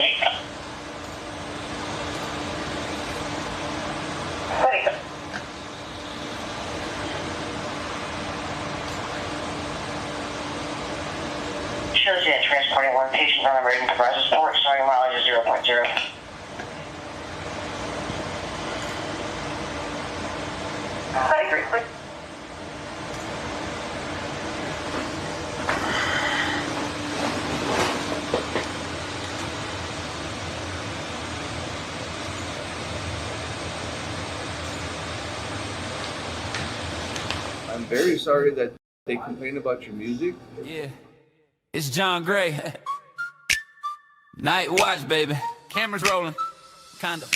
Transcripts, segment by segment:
Shows you that transporting one patient on emergency devices support, starting mileage is 0.0. I agree. I'm very sorry that they complain about your music. Yeah, it's John Gray. Night watch, baby. Cameras rolling, kinda.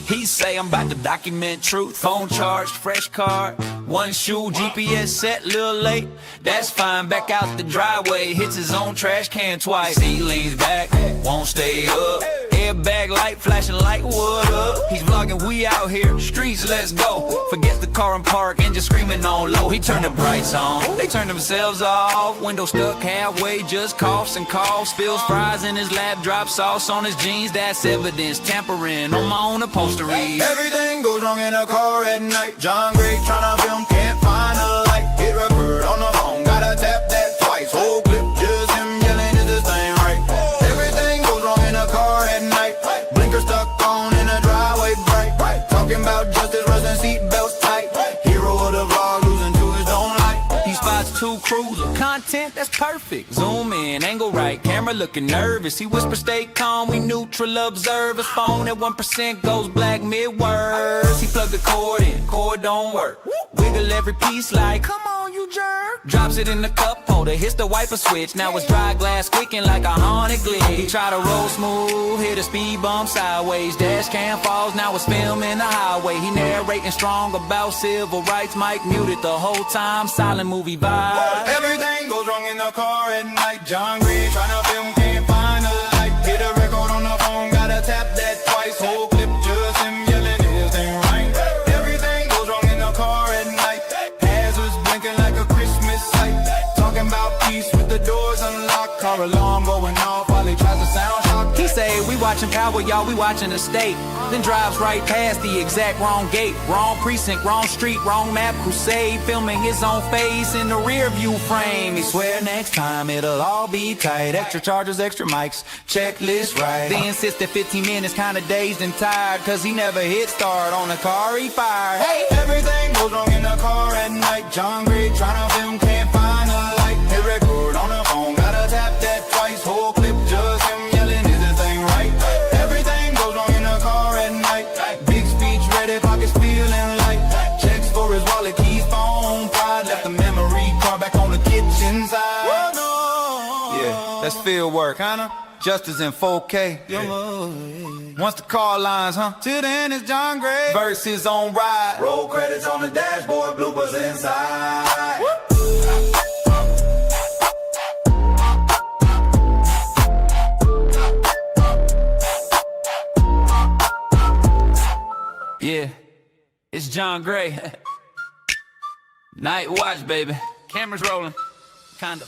He say I'm about to document truth. Phone charged, fresh card, one shoe, GPS set, little late. That's fine, back out the driveway. Hits his own trash can twice. He leans back, won't stay up. Airbag light flashing like what up? He's vlogging, we out here, streets, let's go. Forget the car and park and just screaming on low. He turned the brights on, they turned themselves off. Window stuck halfway, just coughs and coughs. Spills fries in his lap, drops sauce on his jeans. That's evidence, tampering on my own upholstery. Everything goes wrong in a car at night. John Gray tryna film, can't find a light. Hit record on the phone, gotta tap that twice. Whole clip, just him yelling, is this thing right? Everything goes wrong in a car at night. Blinker stuck on in a driveway bright. Talking about justice, rusting seatbelts tight. Hero of the vlog, losing to his own light. He spots two cruisers, content that's perfect. Zoom in, angle right, camera looking nervous. He whispers, stay calm, we neutral observers. Phone at 1% goes black mid-words. He plugged the cord in, cord don't work. Wiggle every piece like, come on you jerk. Drops it in the cup holder, hits the wiper switch. Now it's dry glass squeaking like a haunted glitch. He try to roll smooth, hit a speed bump sideways. Dash cam falls, now it's filming the highway. He narrating strong about civil rights. Mic muted the whole time, silent movie vibe. Everything goes wrong in the car at night. John Gray tryna film, can't find a light. Hit a record on the phone, gotta tap that twice. Whole clip, just him yelling, is this thing right? Everything goes wrong in the car at night. Hazards blinking like a Christmas light. Talking about peace with the doors unlocked. Car alarm going off while he tries to sound shock. He say, we watching Power, y'all, we watching the state. Then drives right past the exact wrong gate. Wrong precinct, wrong street, wrong map, crusade. Filming his own face in the rear view frame. He swear next time it'll all be tight. Extra chargers, extra mics, checklist right. They insist that 15 minutes kinda dazed and tired, cause he never hit start on the car he fired. Hey! Everything goes wrong in the car at night. John Gray tryna film, can't find a light. Hit record on the phone, gotta tap that twice. Whole clip, just him yelling, is this thing right? Everything goes wrong in the car at night. Big speech ready, pockets feeling light. Checks for his wallet, keys, phone, pride. Left the memory card back on the kitchen side. Yeah, that's field work, kinda. Justice in 4K. Once the car lines, huh? Till then it's John Gray versus on ride. Roll credits on the dashboard, bloopers inside. Yeah, it's John Gray. Night watch, baby. Cameras rolling, kinda.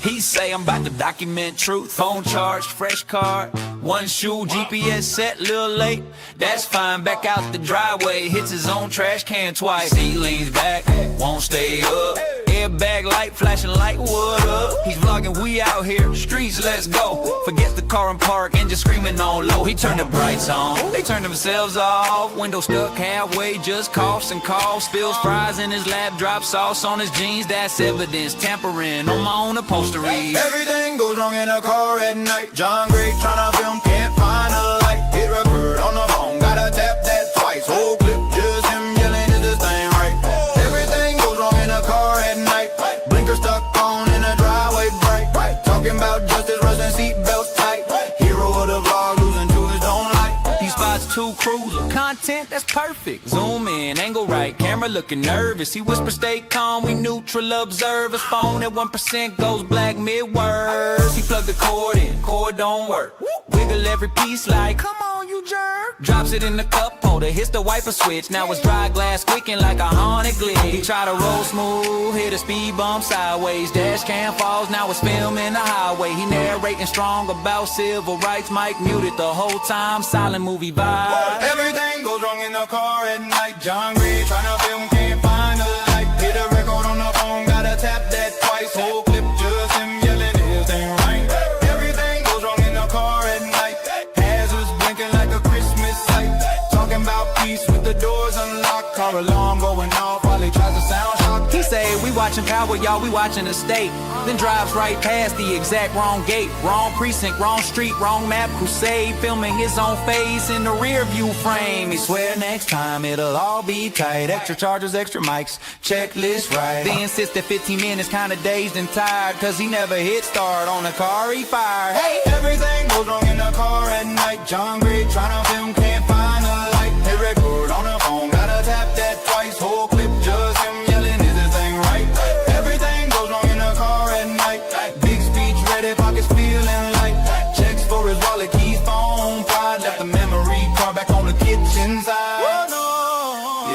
He say I'm about to document truth. Phone charged, fresh card, one shoe, GPS set, little late. That's fine, back out the driveway. Hits his own trash can twice. He leans back, won't stay up. Airbag light flashing like what up? He's vlogging, we out here, streets, let's go. Forget the car and park and just screaming on low. He turned the brights on, they turned themselves off. Window stuck halfway, just coughs and coughs. Spills fries in his lap, drops sauce on his jeans. That's evidence, tampering on my own upholstery. Everything goes wrong in a car at night. John Gray tryna film, can't find a light. Hit record on the phone, gotta tap that twice. Whole clip, just him yelling, is this thing right? Everything goes wrong in a car at night. Blinker stuck on in a driveway bright. Talking about justice, rusting seatbelts tight. Hero of the vlog, losing to his own light. He spots two cruisers, content that's perfect. Zoom in, angle right, camera looking nervous. He whispers, stay calm, we neutral observers. Phone at 1% goes black mid-words. He plugged the cord in, cord don't work. Wiggle every piece like, come on you jerk. Drops it in the cup holder, hits the wiper switch. Now it's dry glass squeaking like a haunted glitch. He try to roll smooth, hit a speed bump sideways. Dash cam falls, now it's filming the highway. He narrating strong about civil rights. Mike muted the whole time, silent movie vibe. Everything goes wrong in the car at night. John Gray tryna film, can't find a light. Hit a record on the phone, gotta tap that twice. Whole clip just him yelling his thing right. Everything goes wrong in the car at night. Hazards blinking like a Christmas light. Talking about peace with the doors unlocked. Car alarm going off while he tries to sound shock. He say, we watching Power, y'all, we watching the state. Then drives right past the exact wrong gate. Wrong precinct, wrong street, wrong map. Crusade, filming his own face in the rear view frame. He swear next time it'll all be tight. Extra chargers, extra mics, checklist right. They insist that 15 minutes kinda dazed and tired, cause he never hit start on the car he fired. Hey! Everything goes wrong in the car at night. John Gray tryna film, can't find a light. Hit record on the phone, gotta tap that twice. Whole clip just him yelling, is this thing right? Everything goes wrong in the car at night. Big speech ready, pockets feeling light. Checks for his wallet, keys, phone, pride. Left the memory card back on the kitchen side.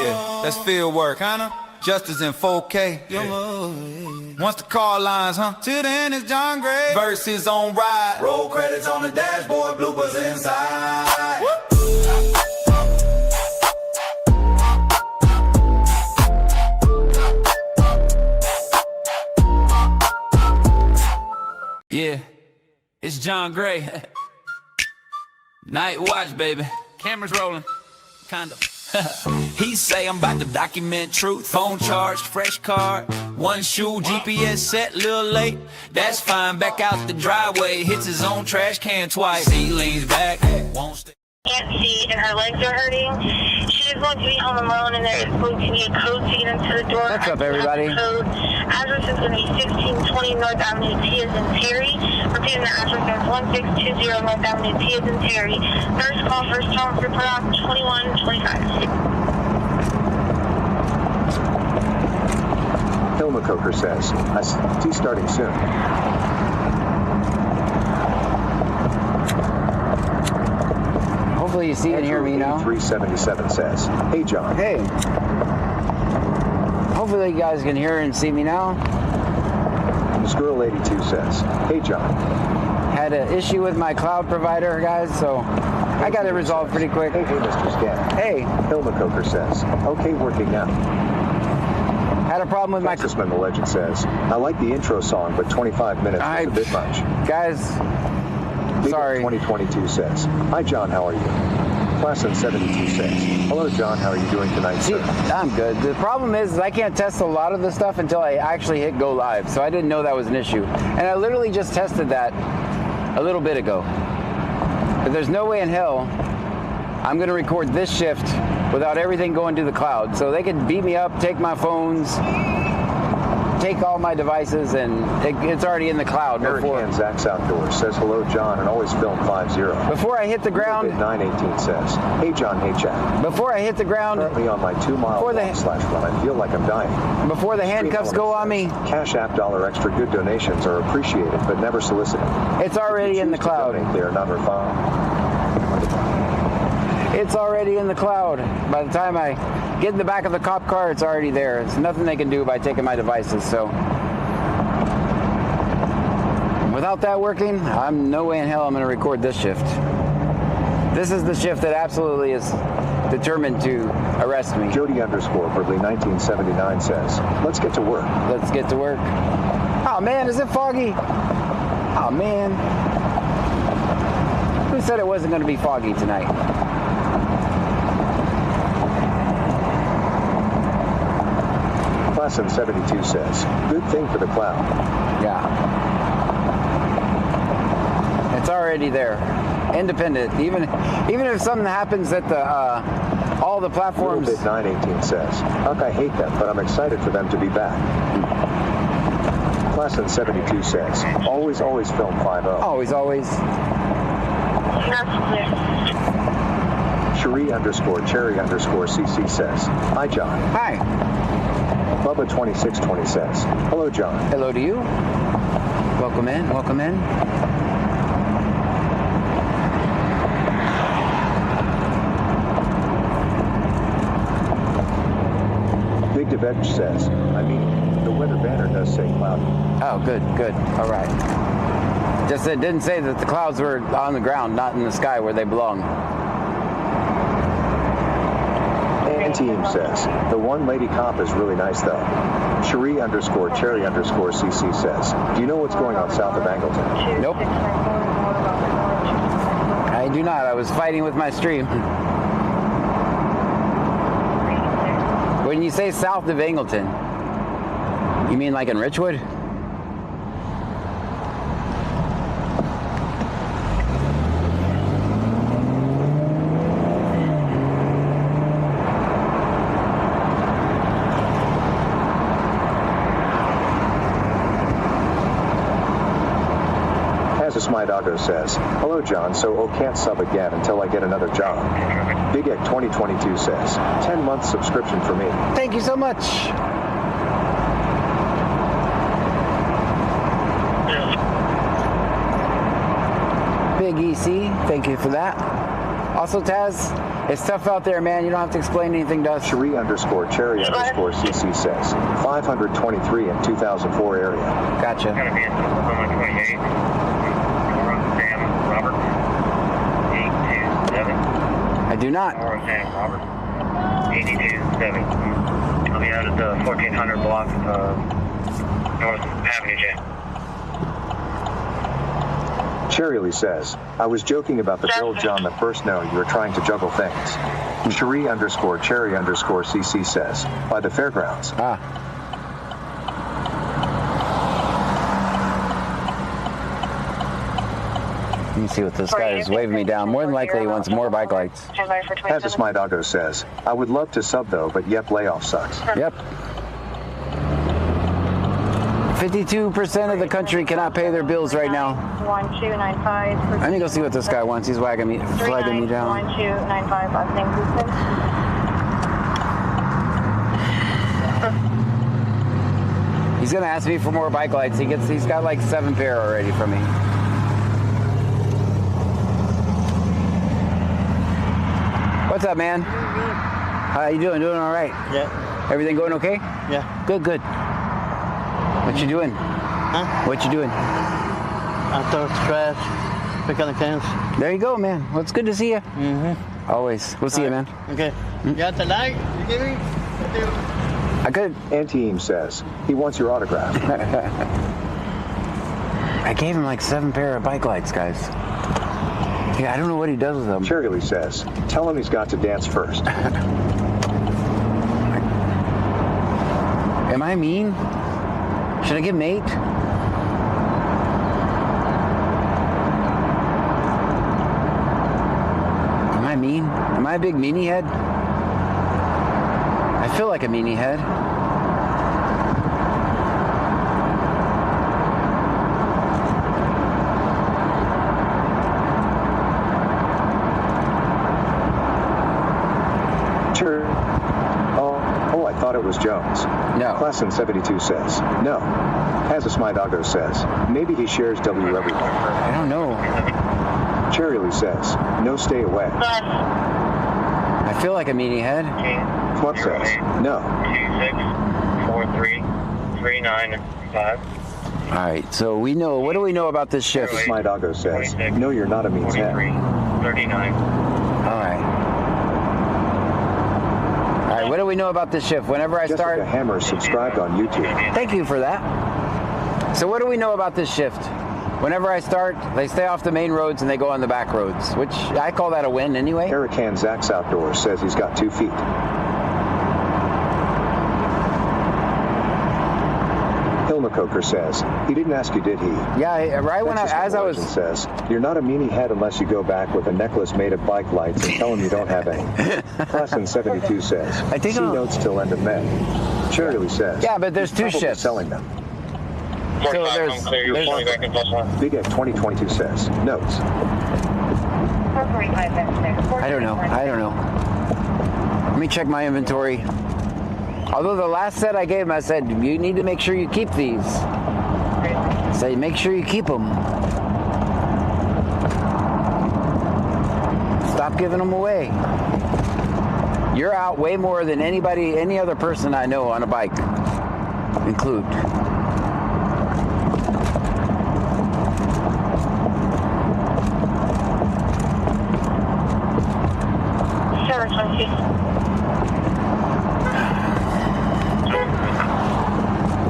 Yeah, that's field work, kinda. Justice in 4K. Once the car lines, huh? Till then it's John Gray versus on ride. Roll credits on the dashboard, bloopers inside. Yeah, it's John Gray. Night watch, baby. Cameras rolling, kinda. He say I'm about to document truth. Phone charged, fresh card, one shoe, GPS set, little late. That's fine, back out the driveway. Hits his own trash can twice. He leans back, won't stay. Can't see and her legs are hurting. She is going to be home alone and there's going to be a code to get into the door. What's up, everybody? Code. Address is going to be 1620 North Avenue, T as in Terry. Repeating the address is 1620 North Avenue, T as in Terry. First call, first term, report off 2125. Hilma Coker says, I see starting soon. Hopefully you see and hear me now. 377 says, hey John. Hey. Hopefully you guys can hear and see me now. Squirrel 82 says, hey John. Had an issue with my cloud provider, guys, so I got it resolved pretty quick. Hey Mr. Scan. Hey. Hilma Coker says, okay, working now. Had a problem with my... Congressman the Legend says, I like the intro song, but 25 minutes is a bit much. Guys, sorry. 2022 says, hi John, how are you? Classen 72 says, hello John, how are you doing tonight, sir? I'm good. The problem is I can't test a lot of the stuff until I actually hit go live, so I didn't know that was an issue. And I literally just tested that a little bit ago. But there's no way in hell I'm going to record this shift without everything going to the cloud. So they could beat me up, take my phones, take all my devices, and it's already in the cloud. Eric Zach's Outdoors says, hello John, and always film 5-0. Before I hit the ground... 918 says, hey John, hey Chad. Before I hit the ground... Currently on my 2-mile walk/run, I feel like I'm dying. Before the handcuffs go on me... CashApp extra good donations are appreciated, but never solicited. It's already in the cloud. They are not refunded. It's already in the cloud. By the time I get in the back of the cop car, it's already there. There's nothing they can do by taking my devices, so. Without that working, I'm no way in hell I'm gonna record this shift. This is the shift that absolutely is determined to arrest me. Jody _Burley 1979 says, let's get to work. Let's get to work. Oh man, is it foggy? Oh man. Who said it wasn't gonna be foggy tonight? Classen 72 says, good thing for the cloud. Yeah. It's already there. Independent. Even if something happens at the all the platforms. Bit 918 says, Huck, I hate them, but I'm excited for them to be back. Classen 72 says, always film 5-0. Always. Cherie _Cherry_CC says, hi John. Hi. Bubba 2620 says, hello John. Hello to you. Welcome in. Veg says, I mean, the weather banner does say cloudy. Oh, good, good. All right. Just it didn't say that the clouds were on the ground, not in the sky where they belong. Team says, the one lady cop is really nice though. Cherie_Cherry_CC says, do you know what's going on south of Angleton? Nope. I do not. I was fighting with my stream. When you say south of Angleton, you mean like in Richwood? My doggo says, hello John, so can't sub again until I get another job. Big Egg 2022 says, 10-month subscription for me. Thank you so much. Big EC, thank you for that. Also Taz, it's tough out there, man. You don't have to explain anything to us. Cherie_Cherry_CC says, 523 in 2004 area. Gotcha. Gonna be in Oklahoma 28. Robert. 827. I do not. Sam Robert. 827. I'll be out at the 1400 block of North Avenue J. Cherry says, I was joking about the bill, John, the first no, you were trying to juggle things. Cherie_Cherry_CC says, by the fairgrounds. Ah. Let me see what this guy is waving me down. More than likely he wants more bike lights. As my doggo says, I would love to sub though, but yep, layoff sucks. Yep. 52% of the country cannot pay their bills right now. 1295. Let me go see what this guy wants. He's flagging me down. 1295, last name Houston. He's gonna ask me for more bike lights. He's got like 7 pair already from me. What's up, man? How you doing? Doing all right? Yeah. Everything going okay? Yeah. Good, good. What you doing? Huh? What you doing? I throw trash, pick on the cans. There you go, man. Well, it's good to see you. Mm-hmm. Always. We'll see you, man. Okay. You got the light? You give me? I could. Anti-Eam says, he wants your autograph. I gave him like 7 pair of bike lights, guys. Yeah, I don't know what he does with them. Cherry says, tell him he's got to dance first. Am I mean? Should I get mate? Am I mean? Am I a big meanie head? I feel like a meanie head. Sure. Oh, I thought it was Jones. No. Class in 72 says, no. Hazas my doggo says, maybe he shares W everywhere. I don't know. Cherry says, no, stay away. I feel like a meanie head. Fluff says, no. 26433995. All right, so we know. What do we know about this shift? My doggo says, no, you're not a means head. 39. All right. All right, what do we know about this shift? Whenever I start... Jessica Hammer is subscribed on YouTube. Thank you for that. So what do we know about this shift? Whenever I start, they stay off the main roads and they go on the back roads, which I call that a win anyway. Eric Han Zach's Outdoors says he's got 2 feet. Hilma Coker says, he didn't ask you, did he? Yeah, right when as I was... says, you're not a meanie head unless you go back with a necklace made of bike lights and tell him you don't have any. Class in 72 says, I think see notes till end of May. Cherry says, yeah, but there's he's 2 probably shifts. selling them. So there's Big Egg 2022 says, notes. I don't know. Let me check my inventory. Although the last set I gave him, I said, you need to make sure you keep these. Say, make sure you keep them. Stop giving them away. You're out way more than any other person I know on a bike, include.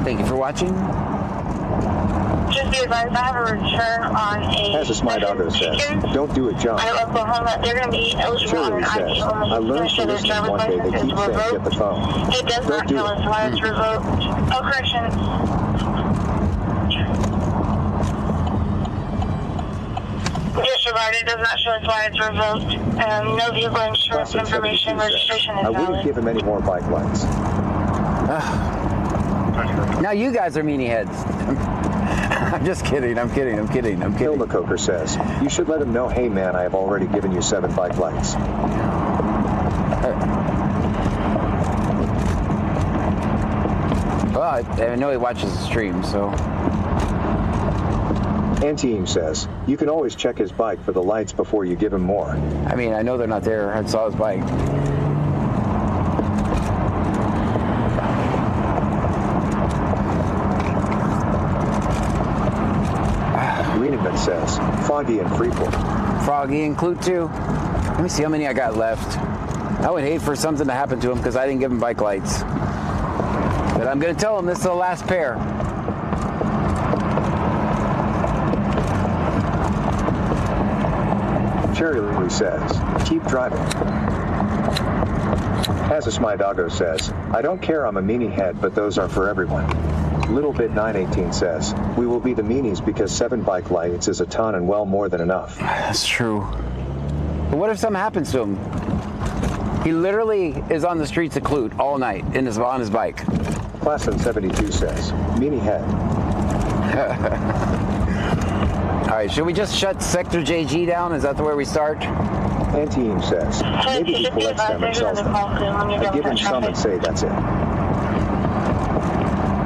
Thank you for watching. Just be advised, I have a return on a... As a smart auto says, don't do it, John. I Oklahoma, they're going to be eligible on Shirley an ID says, only. I learned to Their listen driver's one day, they license keep is saying, get the revoked. phone. It does Don't not do tell it. us why it's revoked. Oh, correction. Just regard it does not show us why it's revoked. No vehicle insurance Classic information 72 registration says, is I wouldn't valid. give him any more bike lights. Now you guys are meanie heads. I'm just kidding. I'm kidding. Hilma Coker says, you should let him know, hey man, I have already given you 7 bike lights. Well, I know he watches the stream, so. Antiem says, you can always check his bike for the lights before you give him more. I mean, I know they're not there. I saw his bike. Greenman says, Foggy and Freeport. Froggy and Clute too. Let me see how many I got left. I would hate for something to happen to him because I didn't give him bike lights. But I'm going to tell him this is the last pair. Cherry Lily says, keep driving. As My Doggo says, I don't care, I'm a meanie head, but those are for everyone. Little Bit 918 says, we will be the meanies because 7 bike lights is a ton and well more than enough. That's true. But what if something happens to him? He literally is on the streets of Clute all night on his bike. Classman 72 says, meanie head. All right, should we just shut Sector JG down? Is that the way we start? Antiem says, maybe he collects them and sells them. I give him some and say that's it.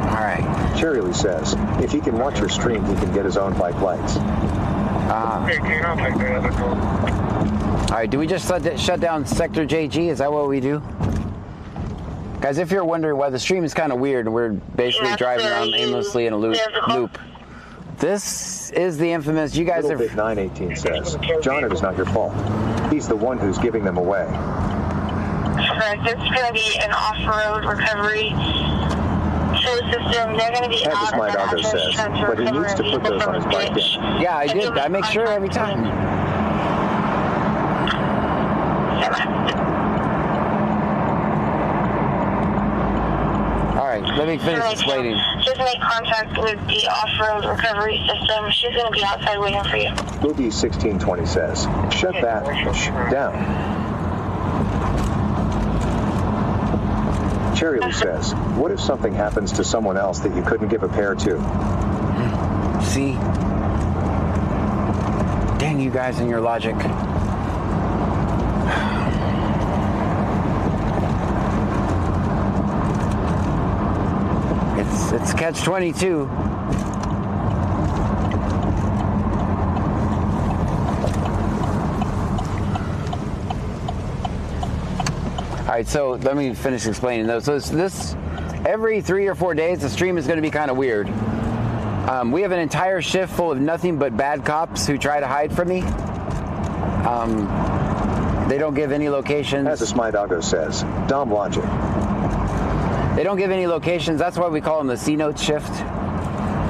All right. Cherry Lee says, if he can watch your stream, he can get his own bike lights. All right, do we just shut down Sector JG? Is that what we do? Guys, if you're wondering why the stream is kind of weird and we're basically driving around aimlessly in a loop. This is the infamous, you guys Little are... Bit 918 says, John, it is not your fault. He's the one who's giving them away. Correct. It's going to be an off-road recovery tow system. They're going to be As out My of the Doggo address says, transfer but he needs to put those on his bike ditch. in. Yeah, I did. I make sure every time. All right, let me finish explaining. Just make contact with the off-road recovery system. She's going to be outside waiting for you. Boogie 1620 says, shut that down. Cherry Lee says, what if something happens to someone else that you couldn't give a pair to? See? Dang you guys and your logic. It's catch-22. All right, so let me finish explaining those. So this every 3 or 4 days, the stream is going to be kind of weird. We have an entire shift full of nothing but bad cops who try to hide from me. They don't give any locations. As My Doggo says, Dom Logic. They don't give any locations. That's why we call them the C-Note shift.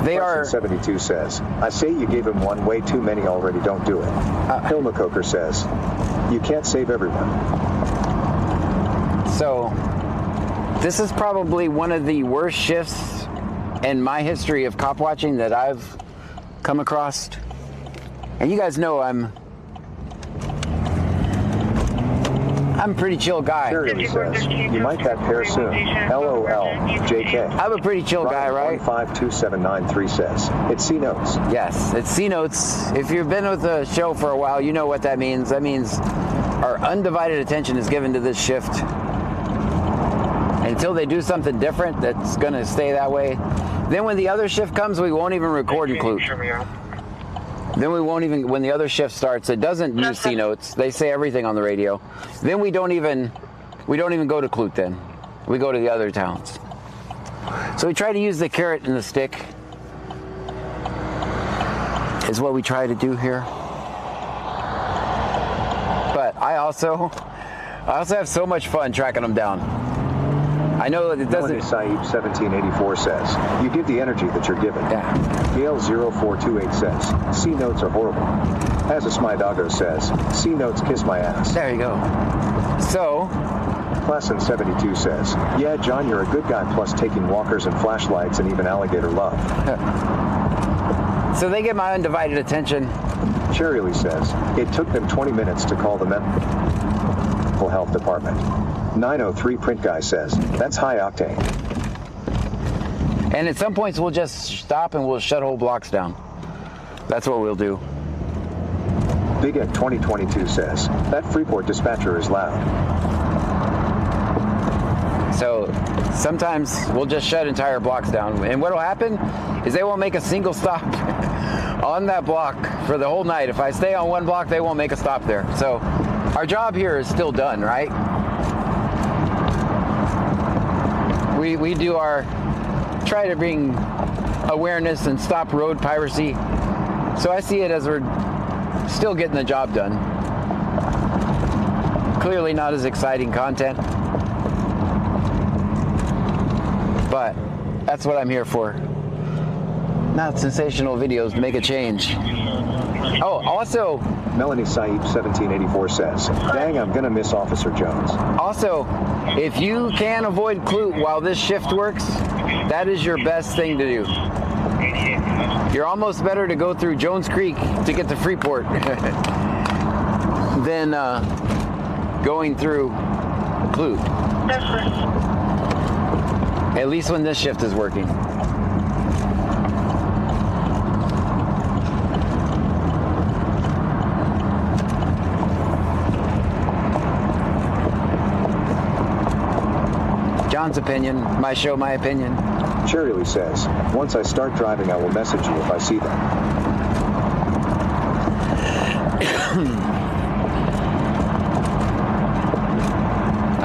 They are... 72 says, I say you gave him one, way too many already, don't do it. Hilma Coker says, you can't save everyone. So, this is probably one of the worst shifts in my history of cop watching that I've come across. And you guys know I'm a pretty chill guy. Cherry says, you might have hair soon. LOL, JK. I'm a pretty chill guy, right? 1527993 says, it's C-Notes. Yes, it's C-Notes. If you've been with the show for a while, you know what that means. That means our undivided attention is given to this shift. Until they do something different that's going to stay that way. Then when the other shift comes, we won't even record in Clute. Then we won't even, when the other shift starts, it doesn't use C-Notes. They say everything on the radio. Then we don't even We don't even go to Clute then. We go to the other towns. So we try to use the carrot and the stick is what we try to do here. But I also have so much fun tracking them down. I know it doesn't. Saeed 1784 says, you give the energy that you're given. Yeah. Gail 0428 says, C notes are horrible. Azus My Doggo says, C notes kiss my ass. There you go. So, Klassen 72 says, yeah, John, you're a good guy, plus taking walkers and flashlights and even alligator love. so they get my undivided attention. Cherry Lee says, it took them 20 minutes to call the mental health department. 903 Print Guy says, that's high octane. And at some points we'll just stop and we'll shut whole blocks down. That's what we'll do. Big Ed 2022 says, that Freeport dispatcher is loud. So sometimes we'll just shut entire blocks down. And what'll happen is they won't make a single stop on that block for the whole night. If I stay on one block, they won't make a stop there. So our job here is still done, right? We do our, try to bring awareness and stop road piracy. So I see it as we're still getting the job done. Clearly not as exciting content, but that's what I'm here for. Not sensational videos to make a change. Oh, also, Melanie Saeed 1784 says, dang, I'm gonna miss Officer Jones. Also, if you can avoid Clute while this shift works, that is your best thing to do. You're almost better to go through Jones Creek to get to Freeport than going through Clute. At least when this shift is working. John's opinion, my show, my opinion. Cherry Lee says, once I start driving, I will message you if I see them.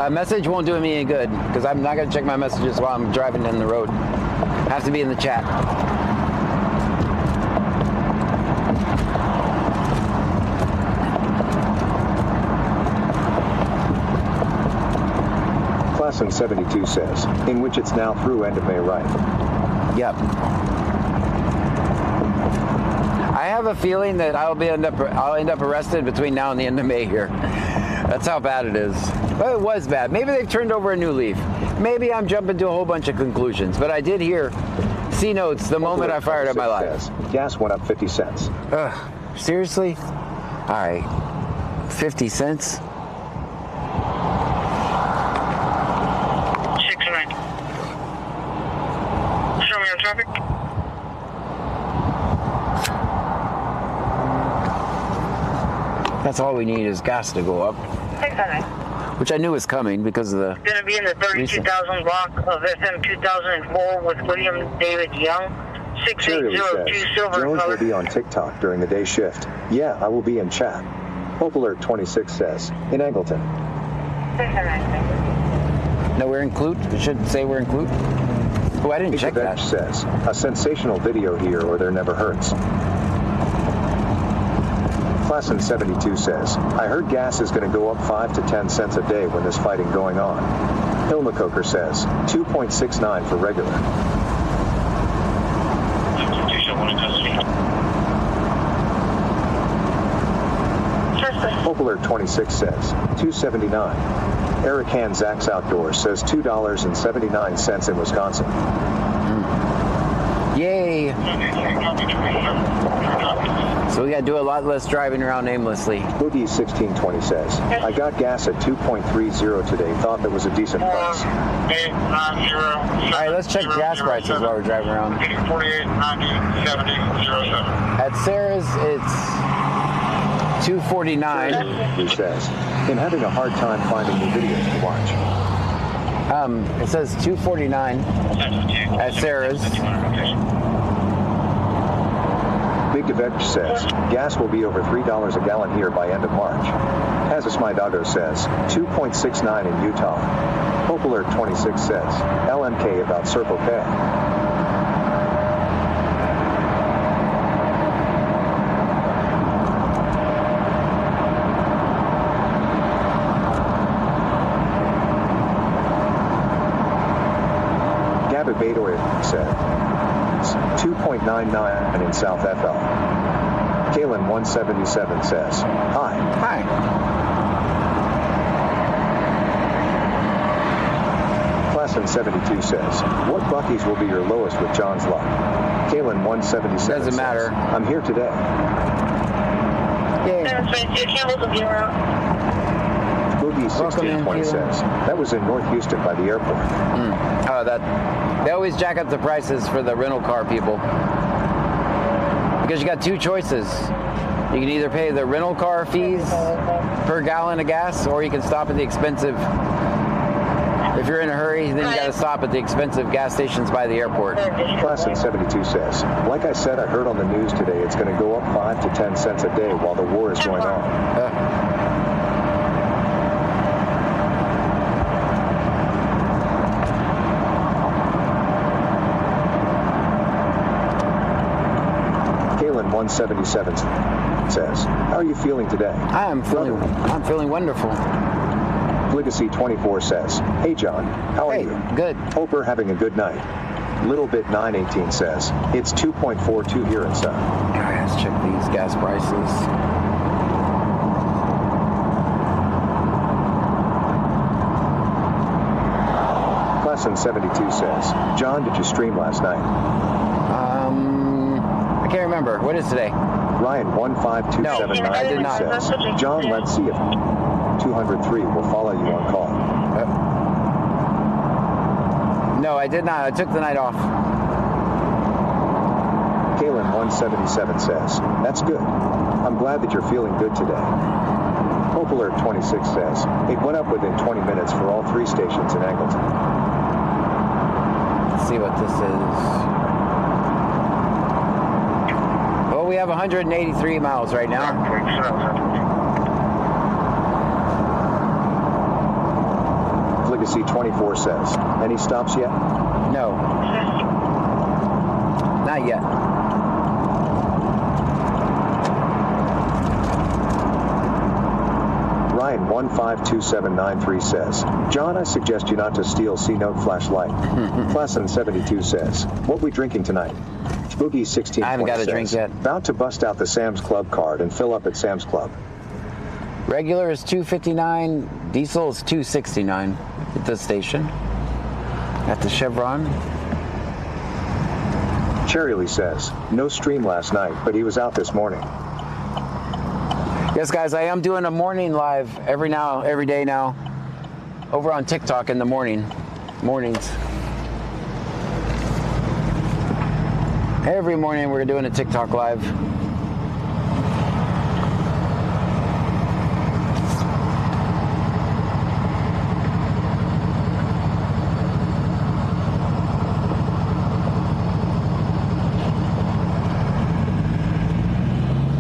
A message won't do me any good because I'm not going to check my messages while I'm driving down the road. I have to be in the chat. Klassen 72 says, in which it's now through end of May, right? Yep. I have a feeling that I'll end up arrested between now and the end of May here. That's how bad it is. Well, it was bad. Maybe they've turned over a new leaf. Maybe I'm jumping to a whole bunch of conclusions, but I did hear C notes the moment I fired up my lights. Gas went up 50 cents. Seriously? All right. 50 cents? 69. Show me on traffic. That's all we need is gas to go up. 609. Which I knew was coming because of the... Going to be in the 32,000 block of FM 2004 with William David Young. Cherry Lee 6802 says, silver Jones color. will be on TikTok during the day shift. Yeah, I will be in chat. Hope Alert 26 says, in Angleton. 609. No, we're in Clute. It should say we're in Clute. Oh, I didn't check that. Says, a sensational video here or there never hurts. Klassen 72 says, I heard gas is going to go up 5 to 10 cents a day when there's fighting going on. Hilma Coker says, 2.69 for regular. Hope Alert 26 says, 2.79. Eric Han Zach's Outdoors says $2.79 in Wisconsin. Yay! So we got to do a lot less driving around aimlessly. Boogie 1620 says, I got gas at 2.30 today. Thought that was a decent price. All right, let's check gas prices while we're driving around. 48, 90, 70, 07. At Sarah's, it's $2.49. He says, I'm having a hard time finding new videos to watch. It says $2.49 at Sarah's. Big Big DeVetch says, gas will be over $3 a gallon here by end of March. Kazis My Doggo says, 2.69 in Utah. Hope Alert 26 says, LMK about Circle K. Brazoria said, 2.99 in South FL. Kalen 177 says, hi. Hi. Classen 72 says, what Buckies will be your lowest with John's luck? Kalen 177 Doesn't matter. says, I'm here today. Yay. Campbell's will be around. Boogie 1620 says, that was in North Houston by the airport. Oh, they always jack up the prices for the rental car people. Because you got two choices. You can either pay the rental car fees per gallon of gas, or you can stop at the expensive. If you're in a hurry, then you got to stop at the expensive gas stations by the airport. Classen 72 says, like I said, I heard on the news today it's going to go up 5 to 10 cents a day while the war is going on. Kalen 177 says, how are you feeling today? I'm feeling wonderful. Legacy 24 says, hey John, how are you? Good. Hope you're having a good night. Little Bit 918 says, it's 2.42 here in Sun. All right, let's check these gas prices. Classen 72 says, John, did you stream last night? I can't remember. What is today? Ryan 15279 No, I did not. says, John, let's see if 203 will follow you on call. No, I did not. I took the night off. Kalen 177 says, that's good. I'm glad that you're feeling good today. Hope Alert 26 says, it went up within 20 minutes for all 3 stations in Angleton. Let's see what this is. Well, we have 183 miles right now. Legacy 24 says, any stops yet? No. Not yet. Ryan 152793 says, John, I suggest you not to steal C-Note flashlight. Classen 72 says, what we drinking tonight? Spooky 16 I haven't got a drink yet. About to bust out the Sam's Club card and fill up at Sam's Club. Regular is $2.59. Diesel is $2.69 at this station. At the Chevron. Cherry Lee says, no stream last night, but he was out this morning. Yes, guys, I am doing a morning live every day now, over on TikTok in the mornings. Every morning we're doing a TikTok live.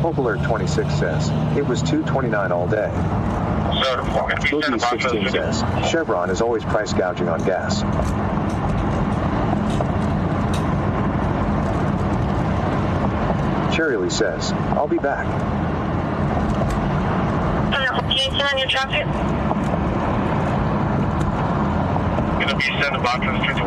Hope Alert 26 says, it was $2.29 all day. Boogie 16 says, Chevron is always price gouging on gas. Cherry Lee says, I'll be back. Jason on your traffic? Gonna be send the boxes to the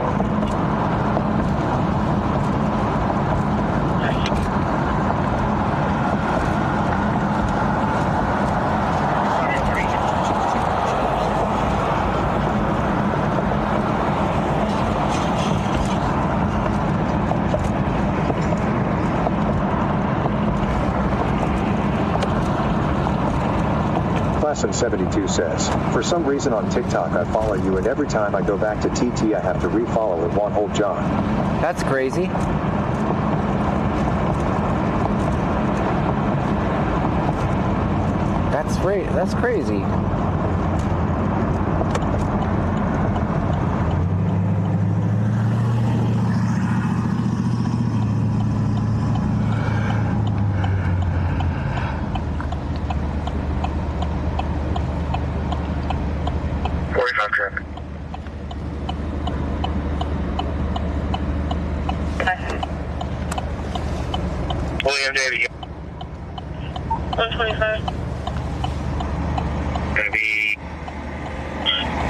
Classen 72 says, for some reason on TikTok I follow you and every time I go back to TT I have to refollow it won't hold John. That's crazy. That's crazy.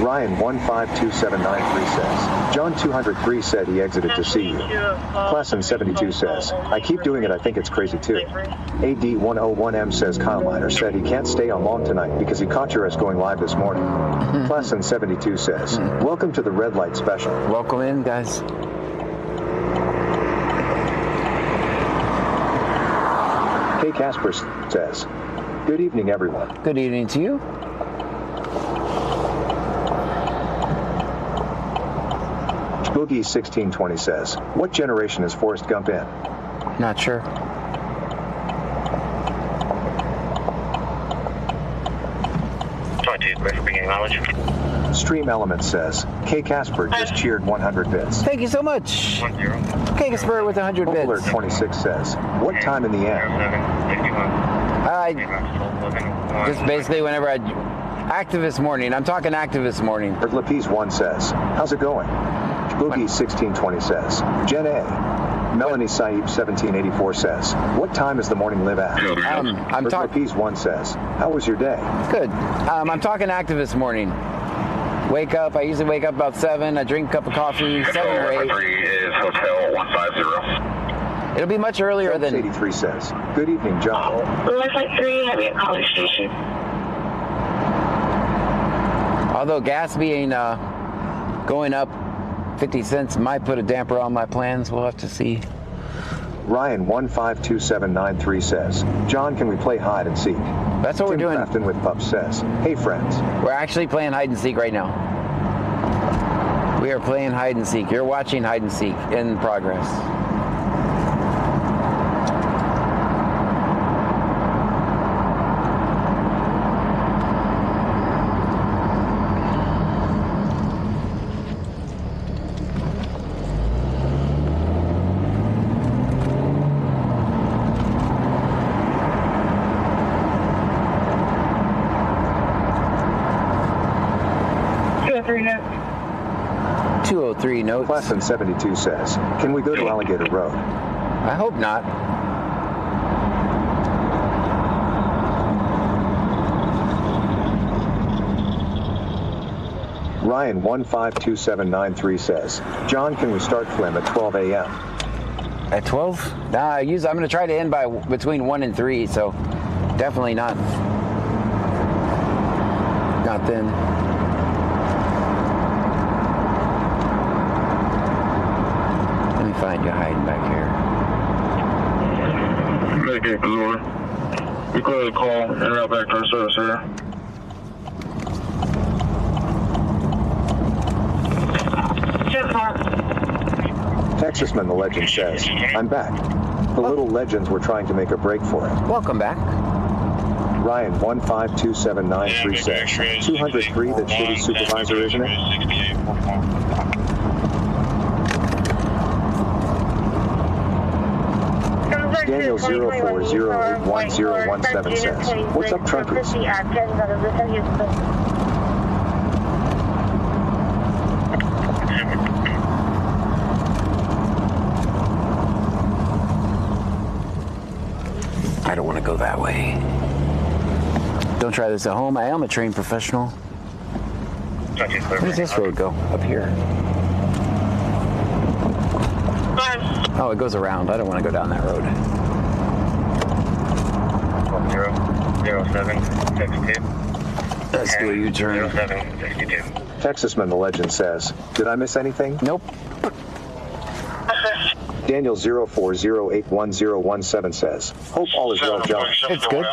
Ryan 152793 says, John 203 said he exited to see you. Klassen 72 says, I keep doing it, I think it's crazy too. AD 101M says Kyle Miner said he can't stay on long tonight because he caught your ass going live this morning. Klassen 72 says, welcome to the red light special. Welcome in, guys. K. Casper says, good evening, everyone. Good evening to you. Boogie 1620 says, what generation is Forrest Gump in? Not sure. Stream Element says, K. Casper just cheered 100 bits. Thank you so much. K. Casper with 100 bits. Alert 26 says, what time in the end? Just basically whenever I... Activist morning. I'm talking activist morning. Lapis 1 says, how's it going? Boogie 1620 says, Jen A. Melanie Saib 1784 says, what time is the morning live at? I'm talking... Lapis 1 says, how was your day? Good. I'm talking activist morning. Wake up. I usually wake up about 7. I drink a cup of coffee, 7 or 8. Is Hotel 150. It'll be much earlier than... 83 says, good evening, John. Flight 3, heavy at College Station. Although gas being going up 50 cents might put a damper on my plans. We'll have to see. Ryan 152793 says, John, can we play hide and seek? That's what we're doing. Crafton with Pup says, hey friends. We're actually playing hide and seek right now. We are playing hide and seek. You're watching hide and seek in progress. Notes. 203 notes. Klassen 72 says, can we go to Alligator Road? I hope not. Ryan 152793 says, John, can we start Flim at 12 a.m.? At 12? Nah, I'm going to try to end by between 1 and 3, so definitely not then. Let me find you hiding back here. Okay, Brazoria. We clear the call and route back to our service area. Texasman the Legend says, I'm back. The little legends were trying to make a break for it. Welcome back. Ryan 152793 says, 203 that shitty supervisor, isn't it? Daniel 04081017 says, what's up, Trunkies? I don't want to go that way. Don't try this at home. I am a trained professional. Where does this road go? Up here. Oh, it goes around. I don't want to go down that road. 0762. Let's do a U-turn. 0762. Texasman the Legend says, did I miss anything? Nope. Daniel 04081017 says, hope all is well, John. It's good.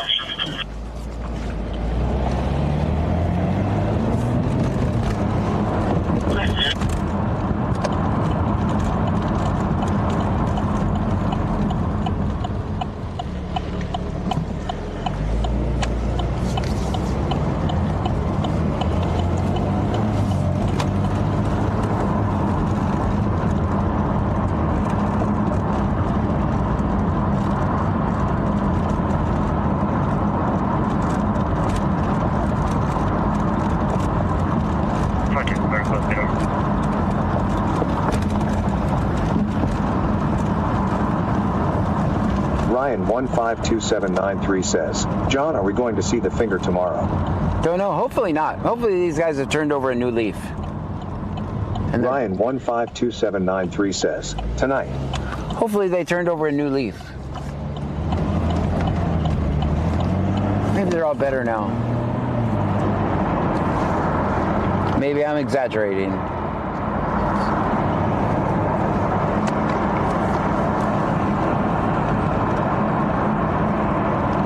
Ryan 152793 says, John, are we going to see the finger tomorrow? Don't know. Hopefully not. Hopefully these guys have turned over a new leaf. And Ryan 1527993 says, tonight. hopefully they turned over a new leaf. Maybe they're all better now. Maybe I'm exaggerating.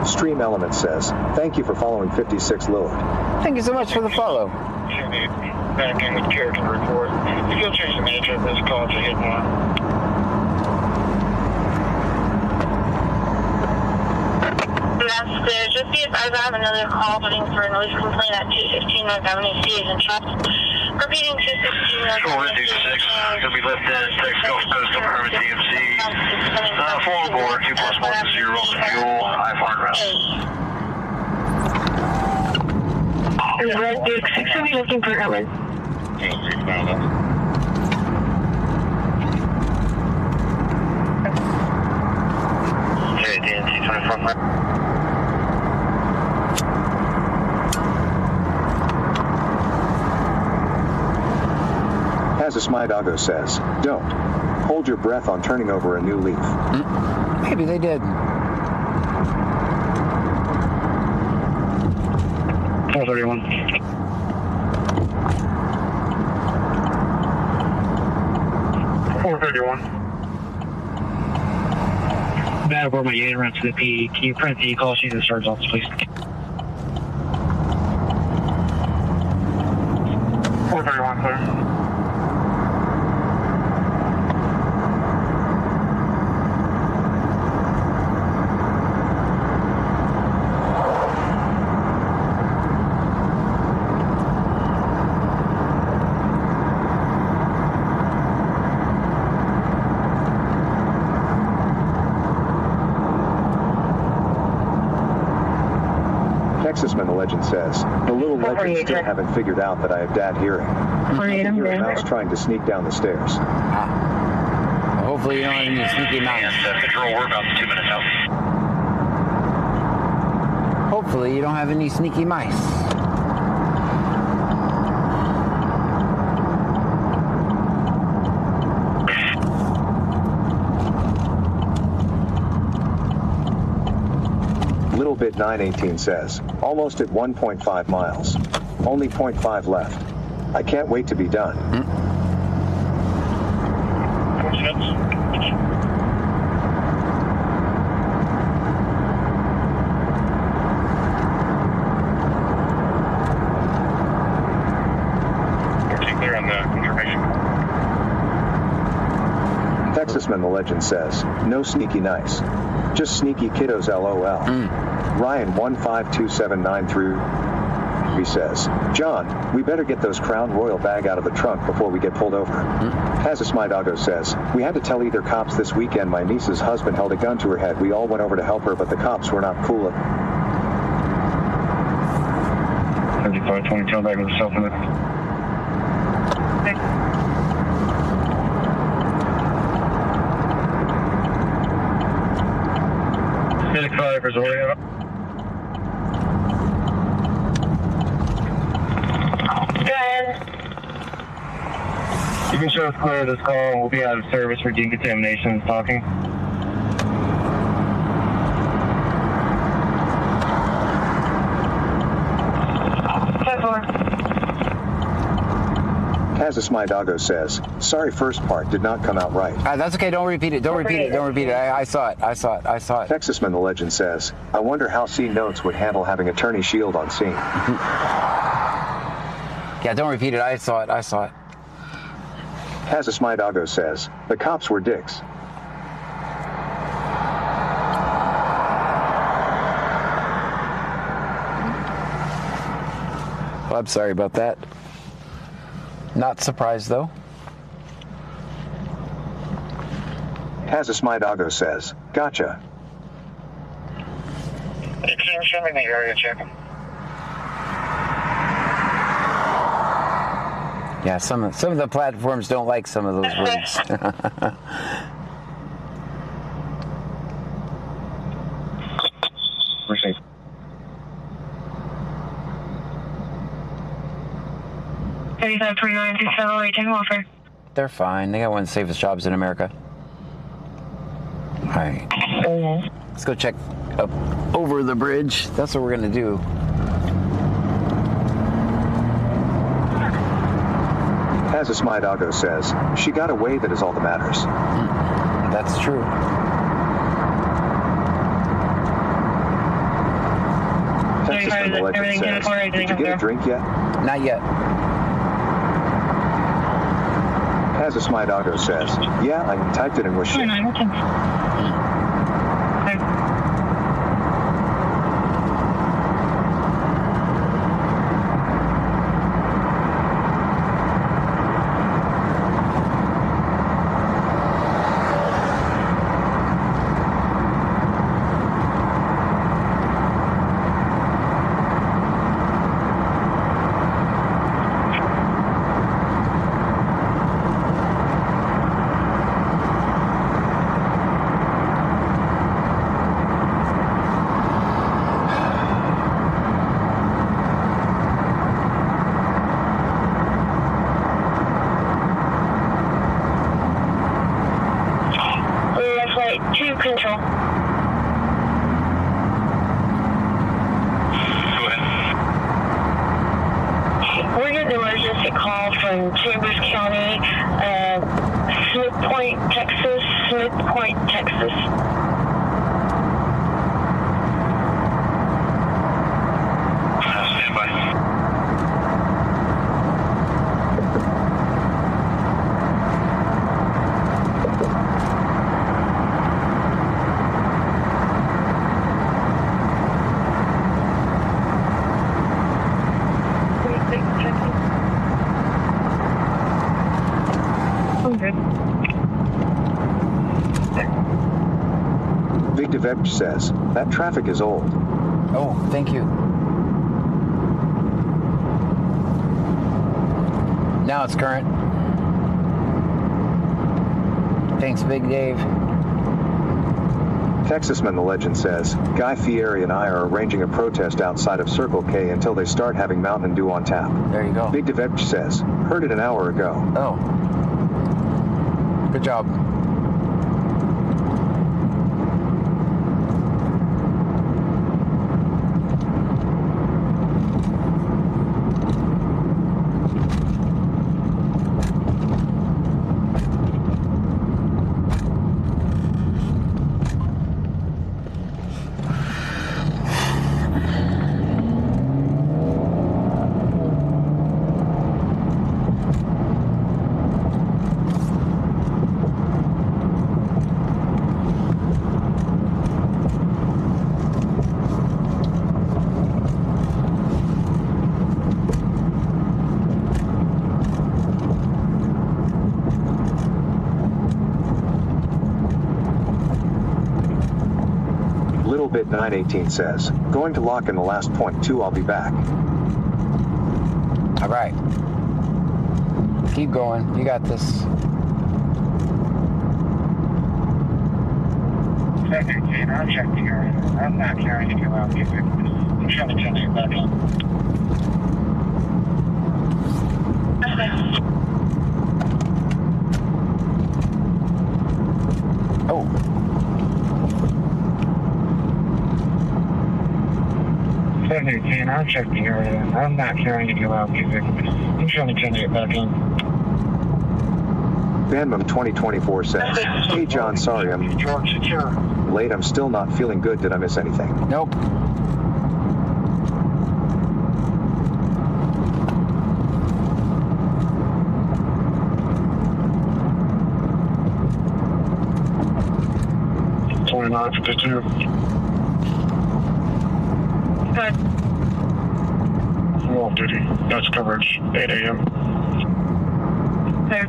Stream Element says, thank you for following 56 Lillard. Thank you so much for the follow. Back in with character report. You'll change the nature of this call to hit one. That's clear. Just see if I have another call waiting for a noise complaint at 216 North Avenue C is in traffic. Repeating 216 North Avenue C. 426, gonna be lifted, text Gulf Coast confirming TMC. 4 aboard, 2 plus 1 to 0, fuel, high far ground. Red Duke 670 looking for Ellen. Okay, DNC 24. As My Doggo says, don't hold your breath on turning over a new leaf. Maybe they did. 431. Bad aboard my unit runs to the P. Can you print the call sheet and charge office, please? 431, clear. Texasman the Legend says, the little legends still haven't figured out that I have dad hearing. I can hear a mouse trying to sneak down the stairs. Hopefully you don't have any sneaky mouse. Control, we're about 2 minutes out. Hopefully you don't have any sneaky mice. Little Bit 918 says, almost at 1.5 miles. Only 0.5 left. I can't wait to be done. Clear on the information. Texasman the Legend says, no sneaky nice. Just sneaky kiddos LOL. Ryan 1527993 says, John, we better get those Crown Royal bag out of the trunk before we get pulled over. Hazis My Doggo says, we had to tell either cops this weekend my niece's husband held a gun to her head. We all went over to help her, but the cops were not cool. 3522 back with the self-limit. 5 Brazoria. You can show us clear of this call. We'll be out of service for decontamination. Talking. Hazis My Doggo says, sorry first part did not come out right. That's okay, don't repeat it, don't repeat it, don't repeat it. I saw it. Texasman the Legend says, I wonder how C Notes would handle having attorney shield on scene. Yeah, don't repeat it, I saw it. Hazis My Doggo says, the cops were dicks. Well, I'm sorry about that. Not surprised though. Hazis My Doggo says, gotcha. Show me the area check. Yeah, some of the platforms don't like some of those words. 3529 678, take welfare. They're fine. They got one of the safest jobs in America. All right. Let's go check up over the bridge. That's what we're going to do. As My Doggo says, she got away, that is all that matters. That's true. Texas from the Legend says, did you get a drink yet? Not yet. As My Doggo says, yeah, I typed it and was shit. Control. We're getting an emergency call from Chambers County, Smith Point, Texas. Stand by. Victor says, that traffic is old. Oh, thank you. Now it's current. Thanks, Big Dave. Texasman the Legend says, Guy Fieri and I are arranging a protest outside of Circle K until they start having Mountain Dew on tap. There you go. Big Devech says, heard it an hour ago. Oh. Good job. Bit 918 says, going to lock in the last point 2, I'll be back. All right. Keep going. You got this. I'll check the area. I'm not carrying any loud music. I'm trying to turn it back on. Oh. I'll check the area. I'm not hearing any loud music. I'm trying to turn it back on. Bandmum 2024 says, hey John, sorry I'm late. I'm still not feeling good. Did I miss anything? Nope. Good. Off duty. That's coverage. 8 a.m. Clear.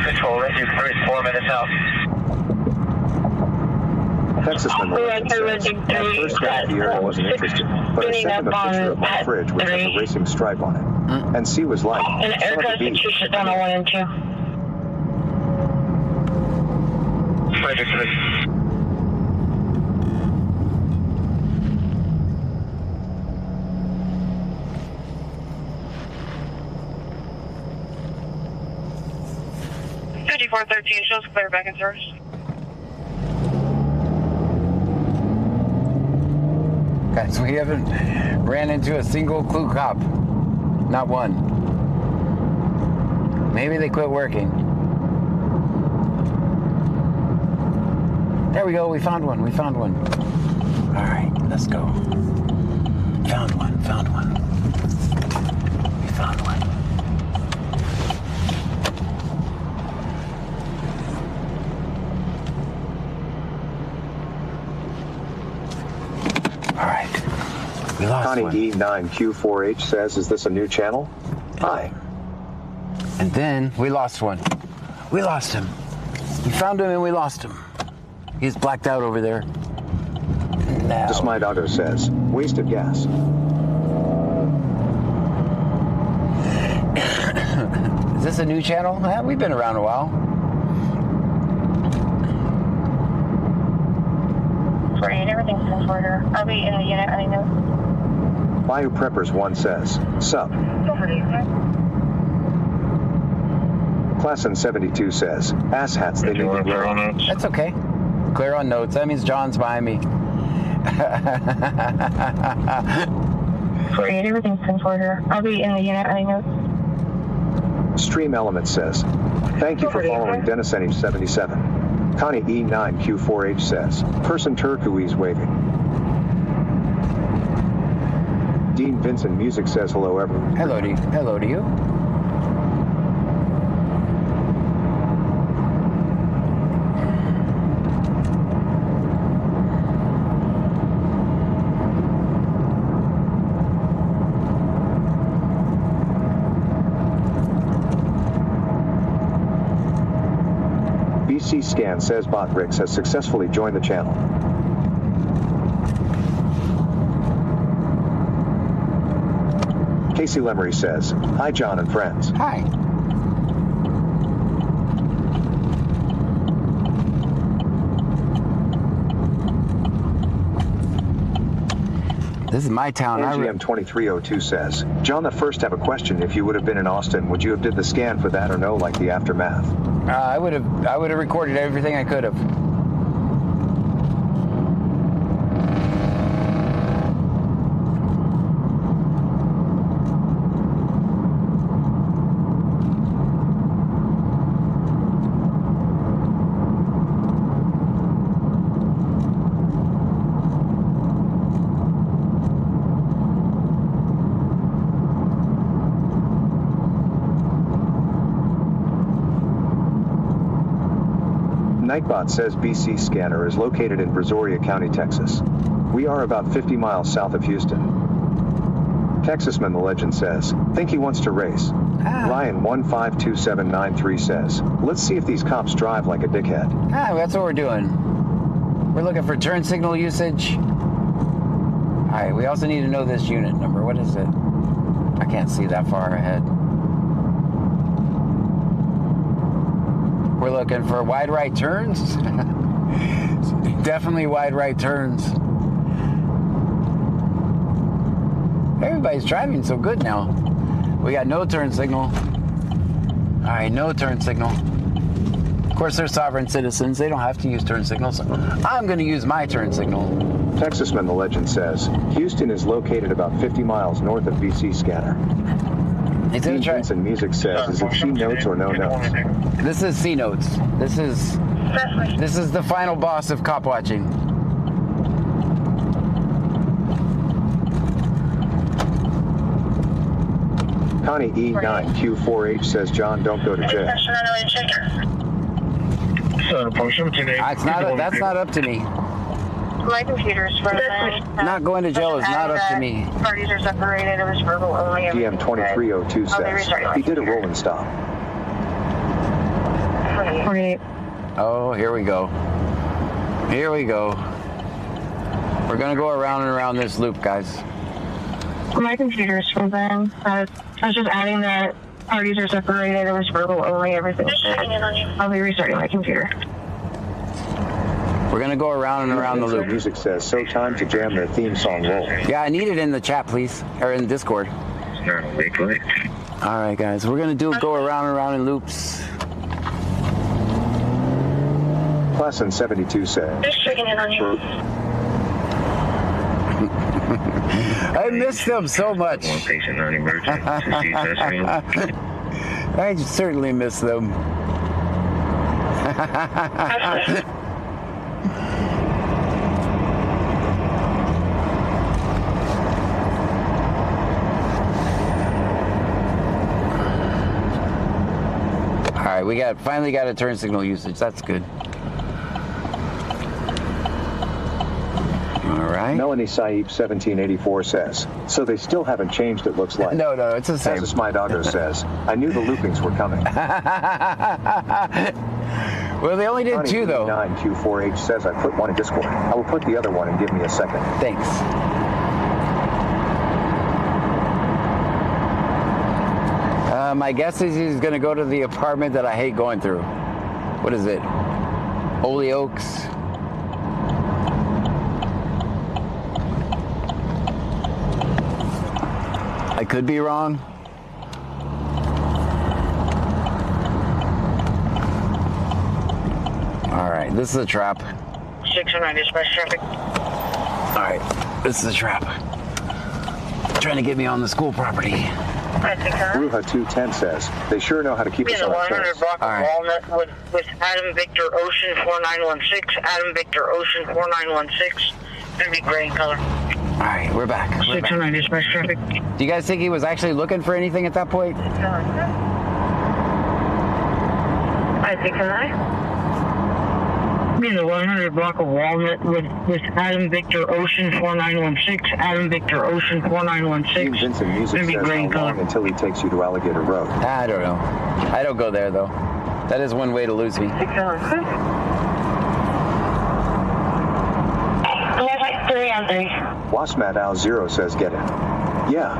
Control, ready for 4 minutes out. Texasman the Legend says, at first Guy Fieri wasn't interested, but I sent him a picture of my fridge with a racing stripe on it. And C was like, And Erica, 6 down on 1 and 2. 563. 5413 shows clear back in service. Guys, we haven't ran into a single clue cop. Not one. Maybe they quit working. There we go. We found one. We found one. All right, let's go. Found one. Found one. We found one. All right. We lost Connie one. E9Q4H says, is this a new channel? Hi. And then we lost one. We lost him. We found him and we lost him. He's blacked out over there. Now. Just my doggo says, wasted gas. Is this a new channel? We've been around a while. Great, everything's in order. I'll be in the unit. I know. Bayou Preppers 1 says, sup. Class in 72 says, ass hats they need to wear. That's okay. Clear on notes. That means John's behind me. Great, everything's in order. I'll be in the unit. I know. Stream Element says, thank you for following Dennis NH77. Connie E9Q4H says, person turquoise waving. Dean Vincent Music says, hello everyone. Hello to you. Hello to you. BC Scan says Bot Rix has successfully joined the channel. Casey Lemery says, hi John and friends. Hi. This is my town. NGM 2302 says, John the First, have a question. If you would have been in Austin, would you have did the scan for that or no, like the aftermath? I would have recorded everything I could have. Nightbot says BC Scanner is located in Brazoria County, Texas. We are about 50 miles south of Houston. Texasman the Legend says, think he wants to race. Ryan 152793 says, let's see if these cops drive like a dickhead. That's what we're doing. We're looking for turn signal usage. Alright, we also need to know this unit number. What is it? I can't see that far ahead. We're looking for wide right turns. Definitely wide right turns. Everybody's driving so good now. We got no turn signal. All right, no turn signal. Of course, they're sovereign citizens. They don't have to use turn signals. So I'm going to use my turn signal. Texasman the Legend says, Houston is located about 50 miles north of BC Scanner. Dean Vincent Music says, is it C notes or no notes? This is C notes. This is the final boss of cop watching. Connie E9Q4H says, John, don't go to jail. That's not up to me. My computer's frozen. Not going to jail is not up to me. Parties are separated. It was verbal only. DM 2302 says, he did a rolling stop. 48. Oh, here we go. Here we go. We're going to go around and around this loop, guys. My computer's frozen. I was just adding that parties are separated. It was verbal only. Everything. I'll be restarting my computer. We're gonna go around and around the loop. Music says, so time to jam their theme song roll. Yeah, I need it in the chat, please, or in Discord. All right, guys, we're gonna go around and around in loops. Class in 72 says. Just checking in on you. I missed them so much. One patient non-emergent. I certainly miss them. All right, we finally got a turn signal usage. That's good. All right. Melanie Saib 1784 says, so they still haven't changed, it looks like. No, it's the same. As my doggo says, I knew the loopings were coming. Well, they only did 2, though. 9Q4H says, I put one in Discord. I will put the other one and give me a second. Thanks. My guess is he's going to go to the apartment that I hate going through. What is it? Holy Oaks. I could be wrong. All right, this is a trap. 609 dispatch traffic. All right, this is a trap. Trying to get me on the school property. Ruha 210 says, they sure know how to keep us In on the our 100 toes. block of Walnut with Adam Victor Ocean 4916. Adam Victor Ocean 4916. Gonna be gray in color. All right, we're back. 609 dispatch traffic. Do you guys think he was actually looking for anything at that point? I think in the 100 block of Walnut with Adam Victor Ocean 4916. Adam Victor Ocean 4916. Vincent Music Gonna be says, gray how in color. long until he takes you to Alligator Road? I don't know. I don't go there, though. That is one way to lose me. 3 on 3. Wasmat Al Zero says, get it. Yeah.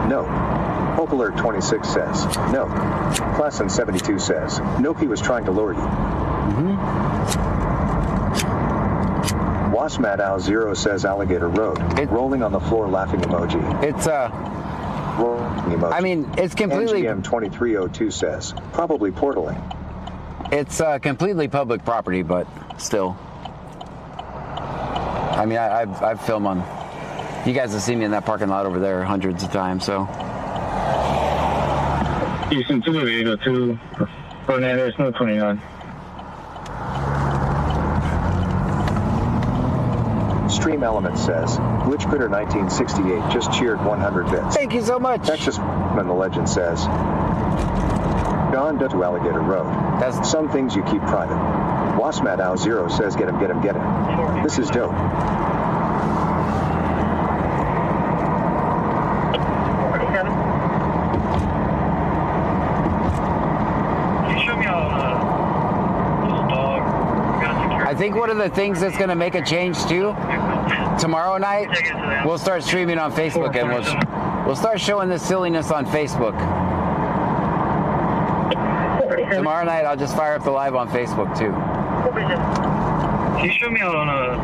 No. Hope Alert 26 says, no. Class in 72 says, nope, he was trying to lure you. Wasmat Al Zero says Alligator Road. Rolling on the floor laughing emoji. It's, Rolling emoji. I mean, it's completely... NGM 2302 says, probably portaling. It's completely public property, but still. I mean, I've filmed on... You guys have seen me in that parking lot over there hundreds of times, so... Houston 2, Fernandez, no 29. Stream Element says, Glitch Critter 1968 just cheered 100 bits. Thank you so much. Texas and the legend says, gone to Alligator Road. That's some things you keep private. Wasmat Al Zero says, get him, get him, get him. This is dope. I think one of the things that's going to make a change too, tomorrow night, we'll start streaming on Facebook and we'll start showing this silliness on Facebook. Tomorrow night, I'll just fire up the live on Facebook too. Can you show me out on a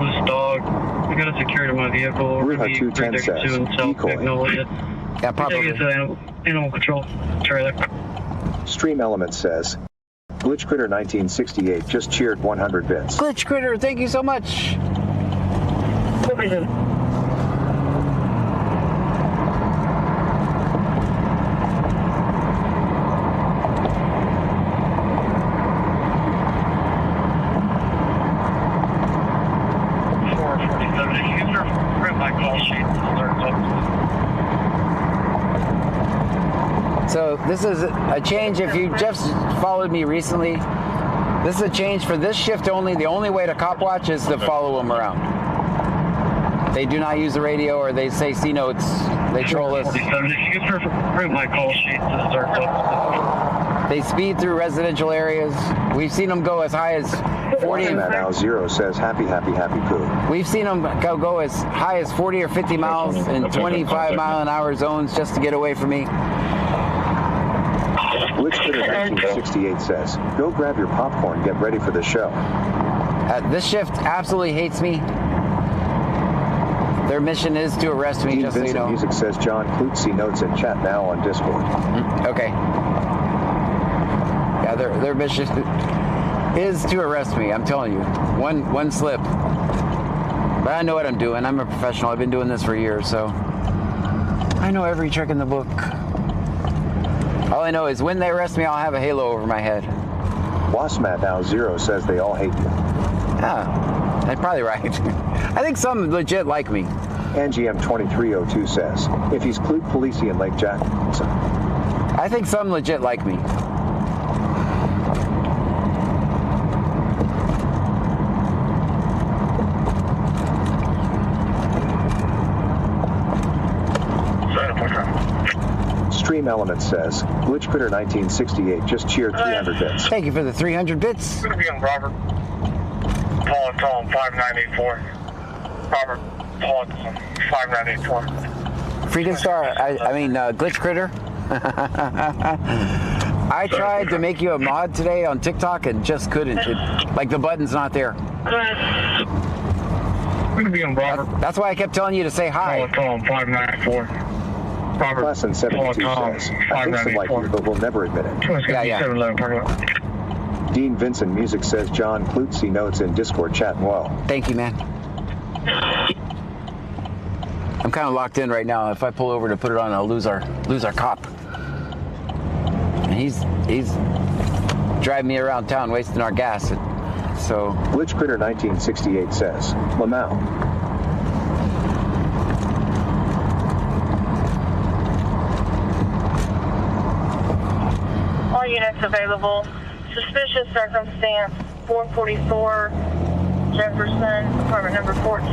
loose dog? We got a secured in my vehicle. Ruha 210 says, decoy. Yeah, probably. It's an animal control trailer. Stream Element says, Glitch Critter 1968 just cheered 100 bits. Glitch Critter, thank you so much. So this is a change. If you just followed me recently, this is a change for this shift only. The only way to cop watch is to follow them around. They do not use the radio, or they say C notes. They troll us. They speed through residential areas. We've seen them go as high as 40. Now Zero says happy, happy, happy poo. We've seen them go as high as 40 or 50 miles in 25-mile-an-hour zones just to get away from me. Glitchfitter 1968 says, go grab your popcorn, get ready for the show. This shift absolutely hates me. Their mission is to arrest me, Dean just so you Vincent know. Music says John Klutzy notes in chat now on Discord. Okay. Yeah, their mission is to arrest me. I'm telling you, one slip. But I know what I'm doing. I'm a professional. I've been doing this for years, so I know every trick in the book. All I know is when they arrest me, I'll have a halo over my head. Wasmat Now Zero says they all hate you. Yeah, that's probably right. I think some legit like me. NGM 2302 says, if he's Clute Police in Lake Jackson. I think some legit like me. Stream Element says, Glitchcritter 1968 just cheered 300 bits. Thank you for the 300 bits. Gonna be on Robert. Paul 5984. Robert Paul 5984. Freedom Star, Glitch Critter. I tried to make you a mod today on TikTok and just couldn't. Like the button's not there. Gonna be on Robert. That's why I kept telling you to say hi. Paul 5994. Robert. Lesson 72 says, I think some like you, but will never admit it. Yeah. Dean Vincent Music says John Klutzy notes in Discord chat well. Thank you, man. I'm kind of locked in right now. If I pull over to put it on, I'll lose our cop. And he's driving me around town, wasting our gas. So Glitchcritter 1968 says, Lamau. All units available. Suspicious circumstance, 444 Jefferson, apartment number 14.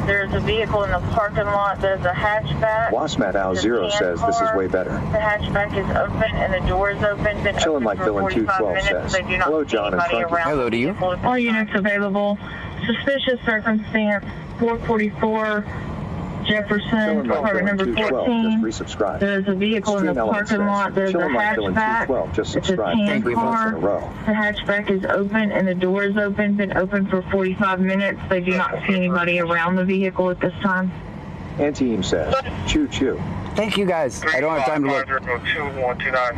There is a vehicle in the parking lot. There's a hatchback. Wasmat Al Zero says this is way better. The hatchback is open and the door is open. Been Chillin' open like for Villain 45 212 minutes. says, They do not hello see John and anybody Frankie. around. hello to you. All units available. Suspicious circumstance, 444 Jefferson, Chillin' like apartment Villain number 212 14. just resubscribed. There's a vehicle in the Stream Element parking lot. says, There's a Chillin' like Villain hatchback. 212 just It's a subscribed. tan Thank you car. in a row. The hatchback is open and the door is open. Been open for 45 minutes. They do not see anybody around the vehicle at this time. Anteam says, choo choo. Thank you guys. I don't have time to look.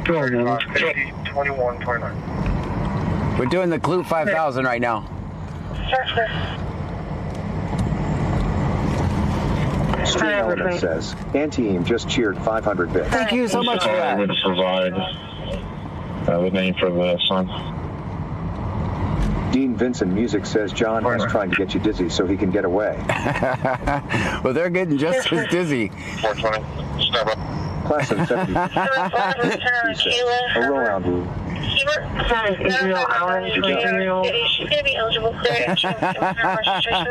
2129. We're doing the Clute 5000 right now. Stream Element says, Anteam just cheered 500 bits. Thank you so much for that. Would provide the name for the son. Dean Vincent Music says John is trying to get you dizzy so he can get away. Well, they're getting just as dizzy. 420. Step up. Class of 70. A roll out rule. Sorry, Israel Allen, 23-year-old. She's going to be eligible for insurance registration.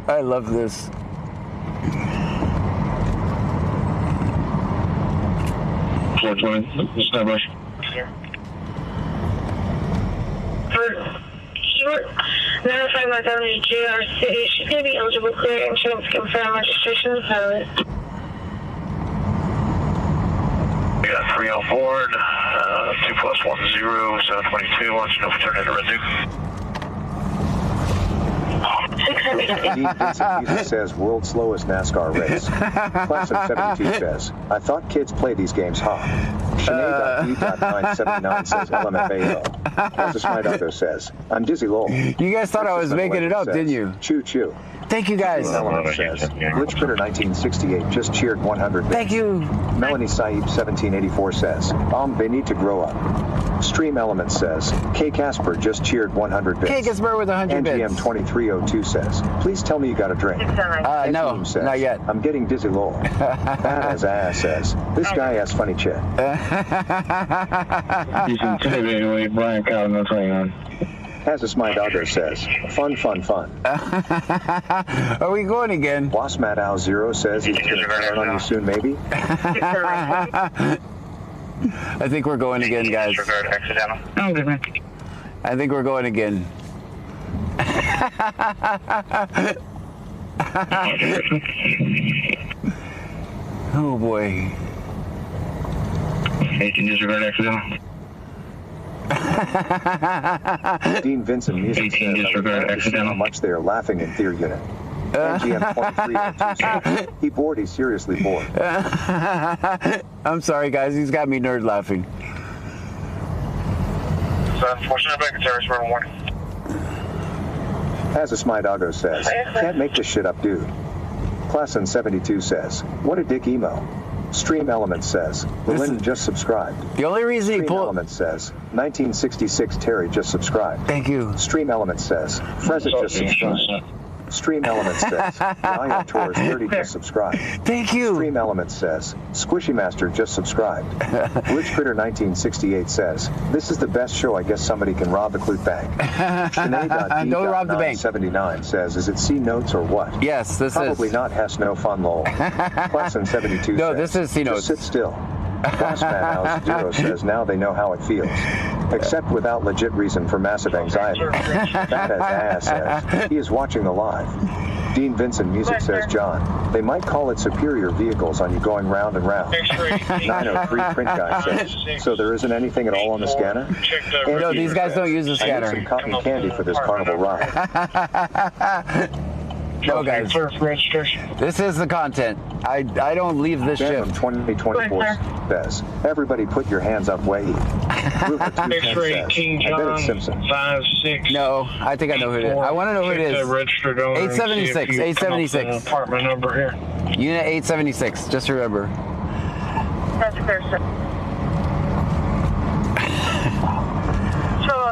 I love this. Step up. Notify my WGR City. She's going to be eligible for insurance confirm registration is valid. We got 3 on board, 2+10, 722, launching over turn to Red Dean Vincent Music says world's slowest NASCAR race. Class of 72 says, I thought kids play these games, huh? Shanae.E.979 says LMFAO. As a smart other says, I'm dizzy lol. You guys thought I was making it up, didn't you? Choo choo. Thank you guys. Element says, Glitchcritter 1968 just cheered 100 bits. Thank you. Melanie Saib 1784 says, they need to grow up. Stream Element says, K Casper just cheered 100 bits. K Casper with 100 bits. NGM 2302 says, please tell me you got a drink. No, says, not yet. I'm getting dizzy lol. Badass ass says, this guy has funny chin. You can take it away, Brian Cowden, that's right on. As my dogger says, fun, fun, fun. Are we going again? Wasmat Al Zero says he's going to turn on you soon, maybe. I think we're going again, guys. I think we're going again. Oh boy. 18 disregard accidental. Dean Vincent Music 18 says, disregard "I love to see how accidental. much they are laughing in Theater Unit." NGM 2302 says, "He bored, he's seriously bored." I'm sorry, guys. He's got me nerd laughing. 747 back to service room 1. As a Smidago says, "Can't make this shit up, dude." Klassen 72 says, "What a dick emo." Stream Element says, "Berlin just subscribed." The only reason he Stream pulled... Element says, 1966 Terry just subscribed. Thank you. Stream Element says, Frezza just subscribed. Stream Element says, Yaya Tours 30 just subscribed. Thank you. Stream Element says, Squishy Master just subscribed. Rich Critter 1968 says, "This is the best show. I guess somebody can rob the Clute Bank." Don't rob the bank. 79 says, "Is it C notes or what?" Yes, this Probably is. not. Has no fun, lol. Klassen 72 No, says, this is C notes. "Just sit still." Bossman House 0 says, "Now they know how it feels." Except without legit reason for massive anxiety. That as ass says, "He is watching the live." Dean Vincent Music says, "John, they might call it superior vehicles on you going round and round." 903 Print Guy says, "So there isn't anything at all on the scanner?" No, these guys don't use the "I need scanner. some cotton candy for this carnival ride." No, guys. This is the content. I don't leave this Venom ship. 2024 says, "Everybody put your hands up way." Rupa 210 says, "I bet it's Simpson." 56. No, I think I know who it is. I want to know who it is. 876. 876. Apartment number here. Unit 876. Just remember. That's clear, sir.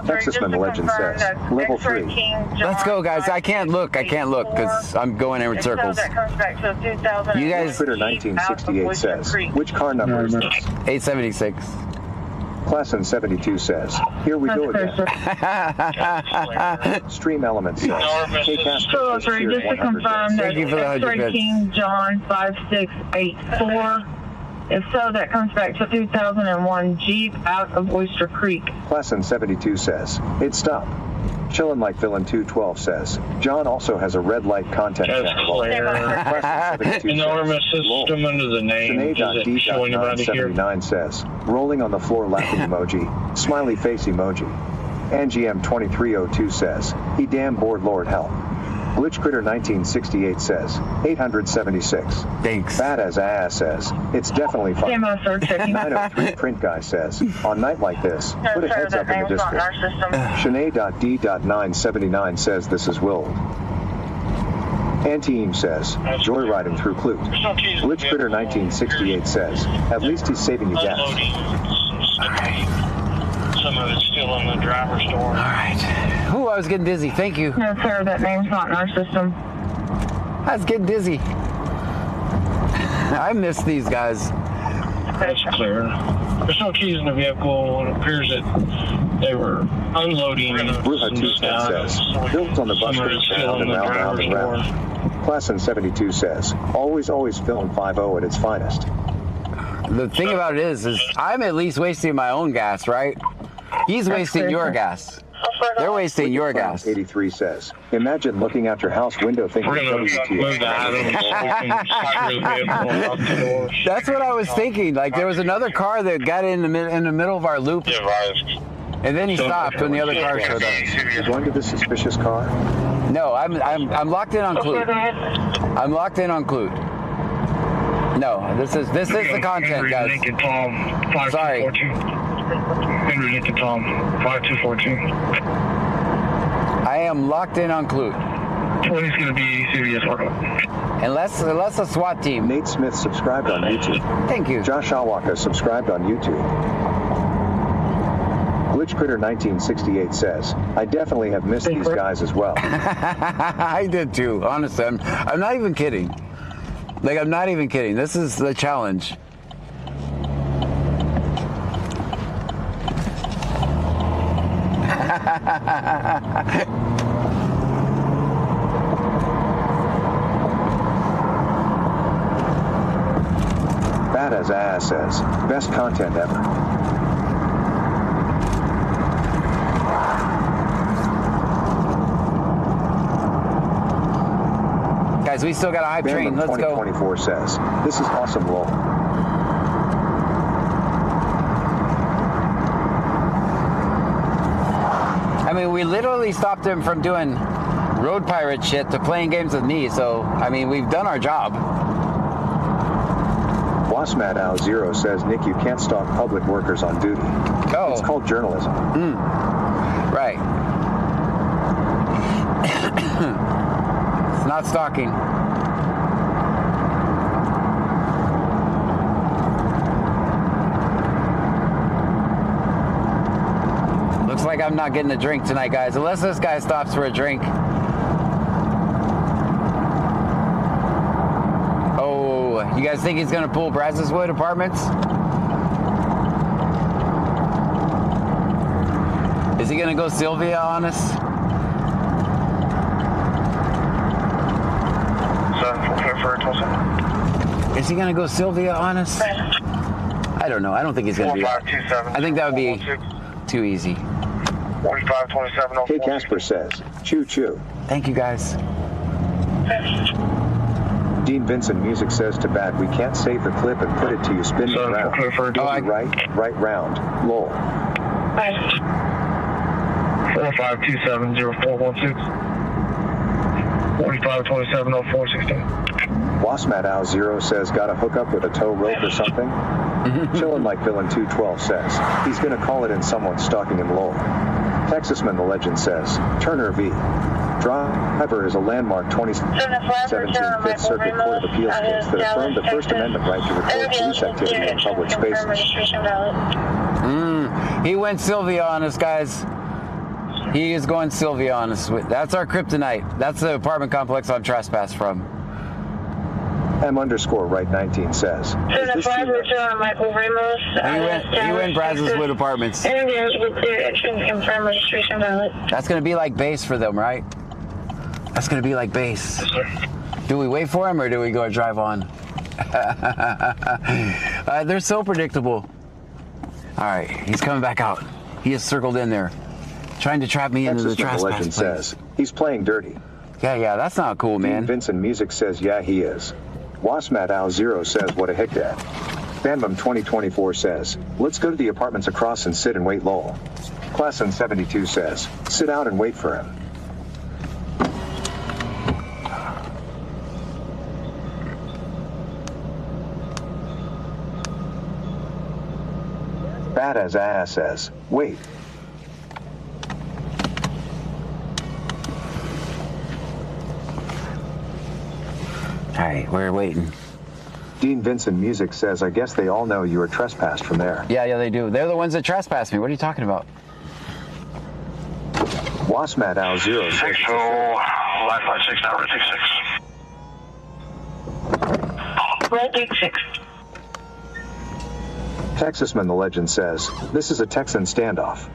Texasman Legend says, "Level 3. Let's go, guys. I can't look. I can't look because I'm going in circles. You guys. Twitter 1968 says, "Which car number is this?" 876. Klassen 72 says, "Here we go again." Stream Element says, "Hey, Casper, Just to confirm that Thank you for the 100 bits. King John 5684. If so, that comes back to 2001 Jeep out of Oyster Creek. Klassen 72 says, "It stopped." Chillin' Like Villain 212 says, "John also has a red light content That's channel." clear. Klassen 72 Enormous says, system under the name. Does it show anybody here? Sinead.D.979 says, "Rolling on the floor laughing emoji, smiley face emoji." NGM 2302 says, "He damn bored, Lord help." Glitch Critter 1968 says, 876. Thanks. Bad as ass says, "It's definitely fun." 903 Print Guy says, "On night like this, put a heads up in the district." Sinead.D.979 says, "This is Will." Anteem says, "Joyriding through Clute." Glitch Critter 1968 says, "At least he's saving you gas." Some of it's still in the driver's door. All right. Ooh, I was getting dizzy. Thank you. No, sir, that name's not in our system. I was getting dizzy. I miss these guys. That's clear. There's no keys in the vehicle. It appears that they were unloading. Bruja 210 says, "Built on the bus route, round and round, round and round." Klassen 72 says, "Always film 5.0 at its finest." The thing about it is I'm at least wasting my own gas, right? He's wasting your gas. They're wasting your gas. 83 says, "Imagine looking out your house window thinking We're going to move the items. That's what I was thinking. Like there was another car that got in the middle of our loop, and then he stopped when the other car showed up. You're going to this suspicious car? No, I'm locked in on Clute. I'm locked in on Clute. No, this is the content, guys. Sorry. Henry Lincoln Tom 5242. I am locked in on Clute. 20's going to be CBS workout. Unless a SWAT team. Nate Smith subscribed on YouTube. Thank you. Josh Awaka subscribed on YouTube. Glitch Critter 1968 says, "I definitely have missed these guys as well." I did too. Honestly, I'm not even kidding. Like I'm not even kidding. This is the challenge. Bad as ass says, "Best content ever." Guys, we still got a hype train. Let's go. 2024 says, "This is awesome, lol." we literally stopped him from doing road pirate shit to playing games with me. So, I mean, we've done our job. Wasmat Al Zero says, Nick, you can't stalk public workers on duty. Oh. It's called journalism. Right. It's not stalking. Looks like I'm not getting a drink tonight, guys, unless this guy stops for a drink. Oh, you guys think he's gonna pull Brazoria Apartments? Is he gonna go Sylvia on us? Is he gonna go Sylvia on us? I don't know. I don't think he's gonna be. I think that would be too easy. 4527. Hey, Casper says, choo choo. Thank you, guys. Dean Vincent Music says to Bat, we can't save the clip and put it to you spinning around. Right round. Lol. 45270416. 45270416. Wasmat Al Zero says, gotta hook up with a tow rope or something? Chillin' like Villain 212 says, he's gonna call it in someone stalking him lol. Texasman the Legend says, Turner V. Driver is a landmark 2017 Fifth Circuit Court of Appeals case that affirmed the First Amendment right to record police activity in public spaces. He went Sylvia on us, guys. He is going Sylvia on us. That's our kryptonite. That's the apartment complex on trespass from. M_right19 says, Michael Ramos. He went Brazoria Apartments. Confirm registration valid. That's going to be like base for them, right? That's going to be like base. Do we wait for him or do we go drive on? They're so predictable. All right, he's coming back out. He is circled in there, trying to trap me into the trespass. Legend says, he's playing dirty. Yeah, that's not cool, man. Vincent Music says, yeah, he is. Wasmat Al Zero says, what a hick dad. Fanbum 2024 says, let's go to the apartments across and sit and wait lol. Classon 72 says, sit out and wait for him. Bad as ass says, wait. All right, we're waiting. Dean Vincent Music says, I guess they all know you were trespassed from there. Yeah, they do. They're the ones that trespassed me. What are you talking about? Wasmat Al Zero says, 60, Wi-Fi 6, now Red 6. Red 6. Texasman the Legend says, this is a Texan standoff.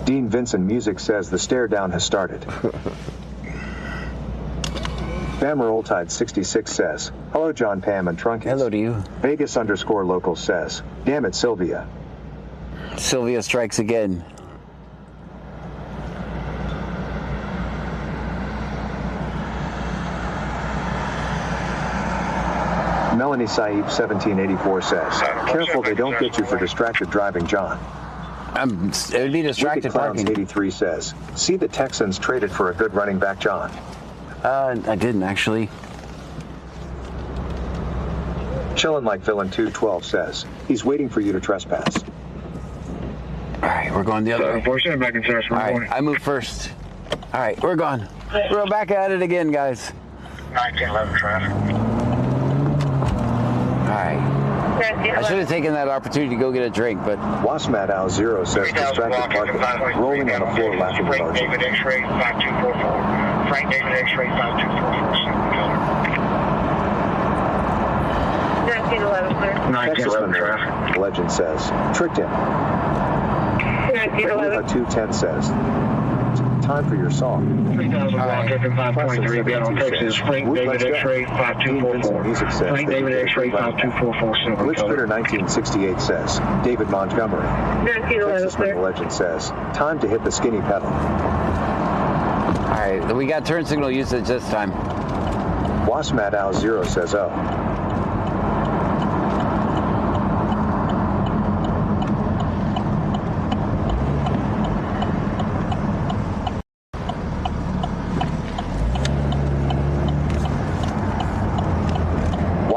Dean Vincent Music says the stare down has started. Bammer Oldtide 66 says, hello John, Pam, and Trunkies. Hello to you. Vegas_local says, damn it, Sylvia. Sylvia strikes again. Melanie Saib 1784 says, careful they don't get you for distracted driving, John. It would be distracted Clowns parking. 83 says, see the Texans traded for a good running back, John. I didn't actually. Chillin' like Villain 212 says, he's waiting for you to trespass. All right, we're going the other way. All right, I move first. All right, we're gone. We're back at it again, guys. 1911 traffic. All right. I should have taken that opportunity to go get a drink, but... Wasmat Al Zero says distracted parking, rolling on the floor laughing Frank emoji. David X-ray 5244. Frank David X-ray 5244. 1911 traffic. Legend says, tricked him. 1911. 210 says, time for your song. 3000 block, 5.3, be on Texas. Frank David X-ray 5244. Frank David X-ray 5244. Glitch 1968 says, David Montgomery. 1911, Texasman Legend says, time to hit the skinny pedal. All right, we got turn signal usage this time. Wasmat Al Zero says, oh.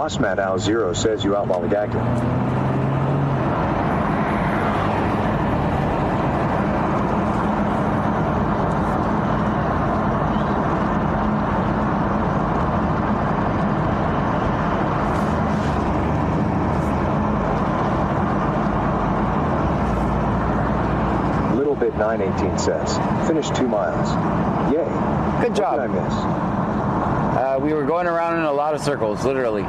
Boss Matt Al Zero says you out lollygagging. Little Bit 918 says, finished 2 miles. Yay. Good job. What did I miss? We were going around in a lot of circles, literally.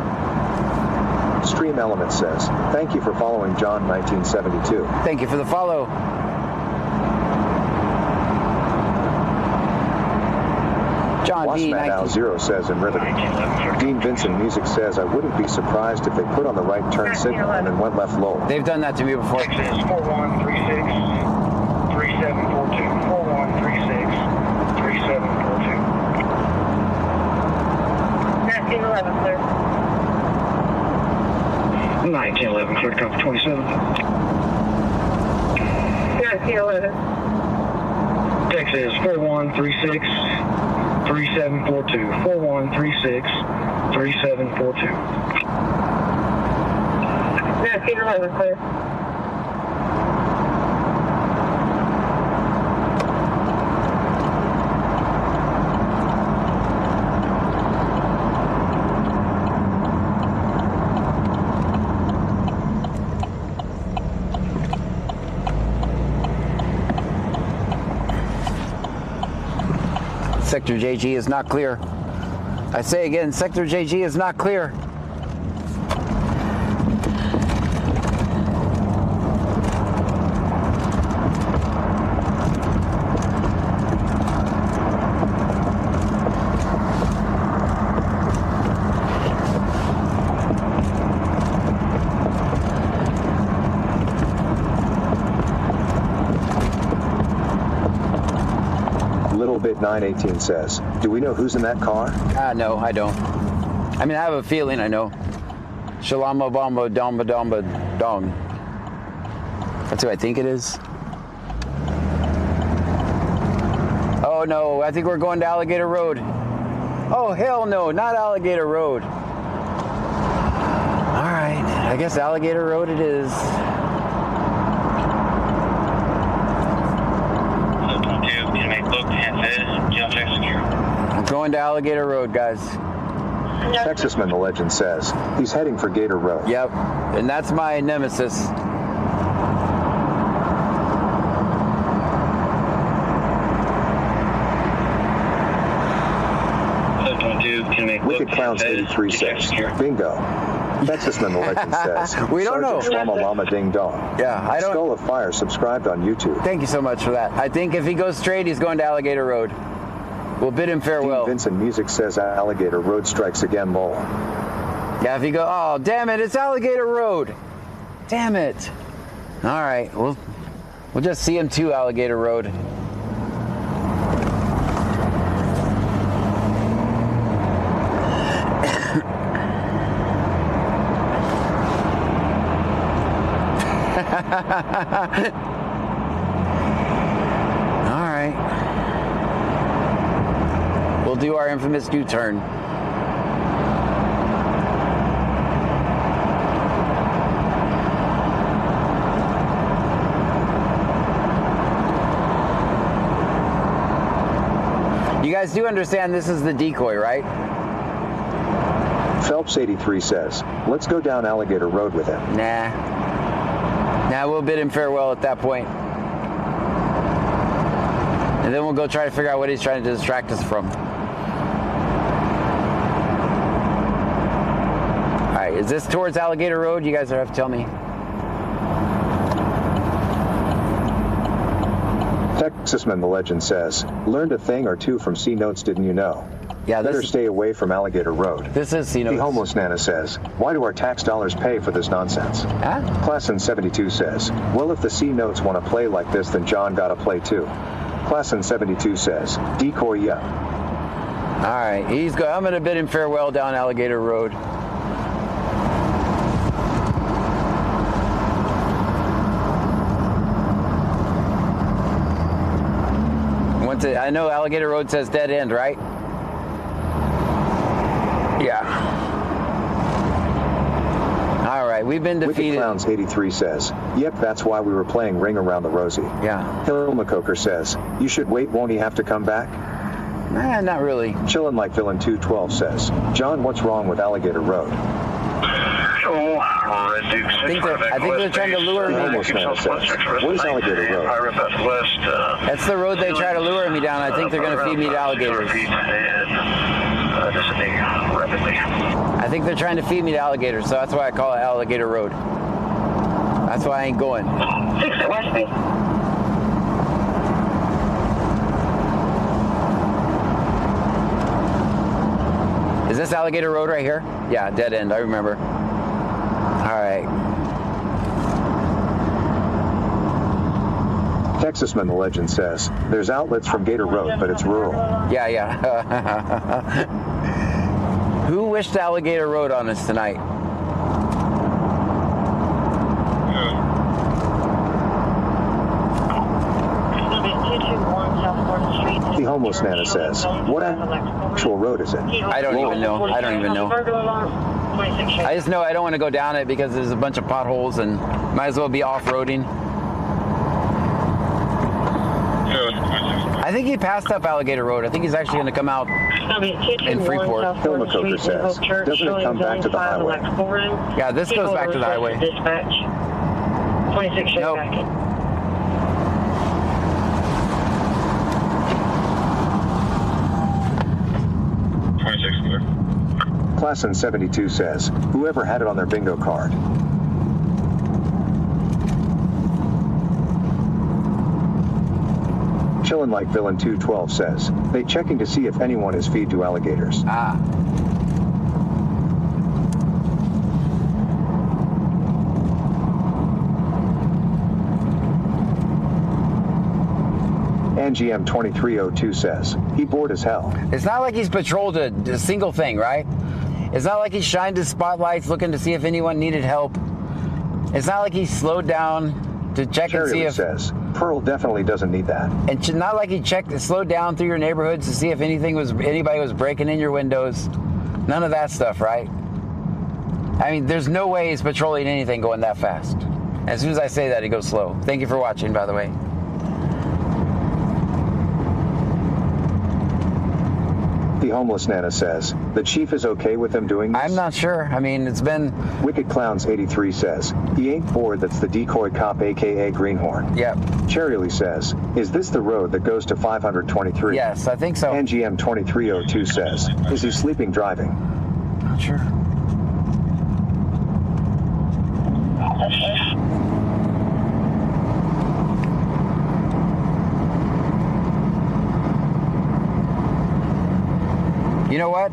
Stream Element says, thank you for following John 1972. Thank you for the follow. John Boss B. Matt Al 19. Zero says in riveting. Dean Vincent Music says, I wouldn't be surprised if they put on the right turn signal and then went left low. They've done that to me before. Texas 4136 3742. 4136 3742. 1911, clear. 1911, clear to copy 27. 1911. Texas 4136 3742. 4136 3742. 1911, clear. Sector JG is not clear. I say again, Sector JG is not clear. Little Bit 918 says, do we know who's in that car? No, I don't. I mean, I have a feeling I know. Shalama Bamba Damba Damba Dong. That's who I think it is. Oh no, I think we're going to Alligator Road. Oh hell no, not Alligator Road. Alright, I guess Alligator Road it is. I'm going to Alligator Road, guys. Texasman the Legend says, he's heading for Gator Road. Yep, and that's my nemesis. Wicked Clowns 83 says, bingo. Texasman the Legend says, We don't know. Sergeant Swama Llama Ding Dong. Yeah, I don't. Skull of Fire subscribed on YouTube. Thank you so much for that. I think if he goes straight, he's going to Alligator Road. We'll bid him farewell. Dean Vincent Music says Alligator Road strikes again, lol. Yeah, if he go, oh, damn it, it's Alligator Road. Damn it. All right, we'll just see him to Alligator Road. All right. We'll do our infamous U-turn. You guys do understand this is the decoy, right? Phelps 83 says, let's go down Alligator Road with him. Nah, we'll bid him farewell at that point. And then we'll go try to figure out what he's trying to distract us from. All right, is this towards Alligator Road? You guys have to tell me. Texasman the Legend says, learned a thing or two from C Notes, didn't you know? Yeah, better stay away from Alligator Road. This is C Notes. The homeless Nana says, why do our tax dollars pay for this nonsense? Huh? Classin 72 says, well, if the C Notes want to play like this, then John gotta play too. Classin 72 says, decoy, yeah. All right, I'm gonna bid him farewell down Alligator Road. I know Alligator Road says dead end, right? Yeah. All right, we've been Wicked defeated. Clowns 83 says, yep, that's why we were playing Ring Around the Rosie. Yeah. Hilmacoker says, you should wait, won't he have to come back? Nah, not really. Chillin' Like Villain 212 says, John, what's wrong with Alligator Road? I think they're trying to lure me. Almost now says, what is Alligator Road? That's the road they try to lure me down. I think they're going to feed me to alligators. I think they're trying to feed me to alligators, so that's why I call it Alligator Road. That's why I ain't going. Is this Alligator Road right here? Yeah, dead end, I remember. All right. Texasman the Legend says, there's outlets from Gator Road, but it's rural. Yeah, yeah. Who wished Alligator Road on us tonight? The Homeless Nana says, what actual road is it? I don't even know. I don't even know. I just know I don't want to go down it because there's a bunch of potholes and might as well be off-roading. I think he passed up Alligator Road. I think he's actually going to come out in Freeport. Hilmacoker says, doesn't it come back to the highway? Yeah, this goes back to the highway. Nope. Classen 72 says, whoever had it on their bingo card. Chillin' Like Villain 212 says, they checking to see if anyone is feed to alligators. Ah. NGM 2302 says, he bored as hell. It's not like he's patrolled a single thing, right? It's not like he shined his spotlights looking to see if anyone needed help. It's not like he slowed down to check and see if... says, Pearl definitely doesn't need that. And not like he slowed down through your neighborhoods to see if anybody was breaking in your windows. None of that stuff, right? I mean, there's no way he's patrolling anything going that fast. As soon as I say that, he goes slow. Thank you for watching, by the way. The Homeless Nana says, the chief is okay with them doing this? I'm not sure. I mean, it's been... Wicked Clowns 83 says, he ain't bored, that's the decoy cop, aka Greenhorn. Yep. Cherryly says, is this the road that goes to 523? Yes, I think so. NGM 2302 says, is he sleeping driving? Not sure. You know what?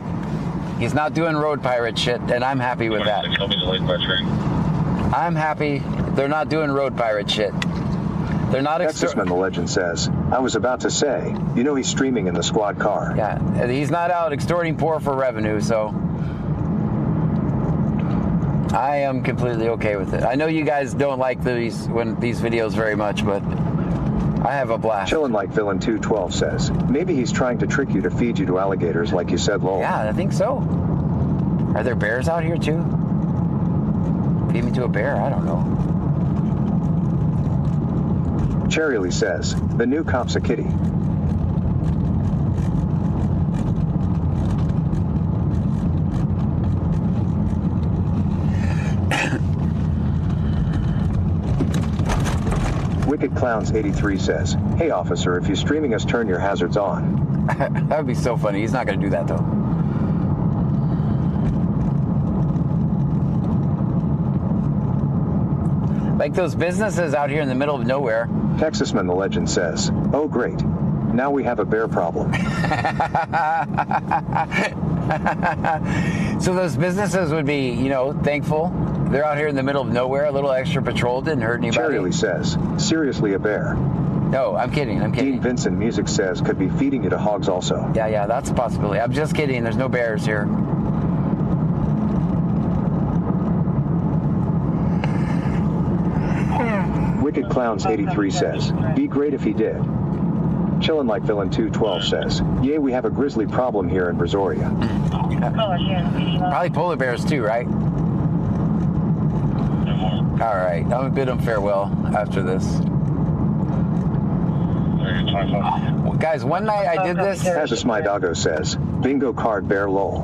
He's not doing road pirate shit, and I'm happy with that. I'm happy they're not doing road pirate shit. They're not... Texasman the Legend says, I was about to say, you know he's streaming in the squad car. Yeah, he's not out extorting poor for revenue, so... I am completely okay with it. I know you guys don't like these videos very much, but... I have a blast. Chillin' Like Villain 212 says, maybe he's trying to trick you to feed you to alligators like you said, lol. Yeah, I think so. Are there bears out here too? Feed me to a bear? I don't know. Cherryly says, the new cop's a kitty. Wicked Clowns 83 says, hey officer, if you're streaming us, turn your hazards on. That would be so funny. He's not going to do that though. Like those businesses out here in the middle of nowhere. Texasman the Legend says, oh great, now we have a bear problem. So those businesses would be, you know, thankful. They're out here in the middle of nowhere, a little extra patrol, didn't hurt anybody. Cherryly says, seriously a bear? No, I'm kidding, Dean Vincent Music says, could be feeding you to hogs also. Yeah, that's a possibility. I'm just kidding, there's no bears here. Wicked Clowns 83 says, be great if he did. Chillin' Like Villain 212 says, yay, we have a grizzly problem here in Brazoria. Probably polar bears too, right? All right, I'm gonna bid him farewell after this. Guys, one night I did this. As my doggo says, bingo card bear lol.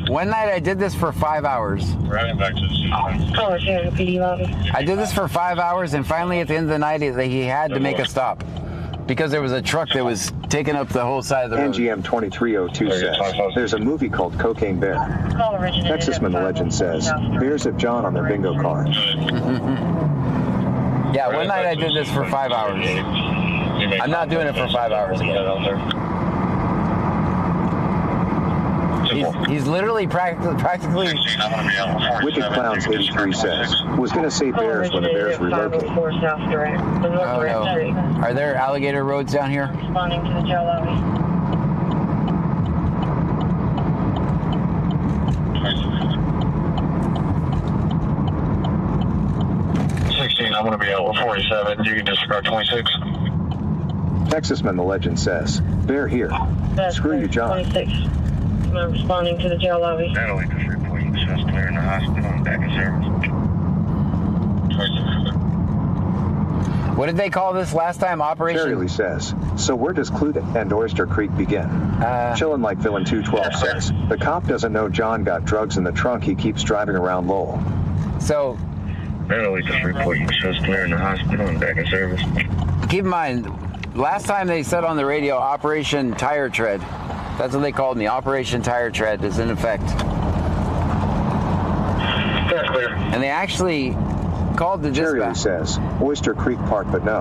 One night I did this for 5 hours. Riding back to the PD lobby. I did this for 5 hours, and finally at the end of the night, he had to make a stop because there was a truck that was taking up the whole side of the road. NGM 2302 says, there's a movie called Cocaine Bear. Texasman the Legend says, bears at John on their bingo cards. Yeah, one night I did this for 5 hours. I'm not doing it for 5 hours again. He's literally practically. Wicked Clowns 83 says, was gonna say bears when the bears relocate. Oh no. Are there alligator roads down here? Responding to the jail lobby. I'm going to be out with 47. You can disregard 26. Texasman the Legend says, bear here. Screw you, John. 26. I'm responding to the jail lobby. Natalie just reporting chest clear in the hospital and back in service. What did they call this last time? Operation? Cherry Lee says, so where does Clute and Oyster Creek begin? Chillin' like Villain 212 says, the cop doesn't know John got drugs in the trunk he keeps driving around lol. So, Natalie just reporting chest clear in the hospital and back in service. keep in mind, last time they said on the radio, Operation Tire Tread. That's what they called me. Operation Tire Tread is in effect. That's clear. And they actually called the Cherry Lee dispatcher. says, Oyster Creek Park, but no.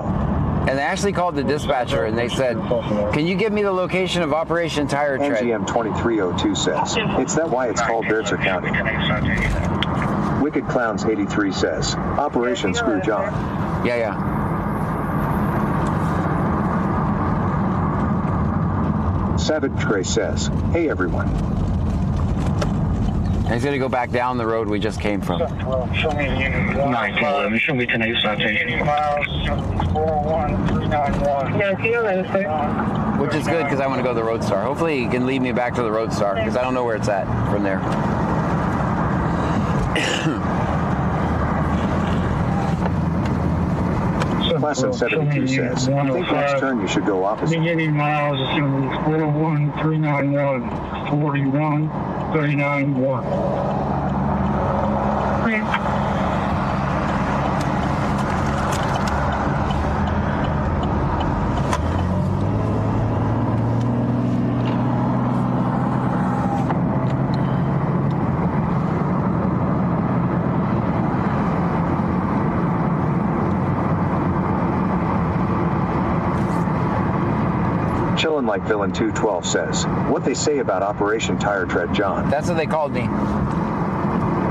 And they actually called the dispatcher and they said, can you give me the location of Operation Tire Tread? NGM 2302 says, it's that why it's called Brazoria County. Wicked Clowns 83 says, Operation Screw John. Yeah. Savage Grace says, hey everyone. And he's going to go back down the road we just came from. Show me the unit. 1911. Show me 10 citation. Miles 41391. Yeah, Which is good because I want to go to the Roadstar. Hopefully he can lead me back to the Roadstar because I don't know where it's at from there. Lesson 72 says, I think next turn you should go opposite. Beginning miles is going to be 41391. 41391. Chillin' like Villain 212 says, what they say about Operation Tire Tread John. That's what they called me.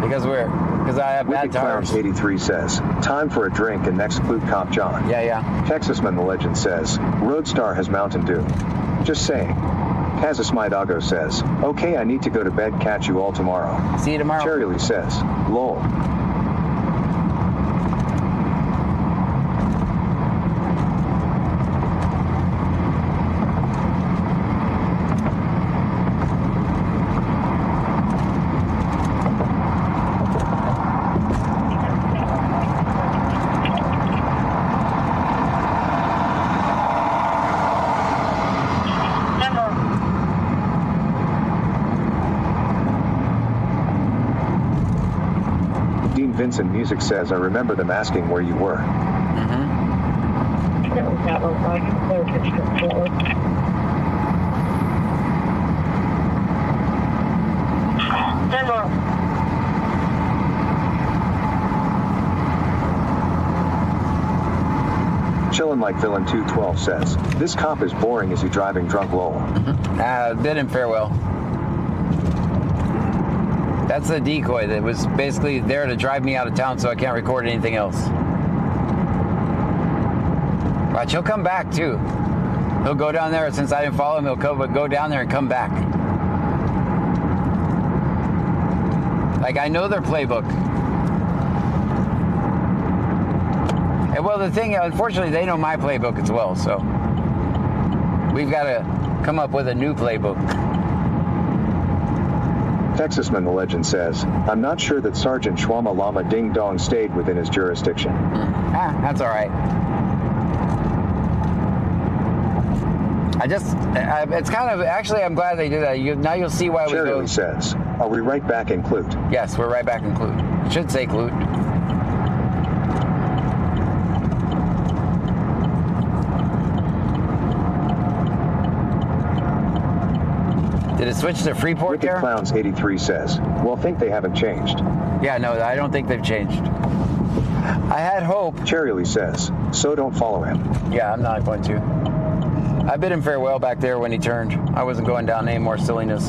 Because I have bad Wicked tires. Clowns 83 says, time for a drink and next Clute Cop John. Yeah. Texasman the Legend says, Roadstar has Mountain Dew. Just saying. Kazas My Doggo says, okay, I need to go to bed, catch you all tomorrow. See you tomorrow. Cherry Lee says, lol. Vincent Music says, I remember them asking where you were. Chillin' like Villain 212 says, this cop is boring. Is he driving drunk lol? Bid him farewell. That's the decoy that was basically there to drive me out of town so I can't record anything else. Watch, he'll come back too. He'll go down there. Since I didn't follow him, he'll go down there and come back. Like, I know their playbook. And well, the thing, unfortunately, they know my playbook as well, so we've got to come up with a new playbook. Texasman the legend says, I'm not sure that Sergeant Shwama Lama Ding Dong stayed within his jurisdiction. That's all right. It's kind of, actually, I'm glad they did that. Now you'll see why we go. Charlie says, are we right back in Clute? Yes, we're right back in Clute. It should say Clute. Did it switch to Freeport there? Clowns 83 says, well, think they haven't changed. Yeah, no, I don't think they've changed. I had hope. Charlie says, so don't follow him. Yeah, I'm not going to. I bid him farewell back there when he turned. I wasn't going down any more silliness.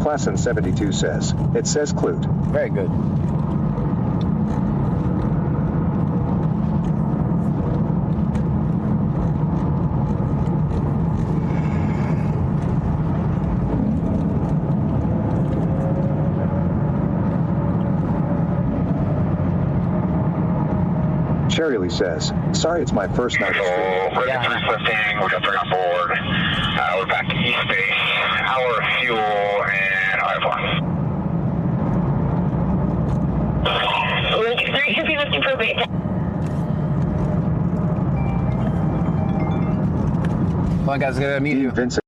Klassen 72 says, it says Clute. Very good. Charlie says, sorry it's my first night. We're at 315, we got 3 on board. We're back to East Base, hour of fuel, and IFR. We're 350 for bait. Come on, guys, gotta meet you. Vincent.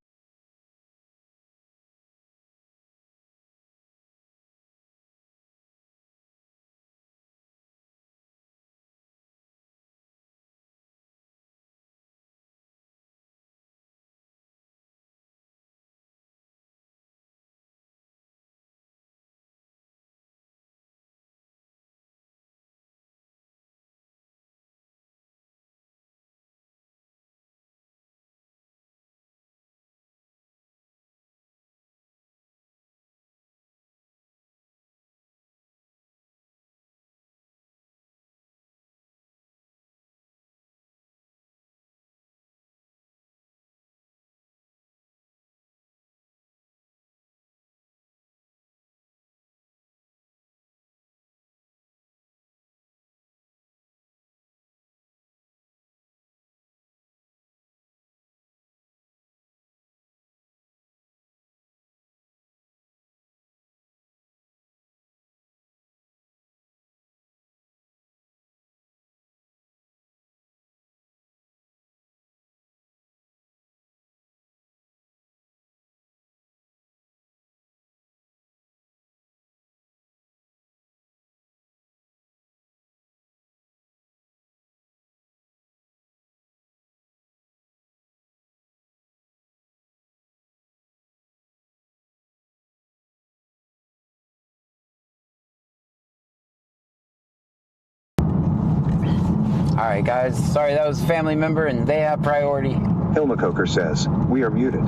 All right, guys. Sorry, that was a family member, and they have priority. Hilma Coker says, we are muted.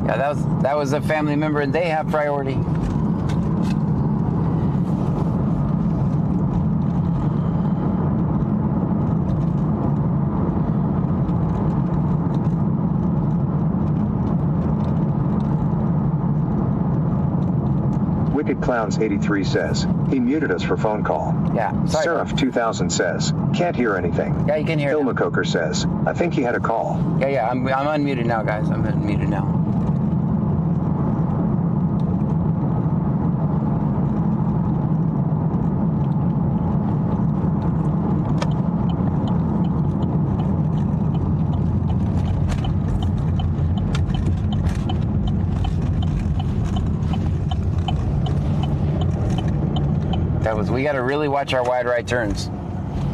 Yeah, that was a family member, and they have priority. Wicked Clowns 83 says, he muted us for phone call. Yeah, sorry. Seraph 2000 says, can't hear anything. Yeah, you can hear Hilma Coker says, I think he had a call. Yeah, I'm unmuted now, guys. I'm unmuted now. We got to really watch our wide right turns.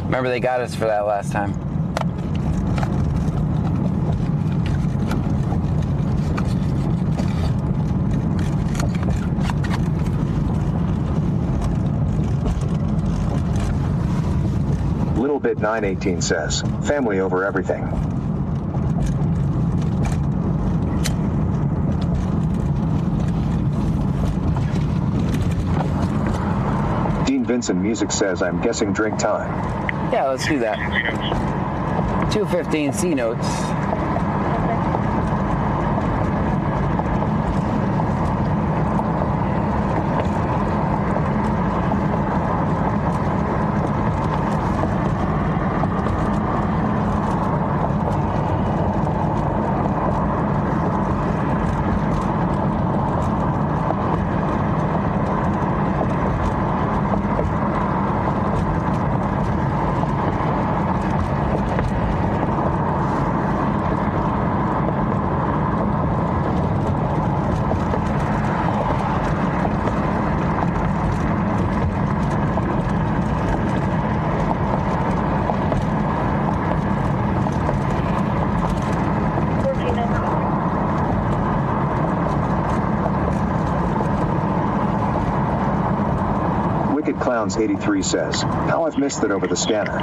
Remember, they got us for that last time. Little Bit 918 says, family over everything. Vincent Music says, I'm guessing drink time. Yeah, let's do that. 215 C notes. Wicked Clowns 83 says, how I've missed it over the scanner.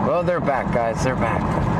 Well, they're back, guys. They're back.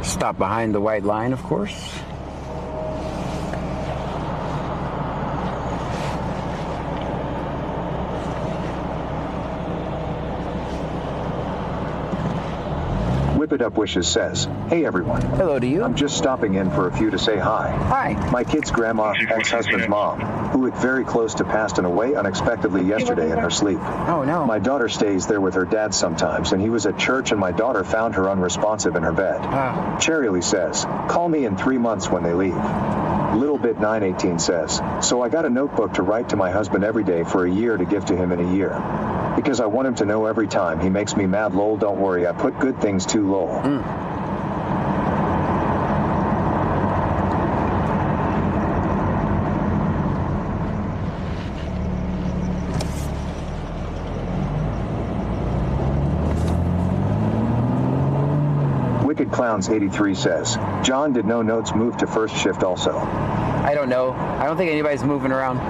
Stop behind the white line, of course. Whip It Up Wishes says, hey everyone. Hello to you. I'm just stopping in for a few to say hi. Hi. My kid's grandma, ex-husband's mom, who was very close to passing away unexpectedly yesterday in her sleep. Oh, no. My daughter stays there with her dad sometimes, and he was at church and my daughter found her unresponsive in her bed. Cherryly says, call me in 3 months when they leave. Little Bit 918 says, so I got a notebook to write to my husband every day for a year to give to him in a year. Because I want him to know every time he makes me mad, lol, don't worry, I put good things too, lol. Wicked Clowns 83 says, John, did no notes move to first shift also? I don't know. I don't think anybody's moving around.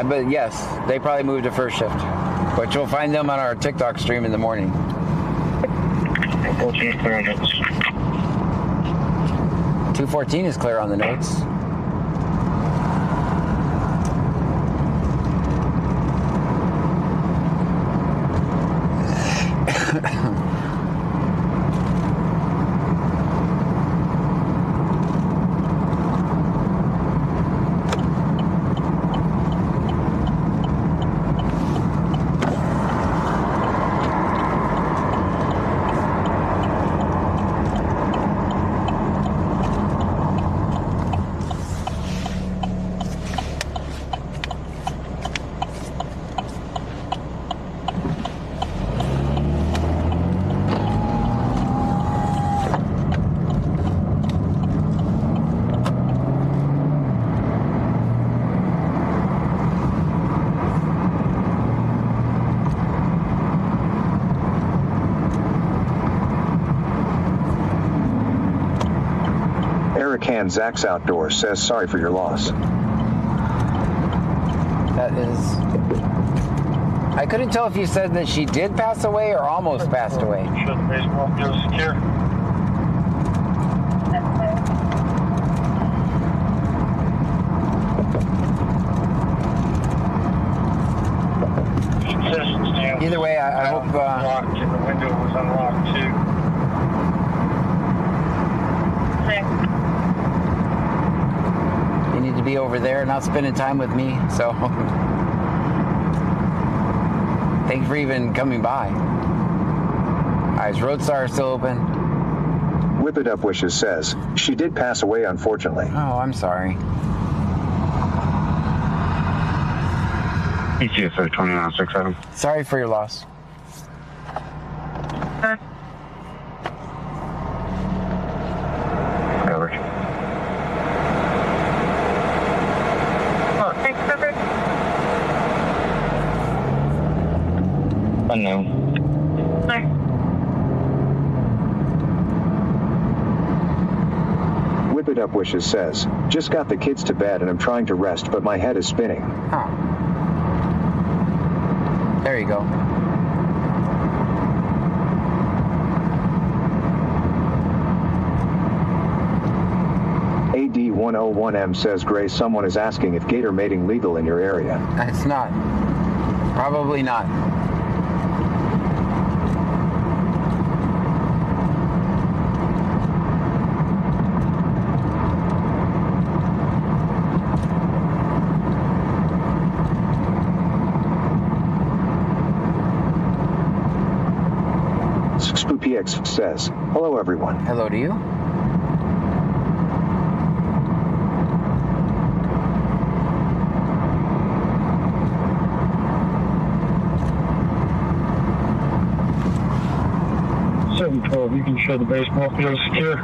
But yes, they probably moved to first shift. But you'll find them on our TikTok stream in the morning. 214 is clear on the notes. Zach's Outdoors says, sorry for your loss. That is... I couldn't tell if you said that she did pass away or almost passed away. Sure, the baseball field is secure. Either way, I hope... Locked, and the window was unlocked too. You need to be over there, not spending time with me, so... Thanks for even coming by. Alright, is Roadstar still open? Whip It Up Wishes says, she did pass away, unfortunately. Oh, I'm sorry. ETSO 2967. Sorry for your loss. Coverage. Unknown. Whip It Up Wishes says, just got the kids to bed and I'm trying to rest, but my head is spinning. Huh. There you go. AD101M says, Gray, someone is asking if gator mating legal in your area. It's not. Probably not. PX says, hello everyone. Hello to you. You can show the baseball field secure.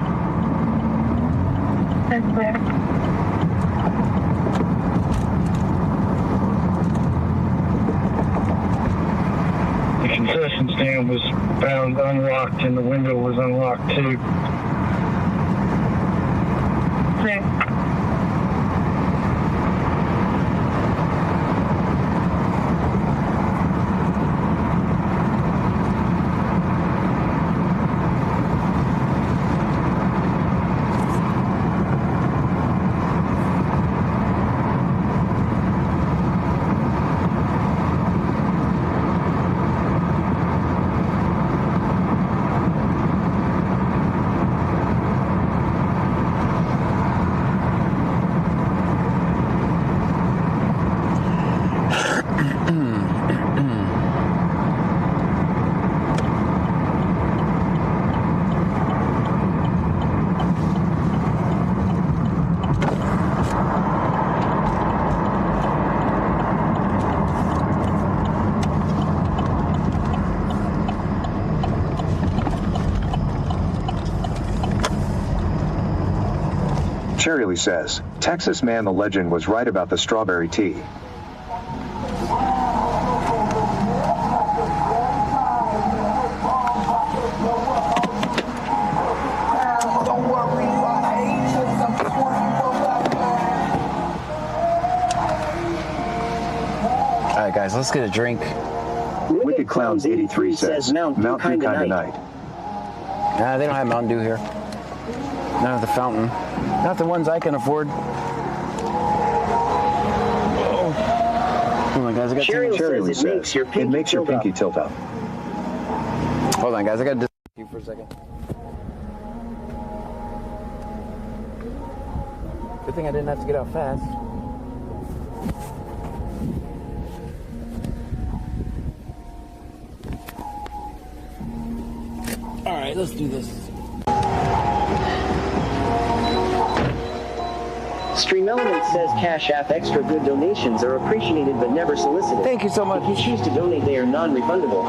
That's clear. The concession stand was found unlocked and the window was unlocked too. Clear. Cherryly says, Texas man the legend was right about the strawberry tea. Alright guys, let's get a drink. Wicked Clowns 83 says, Mount Dew kinda night. Nah, they don't have Mountain Dew here. Not at the fountain. Not the ones I can afford. Hold on, guys. I got Cherryly says, it makes your pinky tilt up. Hold on, guys. I got to disconnect you for a second. Good thing I didn't have to get out fast. All right, let's do this. Stream Element says CashApp extra good donations are appreciated but never solicited. Thank you so much. If you choose to donate, they are non-refundable.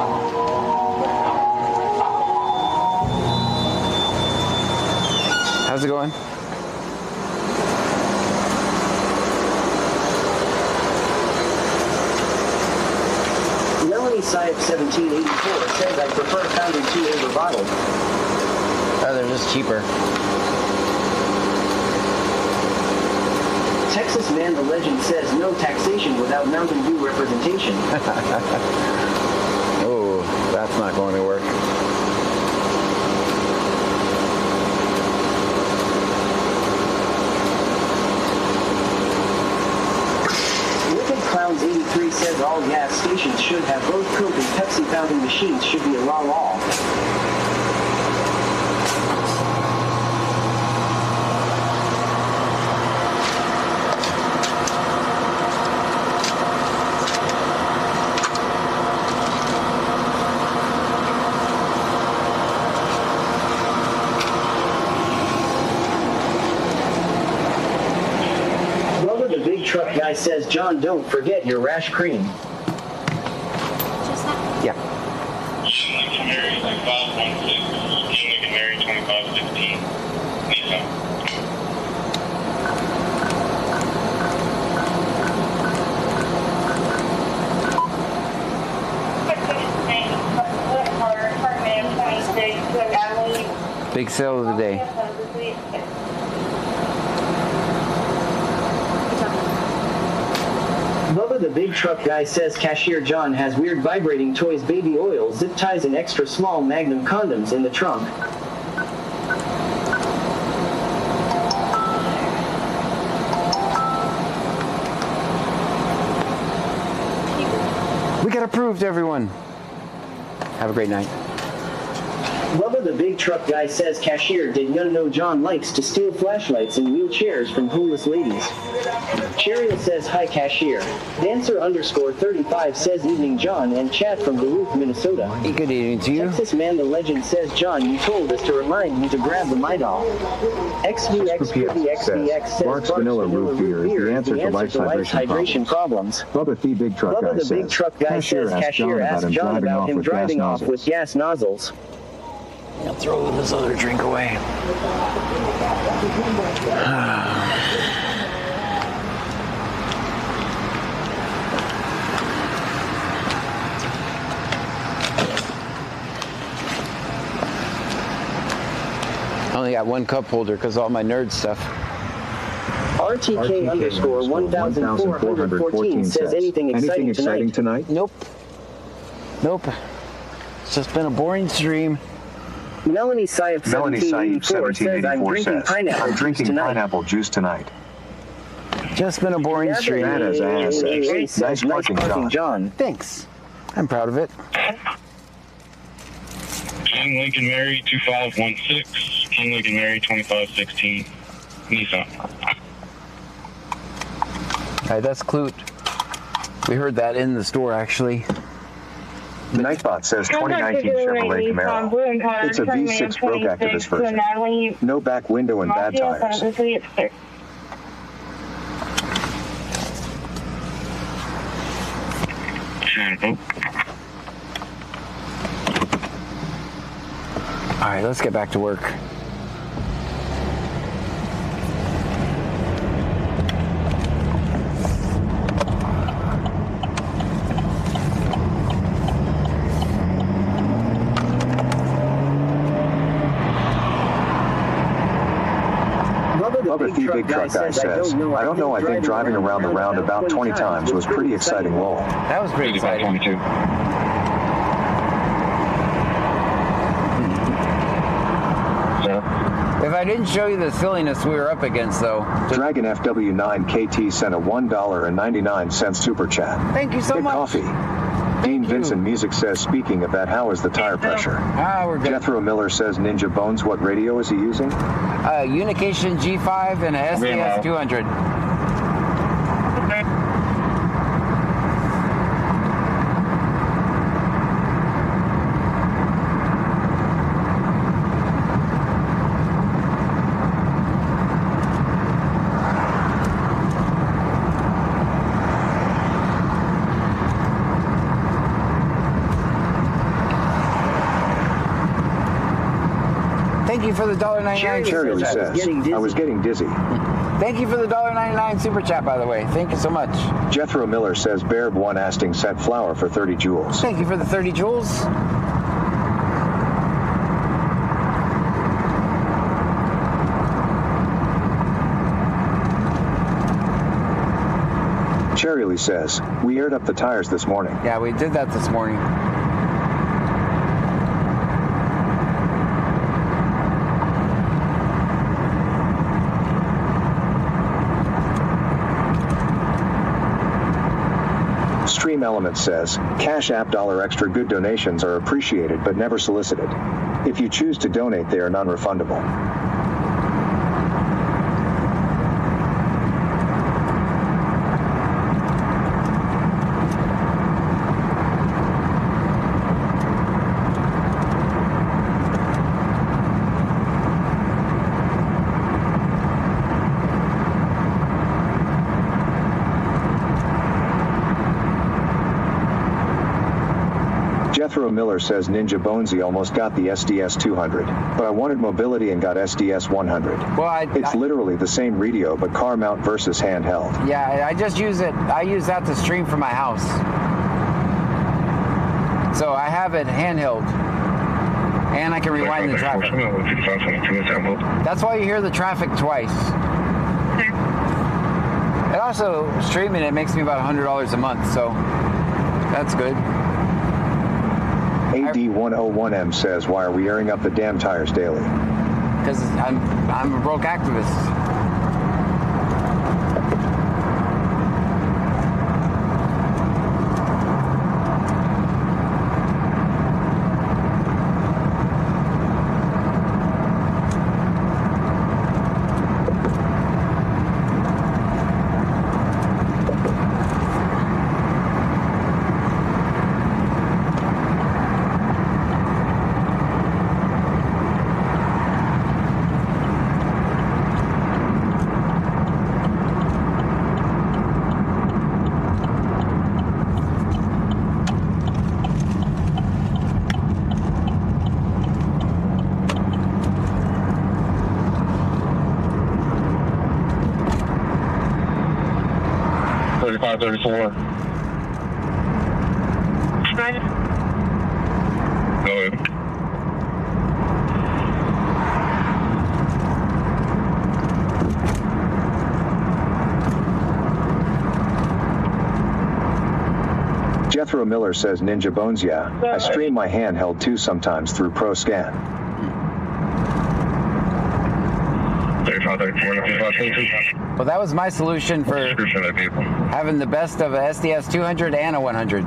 How's it going? Melanie Syep 1784 says I prefer Fountain 2 over bottled. Oh, they're just cheaper. Texas Man the Legend says no taxation without Mountain Dew representation. Oh, that's not going to work. Wicked Clowns 83 says all gas stations should have both Coke and Pepsi fountain machines should be a law. Truck guy says, John, don't forget your rash cream. Yeah. Mary 2516, Mary 2516. Big sale of the day. Bubba the Big Truck Guy says Cashier John has weird vibrating toys, baby oil, zip ties, and extra small Magnum condoms in the trunk. We got approved, everyone. Have a great night. Bubba the Big Truck Guy says cashier, did you know John likes to steal flashlights and wheelchairs from homeless ladies? Cheryl says hi cashier. Dancer_35 says evening John and chat from Duluth, Minnesota. Good evening to you. Texas Man the Legend says John, you told us to remind me to grab the Midol. XVX50XVX says Mark's Vanilla Root Beer is the answer to life's hydration problems. Bubba the Big Truck Guy Bubba the says Big Truck Guy says cashier asked John about him driving off with gas nozzles. I'll throw this other drink away. I only got one cup holder because all my nerd stuff. RTK_1414 says anything exciting tonight? Nope. It's just been a boring stream. Melanie Saif 1784 says I'm drinking pineapple juice tonight. Just been a boring stream. Nice parking, John. Thanks. I'm proud of it. King Lincoln Mary 2516, King Lincoln Mary 2516, Nissan. All right, that's Clute. We heard that in the store, actually. Nightbot says 2019 Chevrolet Camaro. It's a V6 Broke Activist version. No back window and bad tires. All right, let's get back to work. Bubba the Big Truck Guy says, I don't know, I think driving around the roundabout 20 times was pretty exciting. Lol. That was pretty exciting. 22. If I didn't show you the silliness we were up against, though. Dragon FW9KT sent a $1.99 super chat. Thank you so Get much. Coffee. Dean Vincent Music says, speaking of that, how is the tire pressure? We're good. Jethro Miller says, Ninja Bones, what radio is he using? Unication G5 and a SDS 200. Thank you for the $1.99 Shirley says, I was getting dizzy. Thank you for the $1.99 super chat, by the way. Thank you so much. Jethro Miller says, Baird 1 asking set flour for 30 joules. Thank you for the 30 joules. Cherry says, we aired up the tires this morning. Yeah, we did that this morning. Stream Element says, CashApp $extra good donations are appreciated but never solicited. If you choose to donate, they are non-refundable. Jethro Miller says Ninja Bonesy almost got the SDS 200, but I wanted mobility and got SDS 100. Well, it's literally the same radio, but car mount versus handheld. Yeah, I just use it. I use that to stream from my house. So I have it handheld, and I can rewind the traffic. That's why you hear the traffic twice. And also, streaming it makes me about $100 a month, so that's good. AD101M says, why are we airing up the damn tires daily? Because I'm a broke activist. 534. Go ahead. Jethro Miller says Ninja Bones, yeah. I stream my handheld too sometimes through ProScan. 3534. Well, that was my solution for having the best of a SDS 200 and a 100.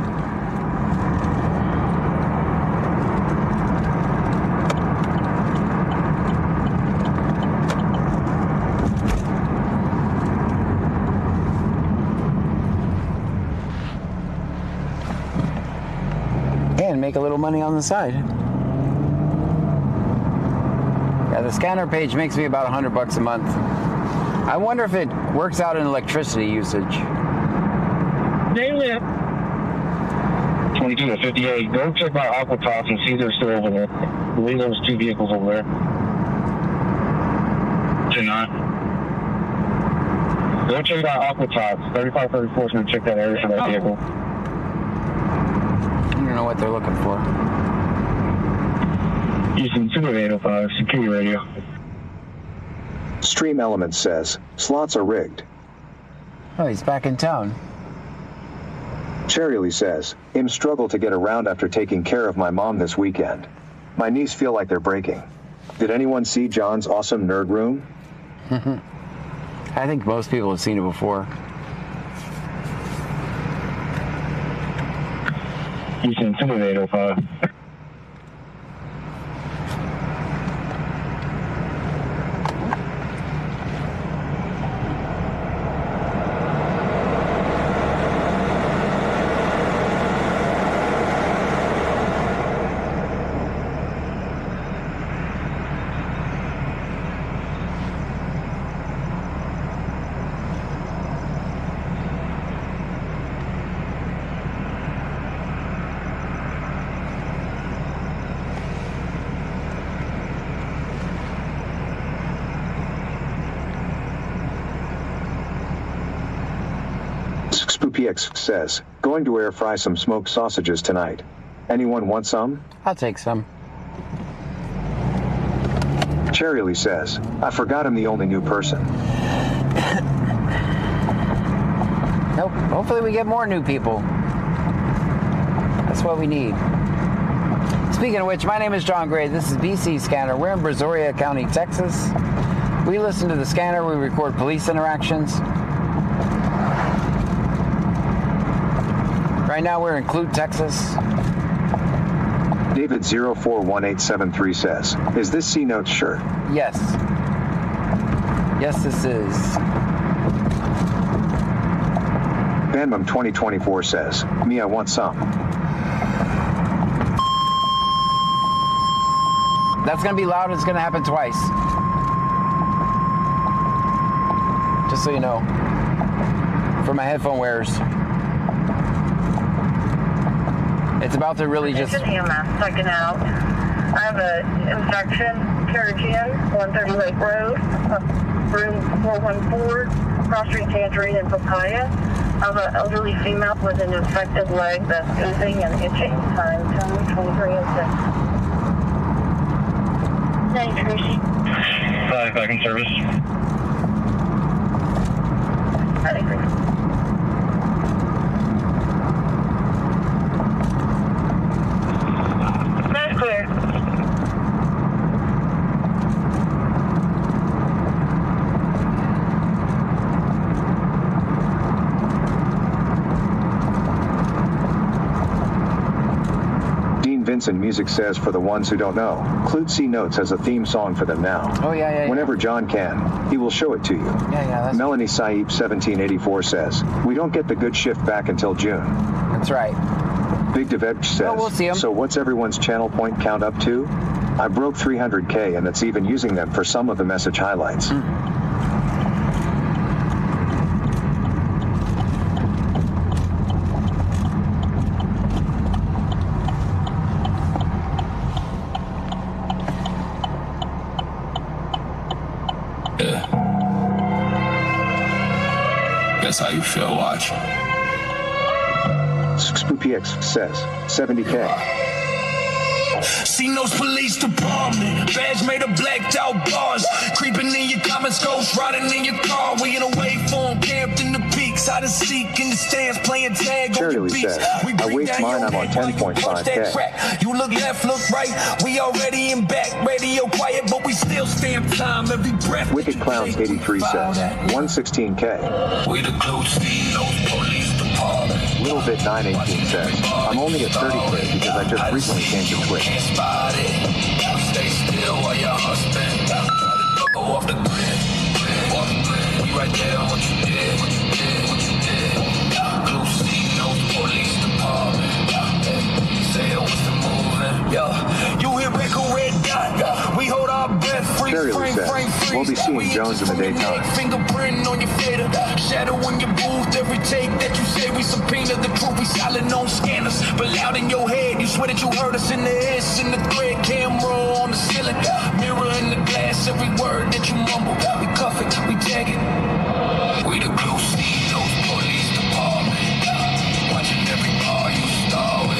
And make a little money on the side. Yeah, the scanner page makes me about $100 a month. I wonder if it works out in electricity usage. Daily. 22 to 58. Go check my Aqua Tots and see if they're still over there. I believe there was 2 vehicles over there. 2-9. Go check out Aqua Tots. 3534 is going to check that area for that vehicle. I don't know what they're looking for. Using 2805 security radio. Stream Elements says, slots are rigged. Oh, he's back in town. Cherryly says, I'm struggle to get around after taking care of my mom this weekend. My knees feel like they're breaking. Did anyone see John's awesome nerd room? I think most people have seen it before. Using 2805. PX says, going to air fry some smoked sausages tonight. Anyone want some? I'll take some. Cherryly says, I forgot I'm the only new person. Nope. Hopefully we get more new people. That's what we need. Speaking of which, my name is John Gray. This is BC Scanner. We're in Brazoria County, Texas. We listen to the scanner. We record police interactions. Right now we're in Clute, Texas. David 041873 says, is this C Notes shirt? Yes. Yes, this is. Banmum 2024 says, me, I want some. That's going to be loud. It's going to happen twice. Just so you know. For my headphone wearers. It's about to really just... EMS checking out. I have an infection, Carrigan, 130 Lake Road, room 414, cross street Tangerine and Papaya. I have an elderly female with an infected leg that's oozing and itching. Time 2306. Thanks, Tracy. 5 back in service. I agree. Clear. Dean Vincent Music says, for the ones who don't know, Clute C Notes has a theme song for them now. Oh, yeah. Whenever John can, he will show it to you. Yeah, that's... Melanie Saib 1784 says, we don't get the good shift back until June. That's right. Big Devech says, we'll see 'em. So what's everyone's channel point count up to? I broke 300K, and that's even using them for some of the message highlights. Yeah. That's how you feel, watch. SpoopyX says 70K. Seen those police department, badge made of blacked out bars, creeping in your comments, ghost riding in your car. We in a waveform, camped in the peaks, hide and seek in the stands, playing tag on your beats. I waste mine, I'm on 10.5K. You look left, look right, we already in back, radio quiet, but we still stamp time every breath. Wicked Clowns 83 says 116K. We the close those police department. Little Bit 918 says, I'm only at 30K because I just recently changed to Twitch. Stay still while your husband go off the grid. We right there on what you did, what you did, what you did. Close seat, no police department. Say it was the moving. Yo, you hit record red dot. We hold our breath, free frame, free. We'll be seeing Jones in the daytime. Fingerprint on your fader, shadow in your booth. Every take that you say, we subpoena the truth. We silent on scanners, but loud in your head. You swear that you heard us in the hiss, in the thread, camera on the ceiling, mirror in the glass. Every word that you mumble, we cuff it, we tag it. We the close those police department, watching every bar you star with.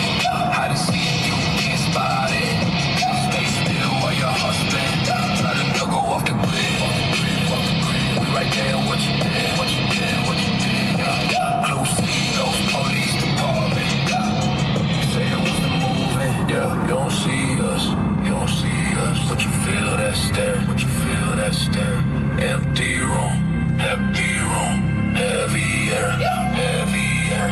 Hide and seek, you can't spot it. Stay still while your husband try to go off the grid. We right there, what you did, what you did, what you did. Close those police department. Say it was the movement, yeah. You don't see us, you don't see us, but you feel that stare, but you feel that stare. Empty room, heavy air, heavy air.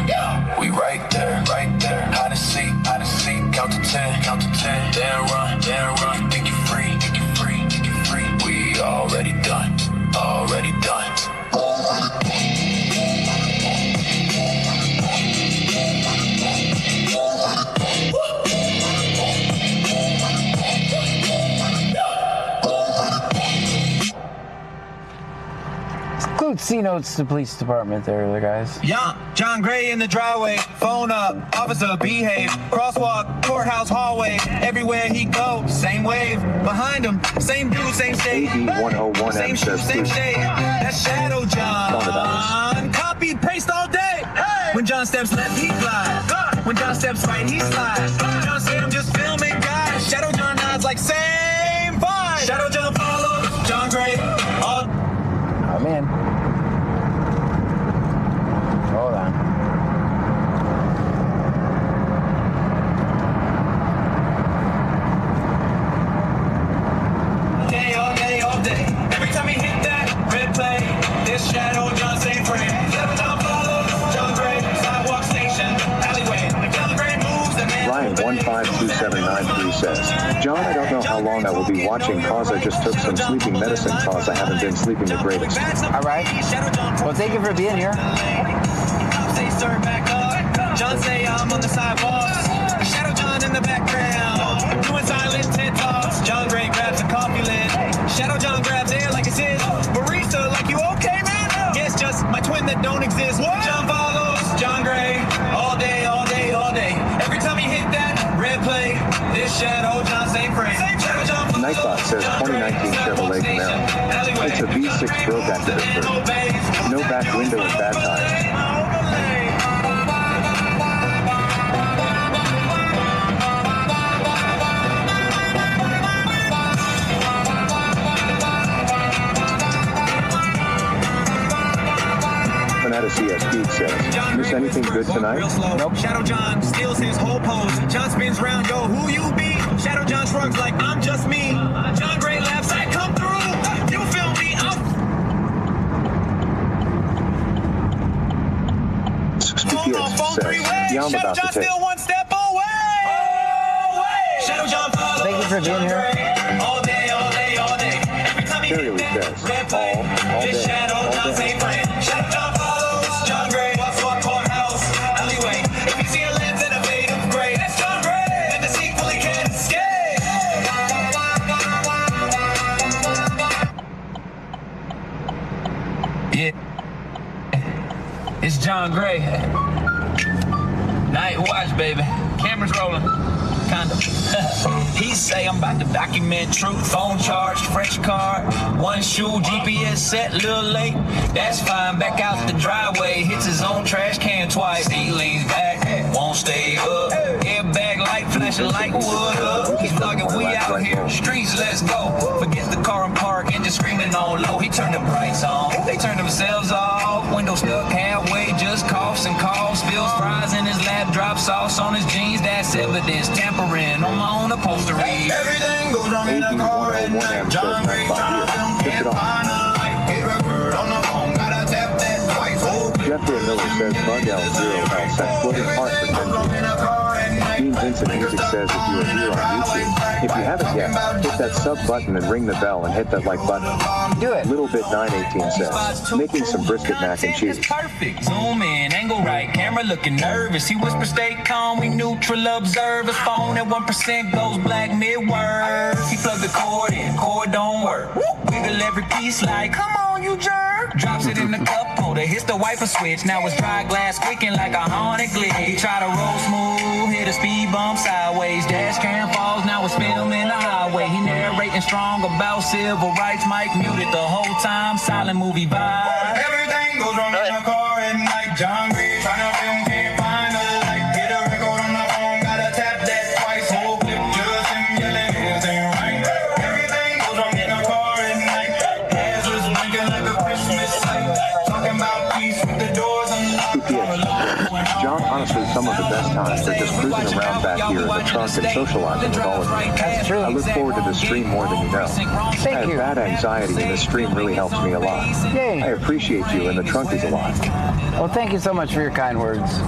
We right there, hide and seek, count to 10, then run. You think you free, think you free, think you free. We already done, already done. Include C notes to police department there, guys. Yeah, John Gray in the driveway, phone up, officer behave, crosswalk, courthouse hallway, everywhere he go, same wave, behind him, same dude, same shade, AD101M same shoe, same shade, that's Shadow John, copy, paste all day, when John steps left, he fly, when John steps right, he slide, John said I'm just filming, guys, Shadow John nods like same vibe, Shadow John follows, John Gray, all. Oh man. Hold on. All day. Every time he hit that red play, this Shadow John same frame. Shadow John follows, John Gray, sidewalk station, alleyway. If John Gray moves, the man. Ryan 152793 says, John, I don't know how long I will be watching cause I just took some sleeping medicine cause I haven't been sleeping the greatest. All right. Well, thank you for being here. John say I'm on the sidewalk. Shadow John in the background, doing silent TED talks. John Gray grabs a coffee lid. Shadow John grabs air like it's his. Barista, like you okay, man? Yes, just my twin that don't exist. What? John follows John Gray all day, all day, all day. Every time he hit that red play, this Shadow John same frame. Nightbot says 2019 Chevrolet Camaro. It's a V6 broke after the first. No back window and bad tires. Fanata CS Pete says, miss anything good tonight? Nope. Shadow John steals his whole pose. John spins round, yo, who you be? Shadow John shrugs like I'm just me. John Gray laughs, I come through. You feel me? Yeah, I'm about to take. Still one step away. Shadow John follows. Thank you for being here. All day, all day, all day. Every time he Jerry hits that says, all day, Shadow John same frame. Shadow John follows John Gray. Walk courthouse alleyway. If you see a lens and a fade of gray, that's John Gray. And the sequel he can't escape. Yeah, it's John Gray. Night watch, baby. Cameras rolling. Kind of. He's say I'm about to document truth. Phone charged, fresh card, one shoe, GPS set, little late. That's fine, back out the driveway, hits his own trash can twice. He leans back, won't stay up. Airbag light, flashing like wood up. He's thugging, we out here, streets, let's go. Forget the car and park, and just screaming on low. He turned the brights on, they turned themselves off. Window stuck halfway, just coughs and calls. Spills fries in his lap, drops sauce on his jeans. That's evidence, tampering on my own upholstery. Everything goes wrong in the car at night. John Gray trying to film, can't find a light. Hit record on the phone, gotta tap that twice. Jeffrey Miller says Bug L0L sent floating heart for 10 Dean Vincent Music says if you are here on YouTube, if you haven't yet, hit that sub button and ring the bell and hit that like button. Do it. Little Bit 918 says, making some brisket mac and cheese. Perfect. Zoom in, angle right, camera looking nervous. He whispered, stay calm, we neutral observe. His phone at 1% goes black mid-word. He plugged the cord in, cord don't work. Wiggle every piece like, come on, you jerk. Drops it in the cup holder, hits the wiper switch. Now it's dry glass squeaking like a haunted glitch. He try to roll smooth, hit a speed bump sideways. Dash cam falls, now it's filming the highway. He narrating strong about civil rights. Mike muted the whole time, silent movie vibe. Everything goes wrong in the car at night. John Gray trying to film, can't find a light. Hit a record on the phone, gotta tap that twice. Whole clip just him yelling, this ain't right. Everything goes wrong in the car at night. Hazards blinking like a Christmas light. Talking about peace with the doors unlocked. John, honestly, some of the best times are just cruising around back here in the trunk and socializing with all of you. That's true. I look forward to this stream more than you know. I have bad anxiety and this stream really helps me a lot. Yay. I appreciate you and the trunkies a lot. Well, thank you so much for your kind words. They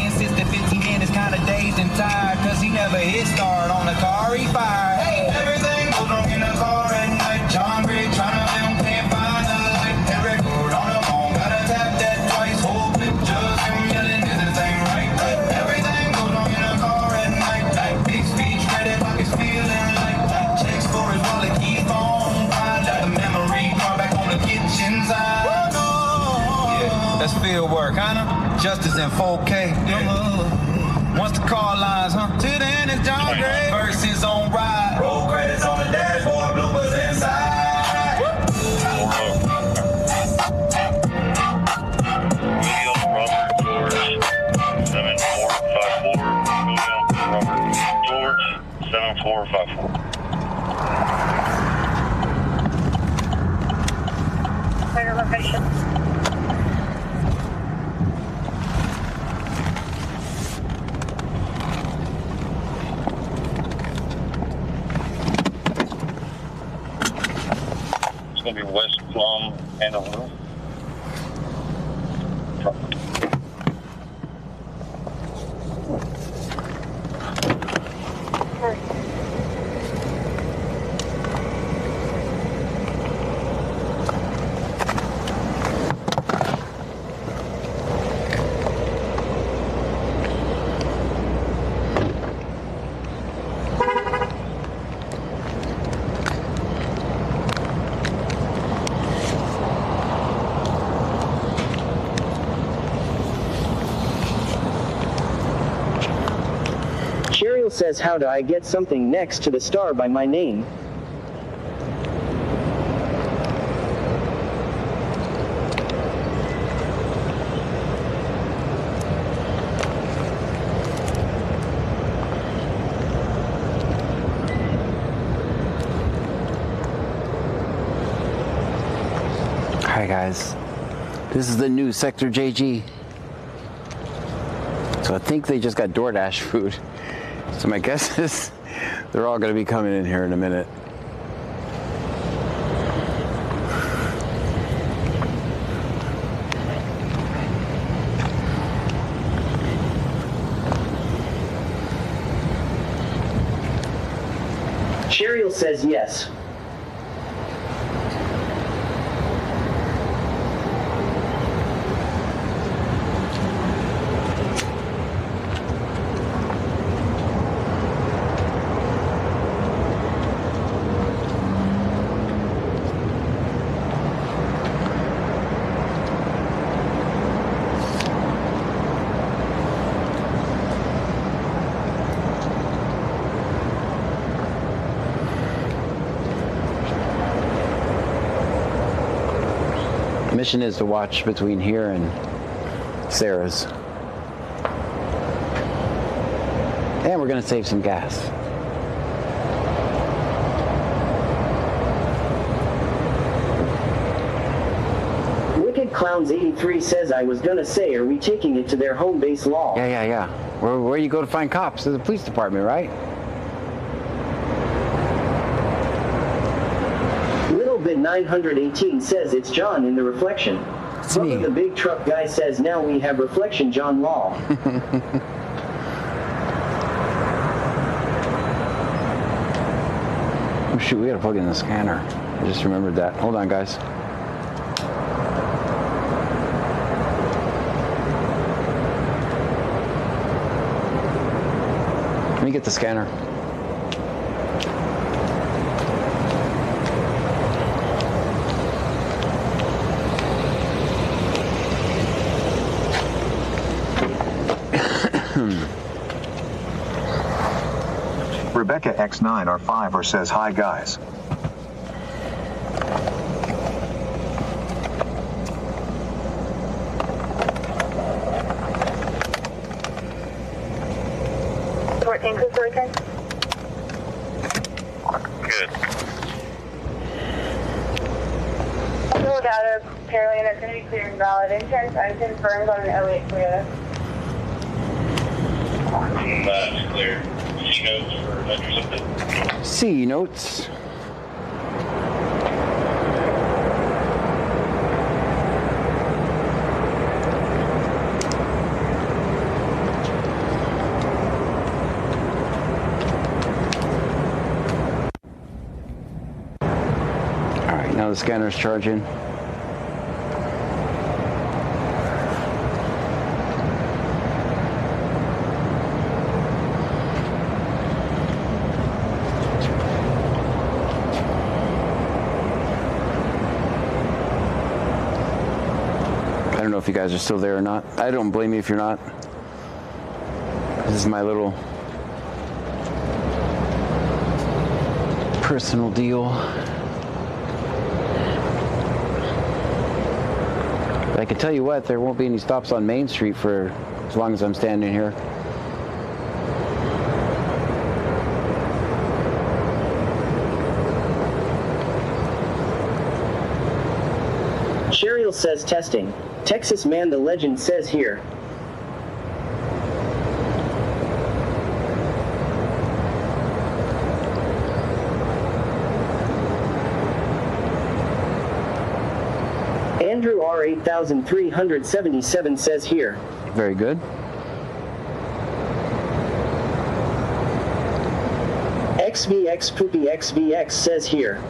insist that 15 minutes kinda dazed and tired, cause he never hit start on the car he fired. Hey, everything goes wrong in the car at night. John Gray trying to film, can't find a light. Hit record on the phone, gotta tap that twice. Whole clip just him yelling, this ain't right. Everything goes wrong in the car at night. Like big speech, credit pockets feeling like checks for his wallet, keys phone. Let the memory car back on the kitchen side. Yeah, that's field work, huh? Justice in 4K. Once the car lines, huh? To the end is John Gray. Verses on ride. Roll credits on the dashboard, bloopers inside. William Robert George 7454. William Robert George 7454. Clear location. It's going to be West Plum and a little. Cheryl says, how do I get something next to the star by my name? Alright guys, this is the new Sector JG. So I think they just got DoorDash food. So my guess is they're all going to be coming in here in a minute. Cheryl says yes. Mission is to watch between here and Sarah's. And we're gonna save some gas. Wicked Clowns 83 says, I was gonna say, are we taking it to their home base law? Yeah. Where you go to find cops? To the police department, right? Little Bit 918 says, it's John in the reflection. It's me. The big truck guy says, now we have reflection John Law. Oh shoot, we gotta plug in the scanner. I just remembered that. Hold on, guys. Let me get the scanner. Rebecca X9R5 says, hi guys. Good. Full data, apparently that's going to be clear and valid. Insurance unconfirmed on an 08 Toyota. That's clear. C notes for vendors up there. C notes. Now the scanner's charging. I don't know if you guys are still there or not. I don't blame you if you're not. This is my little personal deal. I can tell you what, there won't be any stops on Main Street for as long as I'm standing here. Cheryl says testing. Texas Man the Legend says here. Andrew R8377 says here. Very good. XVX Poopy XVX says here.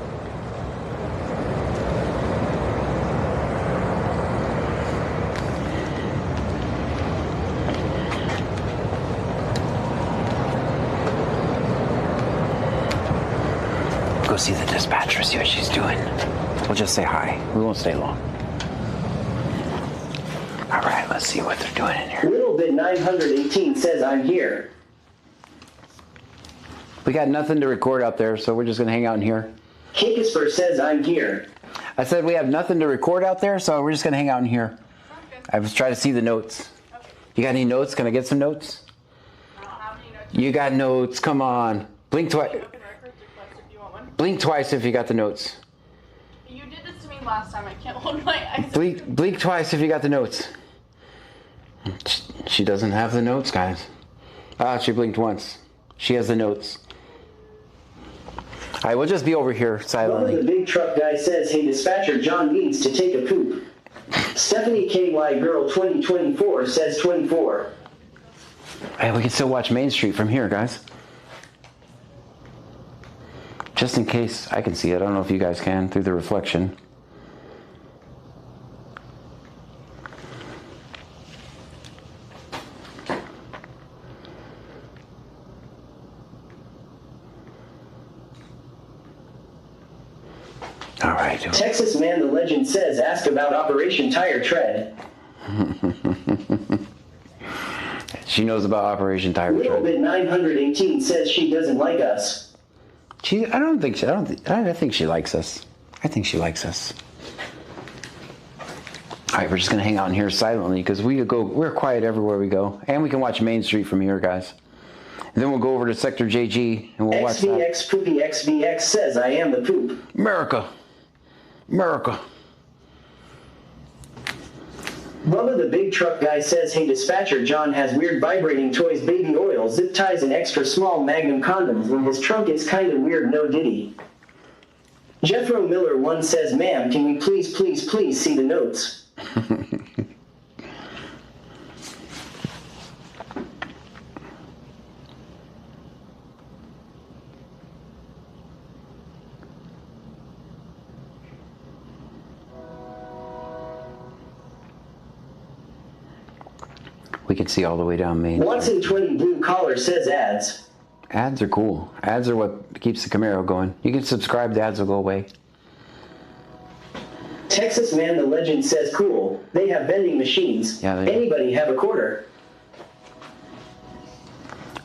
Go see the dispatcher, see what she's doing. We'll just say hi. We won't stay long. All right, let's see what they're doing in here. Little Bit 918 says I'm here. We got nothing to record out there, so we're just gonna hang out in here. Kikisper says I'm here. I said we have nothing to record out there, so we're just gonna hang out in here. I was trying to see the notes. You got any notes? Can I get some notes? I don't have any notes. You got notes, come on. Blink twice. Blink twice if you got the notes. You did this to me last time. I can't hold my eyes. Blink twice if you got the notes. She doesn't have the notes, guys. Ah, she blinked once. She has the notes. All right, we'll just be over here silently. The big truck guy says, hey dispatcher, John needs to take a poop. Stephanie KY Girl 2024 says 24. Hey, we can still watch Main Street from here, guys. Just in case I can see it. I don't know if you guys can through the reflection. All right. Texas Man the Legend says, ask about Operation Tire Tread. She knows about Operation Tire Tread. Little Bit 918 says she doesn't like us. I think she likes us. I think she likes us. right, we're just gonna hang out in here silently because we're quiet everywhere we go, and we can watch Main Street from here, guys. And then we'll go over to Sector JG and we'll watch that. XVX Poopy XVX says I am the poop. America. America. Bubba the big truck guy says, hey dispatcher, John has weird vibrating toys, baby oil, zip ties, and extra small magnum condoms in his trunk. It's kinda weird, no diddy. Jethro Miller 1 says, ma'am, can we please see the notes? We can see all the way down Main. Watson 20 blue collar says ads. Ads are cool. Ads are what keeps the Camaro going. You can subscribe, the ads will go away. Texas Man the Legend says cool. They have vending machines. Yeah, anybody have a quarter?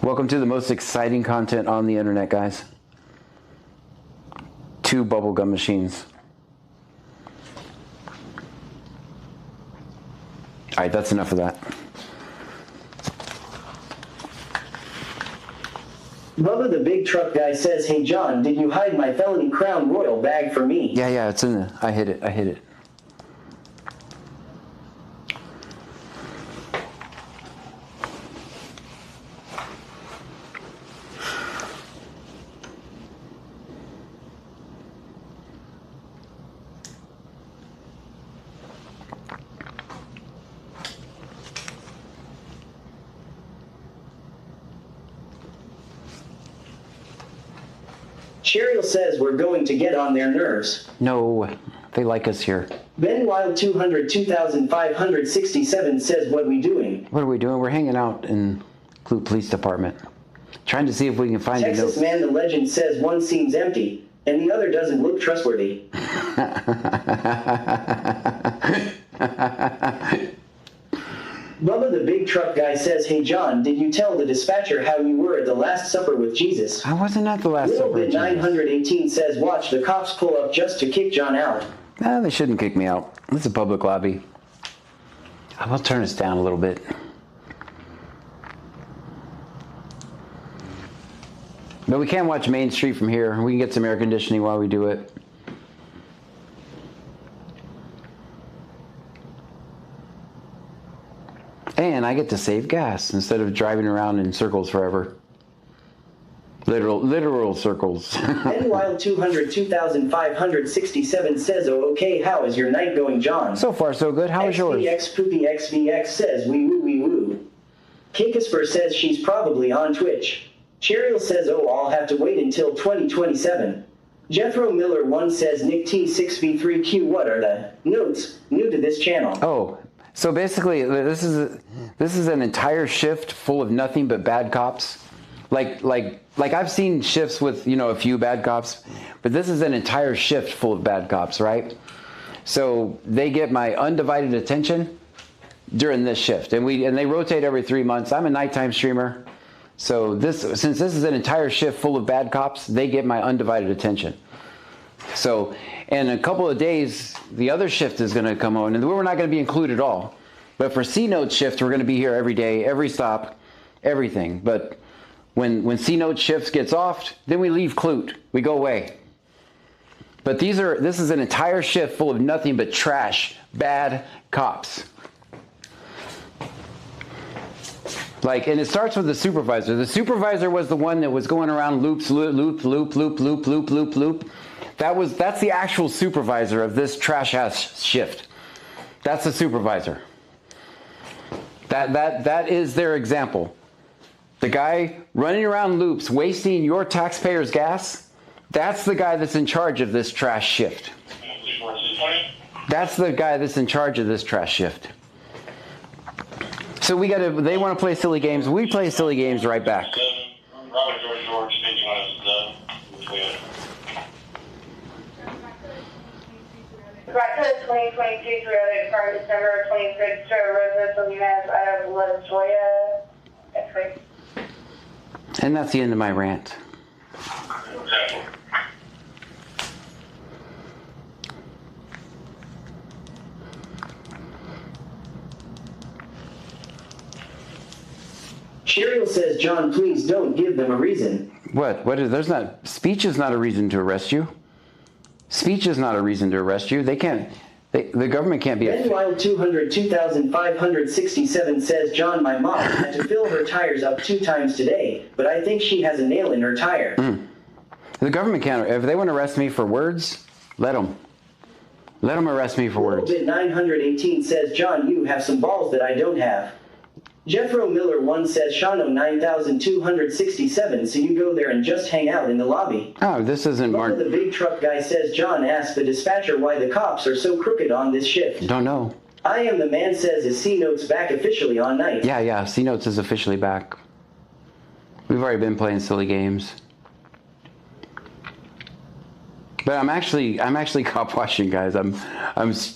Welcome to the most exciting content on the internet, guys. 2 bubblegum machines. Alright, that's enough of that. Bubba the big truck guy says, hey John, did you hide my felony Crown Royal bag for me? Yeah, it's in there. I hid it. Cheryl says we're going to get on their nerves. No, they like us here. Ben Wild 200 2567 says what we doing? What are we doing? We're hanging out in Clute Police Department. Trying to see if we can find Texas Man the Legend says one seems empty, and the other doesn't look trustworthy. Bubba the big truck guy says, hey John, did you tell the dispatcher how you were at the Last Supper with Jesus? I wasn't at the Last Supper with Jesus. 918 says, watch the cops pull up just to kick John out. Nah, they shouldn't kick me out. It's a public lobby. I will turn this down a little bit. But we can watch Main Street from here. We can get some air conditioning while we do it. And I get to save gas instead of driving around in circles forever. Literal circles. Ben Wild 200 2567 says, oh okay, how is your night going, John? So far so good. How is yours? XVX Poopy XVX says, wee woo. Kinkasper says she's probably on Twitch. Cheryl says, oh, I'll have to wait until 2027. Jethro Miller 1 says, Nick T6B3Q, what are the notes new to this channel? Oh, so basically this is an entire shift full of nothing but bad cops. Like I've seen shifts with, a few bad cops, but this is an entire shift full of bad cops, right? So they get my undivided attention during this shift, and they rotate every 3 months. I'm a nighttime streamer. So since this is an entire shift full of bad cops, they get my undivided attention. So in a couple of days, the other shift is going to come on, and we're not going to be included at all. But for C-Note shift, we're going to be here every day, every stop, everything. But when C-Note shifts gets off, then we leave Clute. We go away. But this is an entire shift full of nothing but trash, bad cops. And it starts with the supervisor. The supervisor was the one that was going around loop. That's the actual supervisor of this trash ass shift. That's the supervisor. That is their example. The guy running around loops, wasting your taxpayers' gas, that's the guy that's in charge of this trash shift. That's the guy that's in charge of this trash shift. So they want to play silly games. We play silly games right back. Right to the 2022 Toyota from December 26th to residence of units out of Brazoria. And that's the end of my rant. Cheryl says, John, please don't give them a reason. What? There's not, speech is not a reason to arrest you. Speech is not a reason to arrest you. They can't, the government can't be Ben Wild 202,567 says, John, my mom had to fill her tires up 2 times today, but I think she has a nail in her tire. The government can't, if they want to arrest me for words, let them. Let them arrest me for words. Bit 918 says, John, you have some balls that I don't have. Jeffro Miller 1 says, Shano 9,267, so you go there and just hang out in the lobby. Oh, this isn't Mark. The big truck guy says, John asked the dispatcher why the cops are so crooked on this shift. Don't know. I am the man says, is C-Notes back officially on night? Yeah, C-Notes is officially back. We've already been playing silly games. But I'm actually cop watching, guys. I'm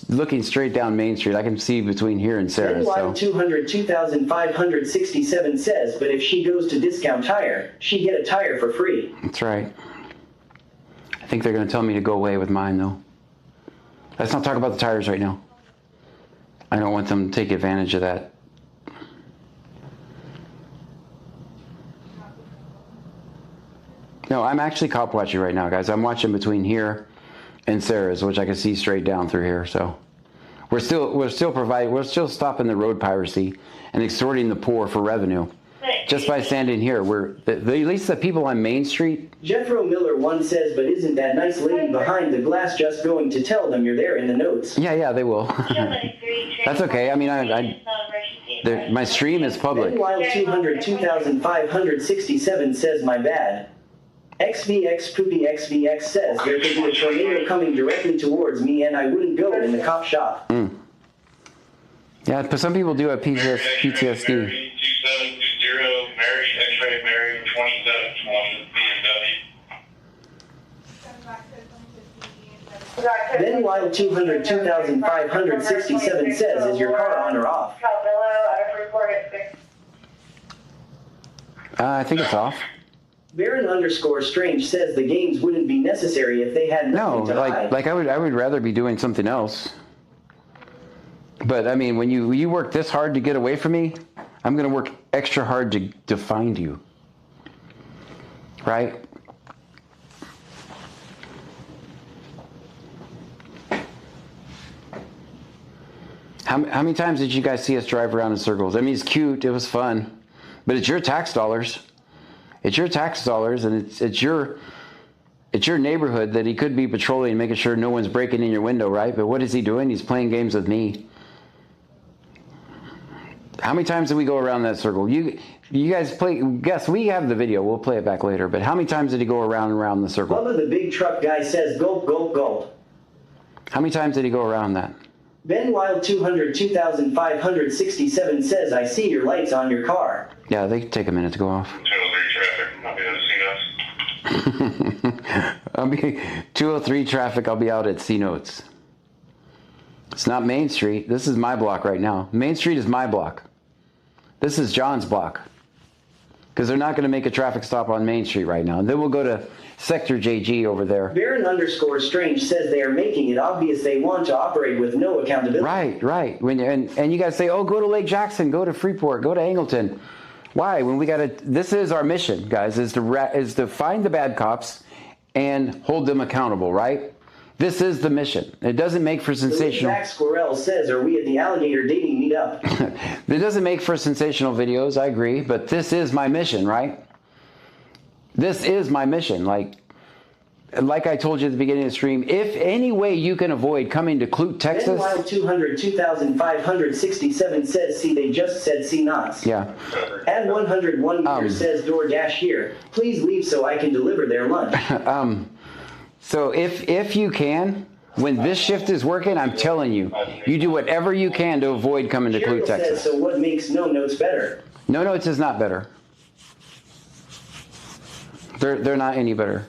looking straight down Main Street. I can see between here and Sarah. So. 202,567 says, but if she goes to Discount Tire, she get a tire for free. That's right. I think they're going to tell me to go away with mine, though. Let's not talk about the tires right now. I don't want them to take advantage of that. No, I'm actually cop watching right now, guys. I'm watching between here and Sarah's, which I can see straight down through here. So we're still stopping the road piracy and extorting the poor for revenue. Just by standing here, at least the people on Main Street. Jeffro Miller 1 says, but isn't that nice lady behind the glass just going to tell them you're there in the notes? Yeah, they will. That's okay. I mean, my stream is public. Meanwhile, 202,567 says, my bad. XVX Poopy XVX says there could be a tornado coming directly towards me and I wouldn't go in the cop shop. Yeah, but some people do have PTSD. 2720 Mary, X-ray Mary, 2720 BMW. Then Wild 202,567 says, is your car on or off? I think it's off. Baron _Strange says the games wouldn't be necessary if they had nothing to hide. I would rather be doing something else. But I mean, when you work this hard to get away from me, I'm going to work extra hard to find you. Right? How many times did you guys see us drive around in circles? I mean, it's cute, it was fun, but it's your tax dollars. It's your tax dollars, and it's your neighborhood that he could be patrolling and making sure no one's breaking in your window, right? But what is he doing? He's playing games with me. How many times did we go around that circle? You guys play. Guess we have the video. We'll play it back later. But how many times did he go around and around the circle? Bubba the big truck guy says, gulp, gulp, gulp. How many times did he go around that? Ben Wild 202,567 says, I see your lights on your car. Yeah, they take a minute to go off. 203 traffic, I'll be out at C-Notes. It's not Main Street. This is my block right now. Main Street is my block. This is John's block. Because they're not going to make a traffic stop on Main Street right now. Then we'll go to Sector JG over there. Baron _Strange says they are making it obvious they want to operate with no accountability. Right. And you guys say, oh, go to Lake Jackson, go to Freeport, go to Angleton. Why? When we got to, this is our mission, guys, is to find the bad cops and hold them accountable, right? This is the mission. It doesn't make for sensational. Zach Squirrell says, are we at the alligator dating meetup? It doesn't make for sensational videos, I agree, but this is my mission, right? This is my mission. Like I told you at the beginning of the stream, if any way you can avoid coming to Clute, Texas. Wild 202,567 says, see, they just said see knots. Yeah. Add 101 meters says DoorDash here. Please leave so I can deliver their lunch. So if you can, when this shift is working, I'm telling you, you do whatever you can to avoid coming to Clute, Texas. Says, so what makes No Notes better? No Notes is not better. They're not any better.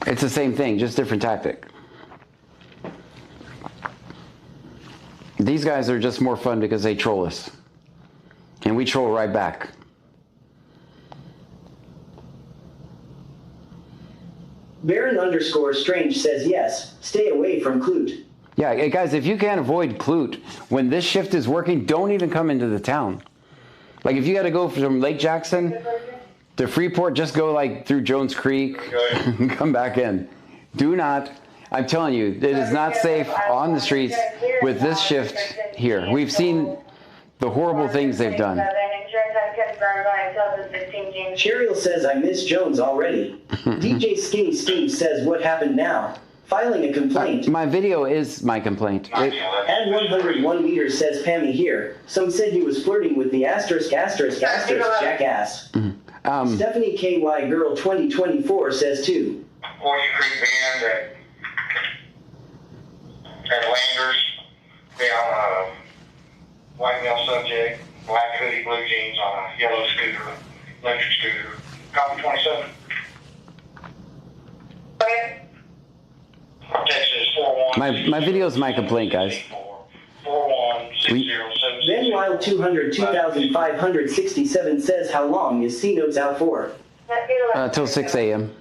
It's the same thing, just different tactic. These guys are just more fun because they troll us. And we troll right back. Baron _Strange says yes, stay away from Clute. Yeah, guys, if you can't avoid Clute, when this shift is working, don't even come into the town. Like if you got to go from Lake Jackson to Freeport, just go like through Jones Creek and come back in. Do not, I'm telling you, it is not safe on the streets with this shift here. We've seen the horrible things they've done. Cheryl says, I miss Jones already. DJ Skinny Steve says, what happened now? Filing a complaint. My video is my complaint. Add 101 meters says Pammy here. Some said he was flirting with the jackass. Stephanie KY Girl 2024 says too. Or you Creek Band at Landers, down white male subject, black hoodie, blue jeans on a yellow scooter, electric scooter. Copy 27. Texas 41. My video is my complaint, guys. 416077. Then Wild 200 2567 says how long is C Notes out for? Till 6 a.m.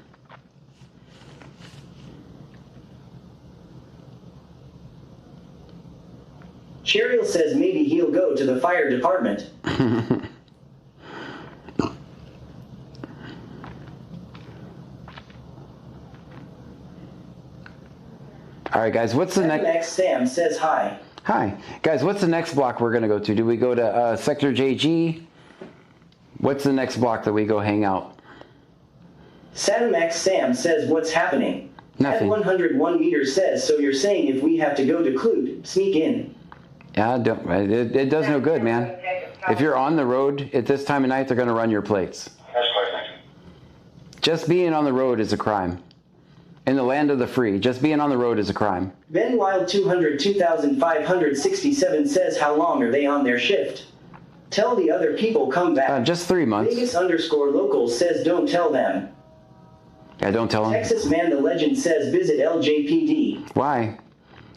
Cheryl says maybe he'll go to the fire department. All right, guys, what's the next? Sam says hi. Hi. Guys, what's the next block we're going to go to? Do we go to Sector JG? What's the next block that we go hang out? Satimax Sam says what's happening? Nothing. At 101 meters says, so you're saying if we have to go to Clute, sneak in. Yeah, it does no good, man. If you're on the road at this time of night, they're going to run your plates. That's clear, thank you. Just being on the road is a crime. In the land of the free, just being on the road is a crime. Ben Wild 200 2567 says how long are they on their shift? Tell the other people come back. Just 3 months. Vegas _local says don't tell them. Yeah, don't tell them. Texas Man the Legend says visit LJPD. Why?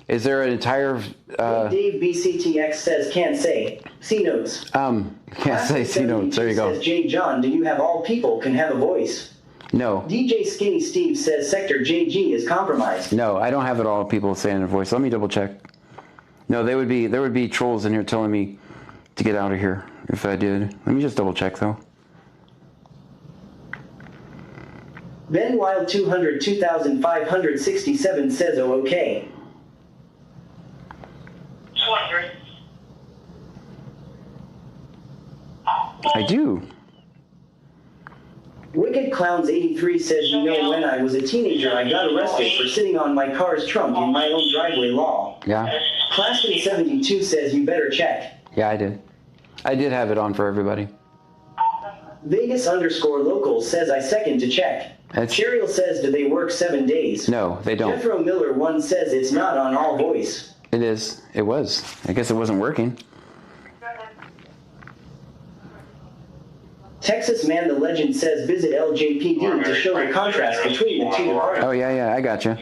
Is there an entire... Dave BCTX says can't say. C Notes. Can't say C Notes. There you go. Says J John, do you have all people can have a voice? No. DJ Skinny Steve says Sector JG is compromised. No, I don't have it all people saying their voice. Let me double check. No, there would be trolls in here telling me to get out of here if I did. Let me just double check though. Ben Wild 200 2567 says oh okay. 200. I do. Wicked Clowns 83 says, you know, when I was a teenager, I got arrested for sitting on my car's trunk in my own driveway law. Yeah. Classman 72 says, you better check. Yeah, I did. I did have it on for everybody. Vegas _local says, I second to check. Cheryl says, do they work 7 days? No, they don't. Jethro Miller 1 says, it's not on all voice. It is. It was. I guess it wasn't working. Texas Man the Legend says visit LJPD to show the contrast between the two departments. Oh, yeah, I got you.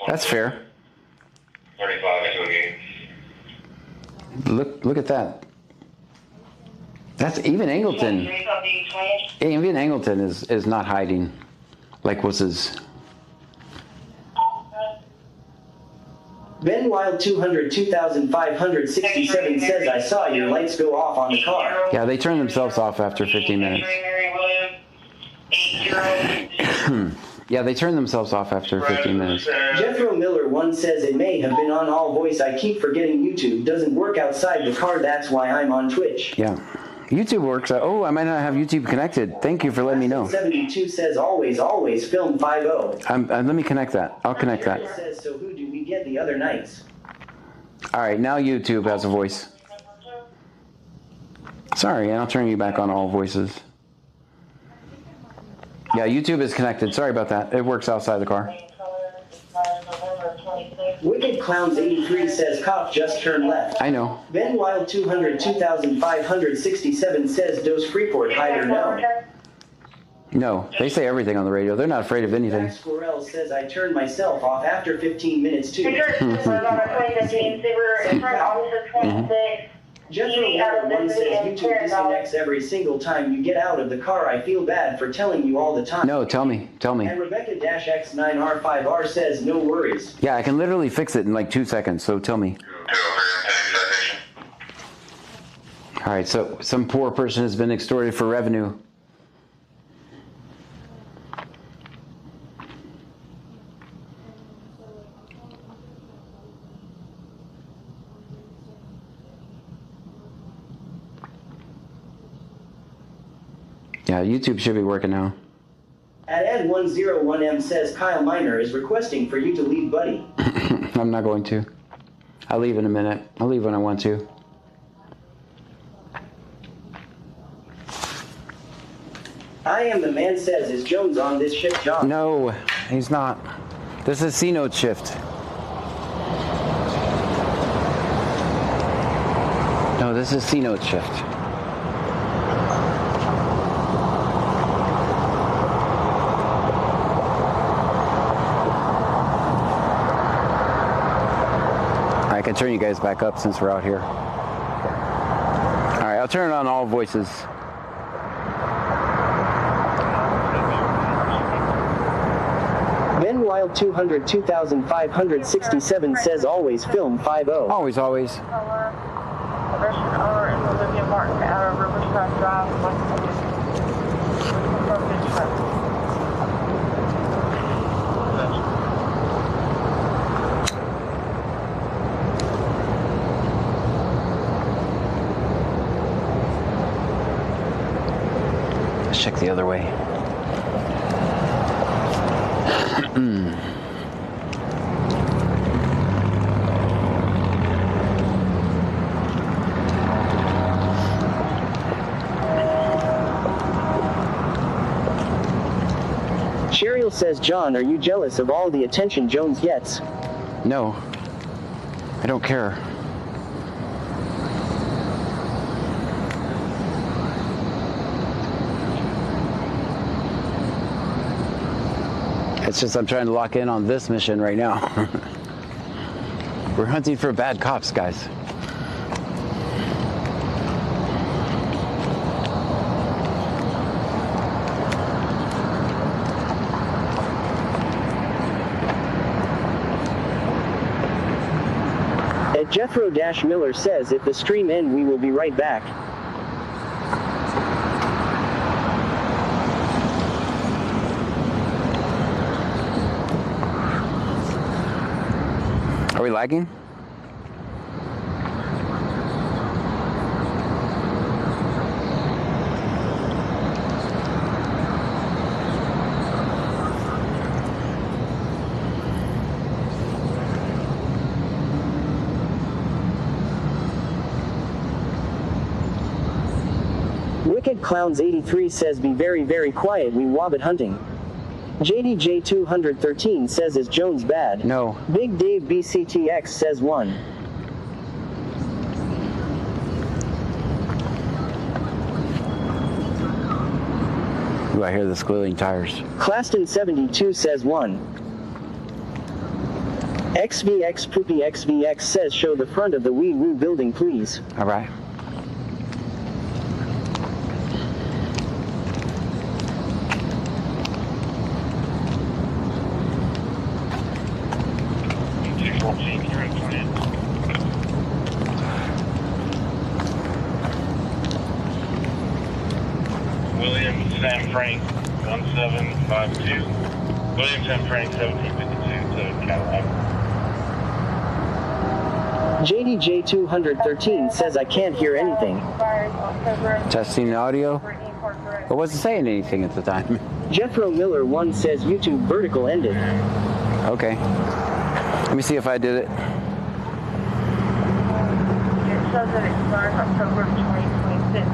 That's fair. 35 Look at that. That's even Angleton. Even Angleton is not hiding like was his. Ben Wild 200 2567 says, I saw your lights go off on the car. Yeah, they turn themselves off after 15 minutes. Yeah, they turn themselves off after 15 minutes. Jethro Miller 1 says, it may have been on all voice. I keep forgetting YouTube doesn't work outside the car. That's why I'm on Twitch. Yeah. YouTube works. Oh, I might not have YouTube connected. Thank you for letting me know. 72 says, always film 50. Let me connect that. I'll connect that. Says, so who do we get the other nights? All right, now YouTube has a voice. Sorry, I'll turn you back on all voices. Yeah, YouTube is connected. Sorry about that. It works outside the car. Wicked Clowns 83 says cop just turned left. I know. Ben Wild 200 2567 says does Freeport hide or no? No, they say everything on the radio. They're not afraid of anything. Max Squirrel says I turned myself off after 15 minutes too. Jethro Miller 1 says YouTube disconnects every single time you get out of the car. I feel bad for telling you all the time. No, tell me. And Rebecca-X9R5R says no worries. Yeah, I can literally fix it in like 2 seconds, so tell me. All right, so some poor person has been extorted for revenue. Yeah, YouTube should be working now. Ed101M says Kyle Miner is requesting for you to leave, buddy. I'm not going to. I'll leave in a minute. I'll leave when I want to. I am the man says, is Jones on this shift, John? No, he's not. This is C-Note shift. No, this is C-Note shift. I can turn you guys back up since we're out here. All right, I'll turn it on all voices. Ben Wild 200 2567 says always film 50. Always, always. Let's check the other way. Cheryl says, John, are you jealous of all the attention Jones gets? No, I don't care. It's just I'm trying to lock in on this mission right now. We're hunting for bad cops, guys. Jethro-Miller says, if the stream ends, we will be right back. Are we lagging? Wicked Clowns 83 says, be very, very quiet, we wabbit hunting. JDJ 213 says, is Jones bad? No. Big Dave BCTX says 1. Ooh, I hear the squealing tires. Claston 72 says 1. XVX Poopy XVX says, show the front of the Wee Woo building, please. All right. William Sam Frank 1752. William Sam Frank 1752 to Cadillac. JDJ 213 says, I can't hear anything. Testing the audio. I wasn't saying anything at the time. Jethro Miller 1 says, YouTube vertical ended. Okay. Let me see if I did it. It says that it expires October 2026.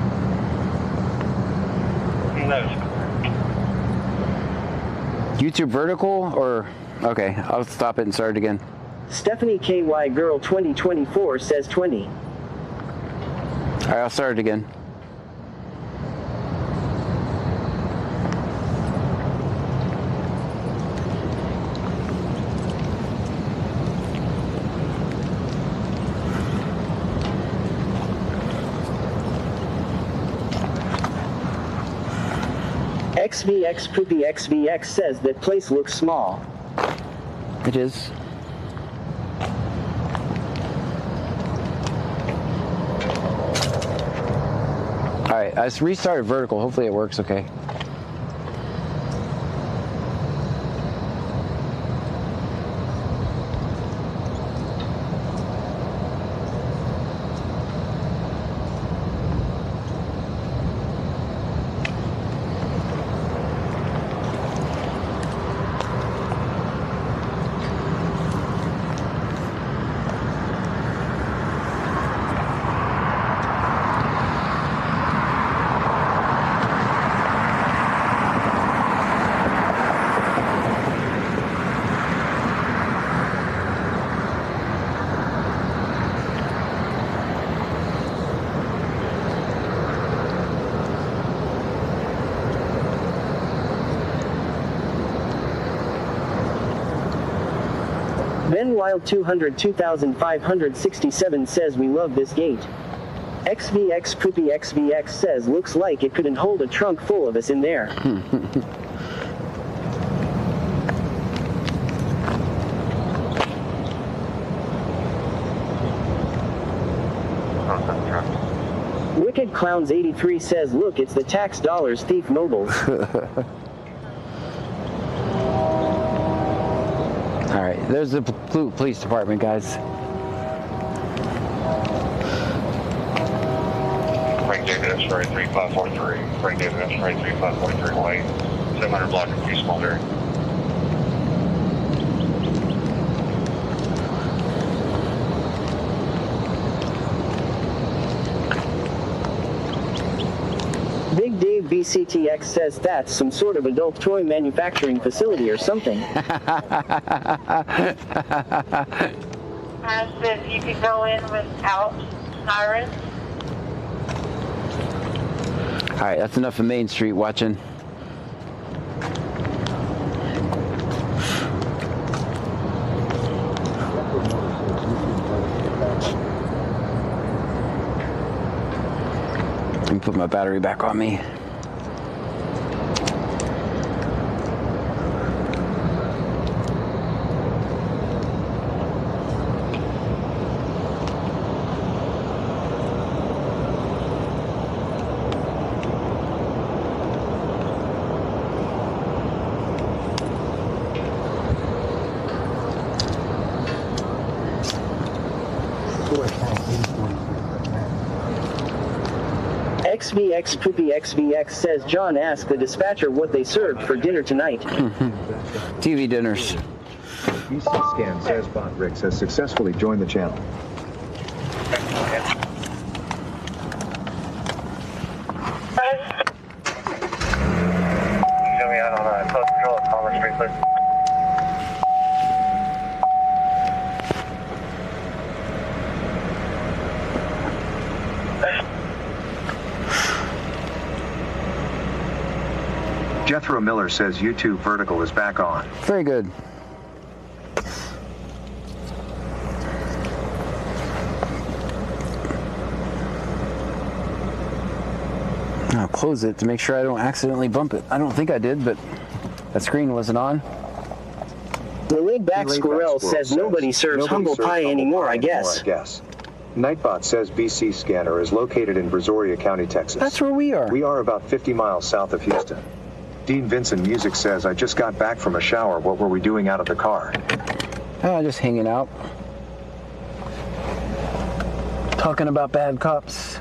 No. YouTube vertical or okay, I'll stop it and start it again. Stephanie KY Girl 2024 says 20. Alright, I'll start it again. XVX Poopy XVX says that place looks small. It is. right, I just restarted vertical. Hopefully it works okay. Ben Wild 202,567 says we love this gate. XVX Poopy XVX says looks like it couldn't hold a trunk full of us in there. Wicked Clowns 83 says look, it's the tax dollars thief mobiles. All right, there's the police department, guys. Frank David X-ray 3543. Frank David X-ray 3543 white. 700 block of East Mulberry. Big Dave BCTX says that's some sort of adult toy manufacturing facility or something. Asked if you could go in without sirens. All right, that's enough of Main Street watching. Let me put my battery back on me. XVX Poopy XVX says John asked the dispatcher what they served for dinner tonight. TV dinners. BC Scan says Bot Ricks has successfully joined the channel. Show me out on Post Control at Commerce Street, please. Jethro Miller says YouTube vertical is back on. Very good. I'll close it to make sure I don't accidentally bump it. I don't think I did, but that screen wasn't on. The laid back squirrel says nobody serves humble pie anymore, I guess. Nightbot says BC Scanner is located in Brazoria County, Texas. That's where we are. We are about 50 miles south of Houston. Dean Vincent Music says, I just got back from a shower. What were we doing out of the car? Just hanging out. Talking about bad cops.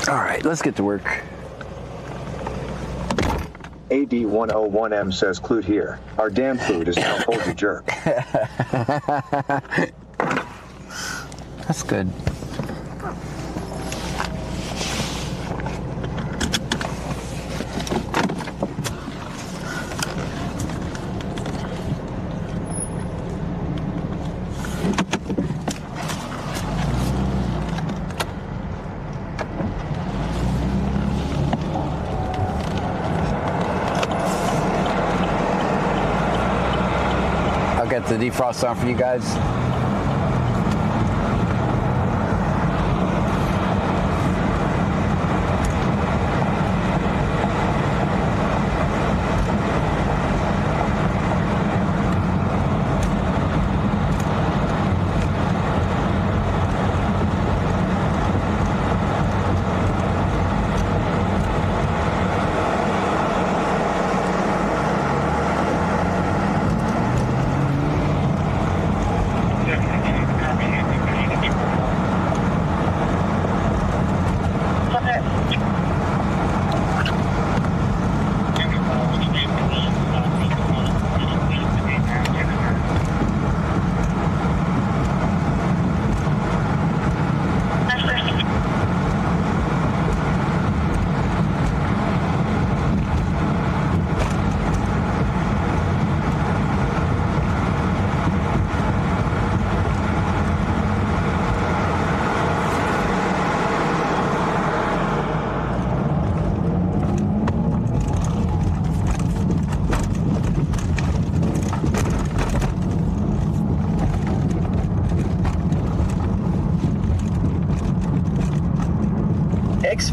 All right, let's get to work. AD101M says, Clute here. Our damn food is now cold, you jerk. That's good. get the defrost on for you guys.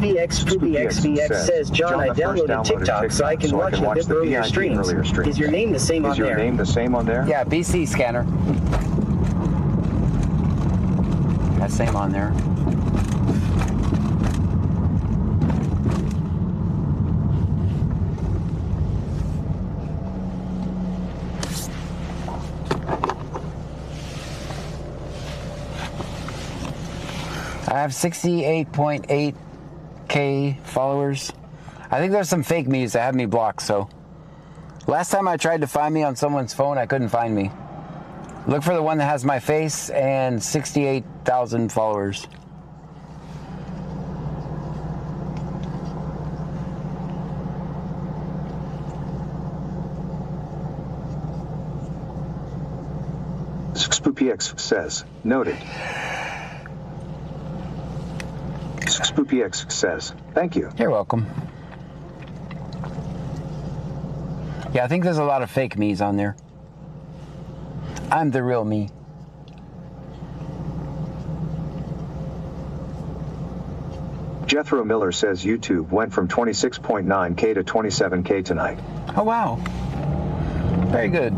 XVX says, John, I downloaded TikTok so I can watch the bit earlier streams. Is your name the same on there? Is your name the same on there? Yeah, BC scanner. That same on there. I have 68.8K followers. I think there's some fake me's that have me blocked, so. Last time I tried to find me on someone's phone, I couldn't find me. Look for the one that has my face and 68,000 followers. SpoopyX says, noted. SpoopyX says, thank you. You're welcome. Yeah, I think there's a lot of fake me's on there. I'm the real me. Jethro Miller says YouTube went from 26.9K to 27K tonight. Oh, wow. Very good.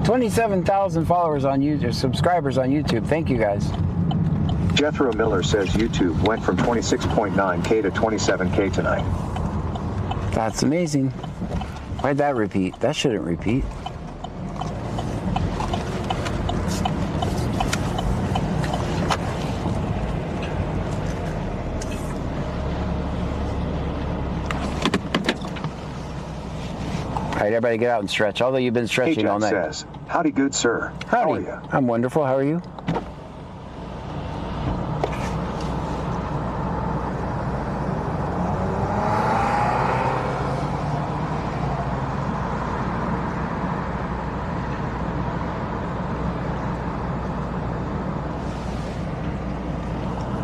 27,000 followers on YouTube, subscribers on YouTube. Thank you, guys. Jethro Miller says YouTube went from 26.9K to 27K tonight. That's amazing. Why'd that repeat? That shouldn't repeat. All right, everybody get out and stretch. Although you've been stretching all night. Says, howdy, good sir. Howdy. How are you? I'm wonderful. How are you?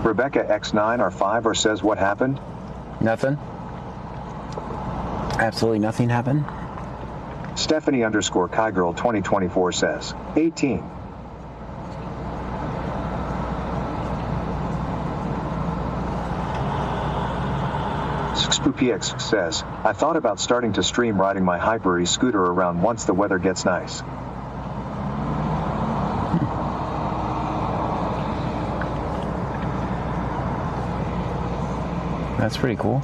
Rebecca X9 or 5 or says what happened? Nothing. Absolutely nothing happened. Stephanie _ Kygirl 2024 says 18. SpoopyX says, I thought about starting to stream riding my Hyper-E scooter around once the weather gets nice. That's pretty cool.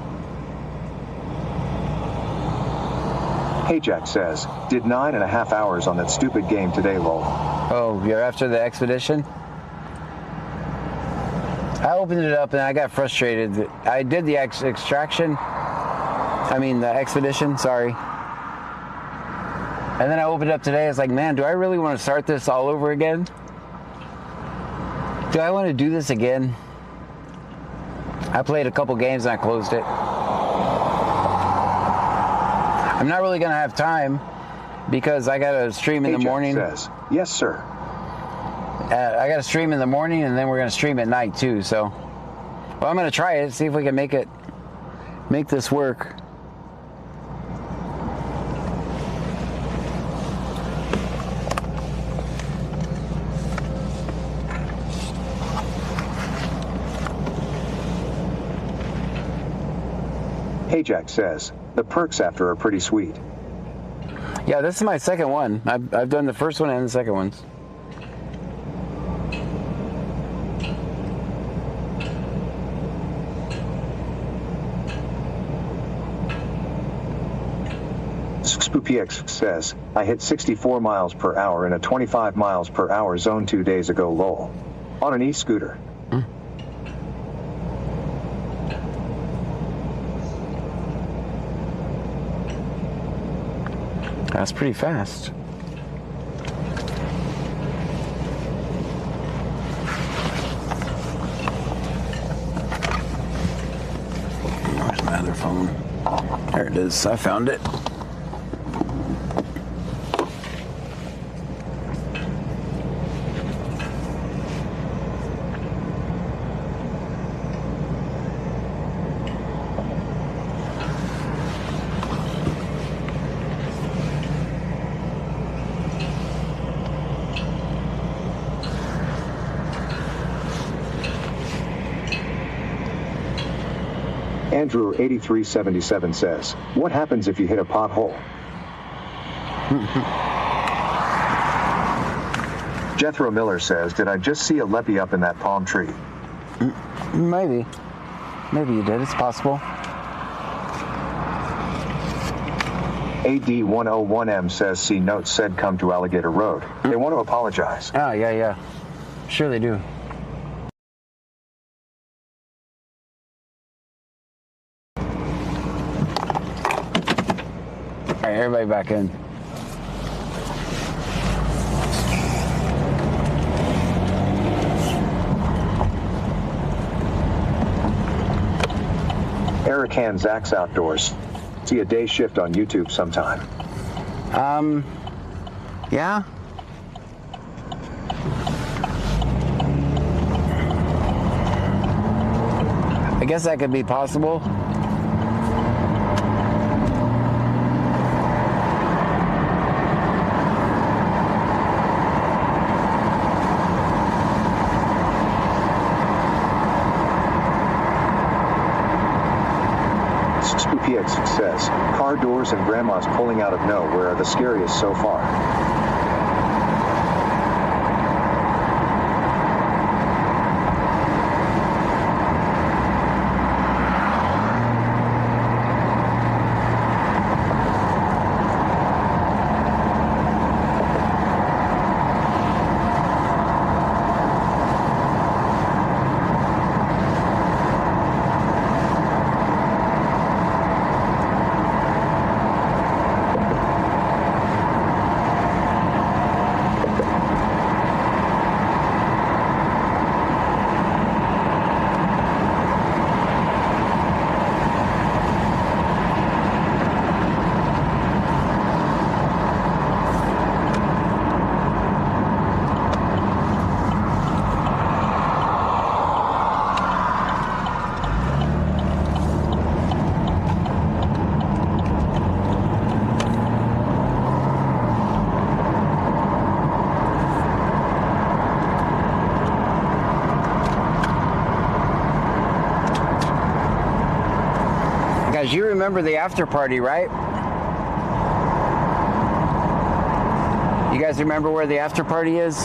Hey Jack says, did 9.5 hours on that stupid game today, lol. Oh, you're after the expedition? I opened it up and I got frustrated. I did the extraction. I mean, the expedition, sorry. And then I opened it up today. It's like, man, do I really want to start this all over again? Do I want to do this again? I played a couple games and I closed it. I'm not really going to have time because I got to stream in the morning. Says, yes, sir. I got to stream in the morning and then we're going to stream at night too. So, well, I'm going to try it, see if we can make this work. Hey Jack says, the perks after are pretty sweet. Yeah, this is my second one. I've done the first one and the second ones. SpoopyX says, I hit 64 miles per hour in a 25 miles per hour zone 2 days ago lol. On an e-scooter. That's pretty fast. Where's my other phone? There it is. I found it. Andrew 8377 says, what happens if you hit a pothole? Jethro Miller says, did I just see a leppy up in that palm tree? Maybe. Maybe you did. It's possible. AD101M says, see notes said come to Alligator Road. They want to apologize. Oh, yeah. Sure they do. All right, everybody back in. Eric and Zach's Outdoors. See a day shift on YouTube sometime. Yeah. I guess that could be possible. SpoopyX says, car doors and grandmas pulling out of nowhere are the scariest so far. Guys, you remember the after party, right? You guys remember where the after party is?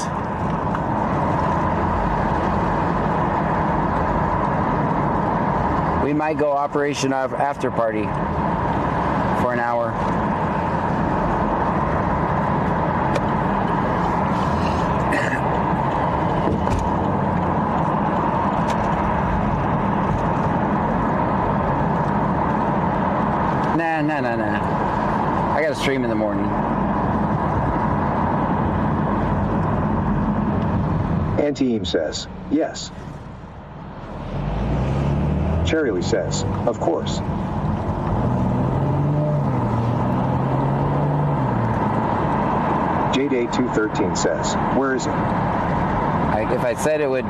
We might go operation of after party for an hour. Nah. I got to stream in the morning. Anteem says, yes. Cherry says, of course. Jade213 says, where is it? If I said it would...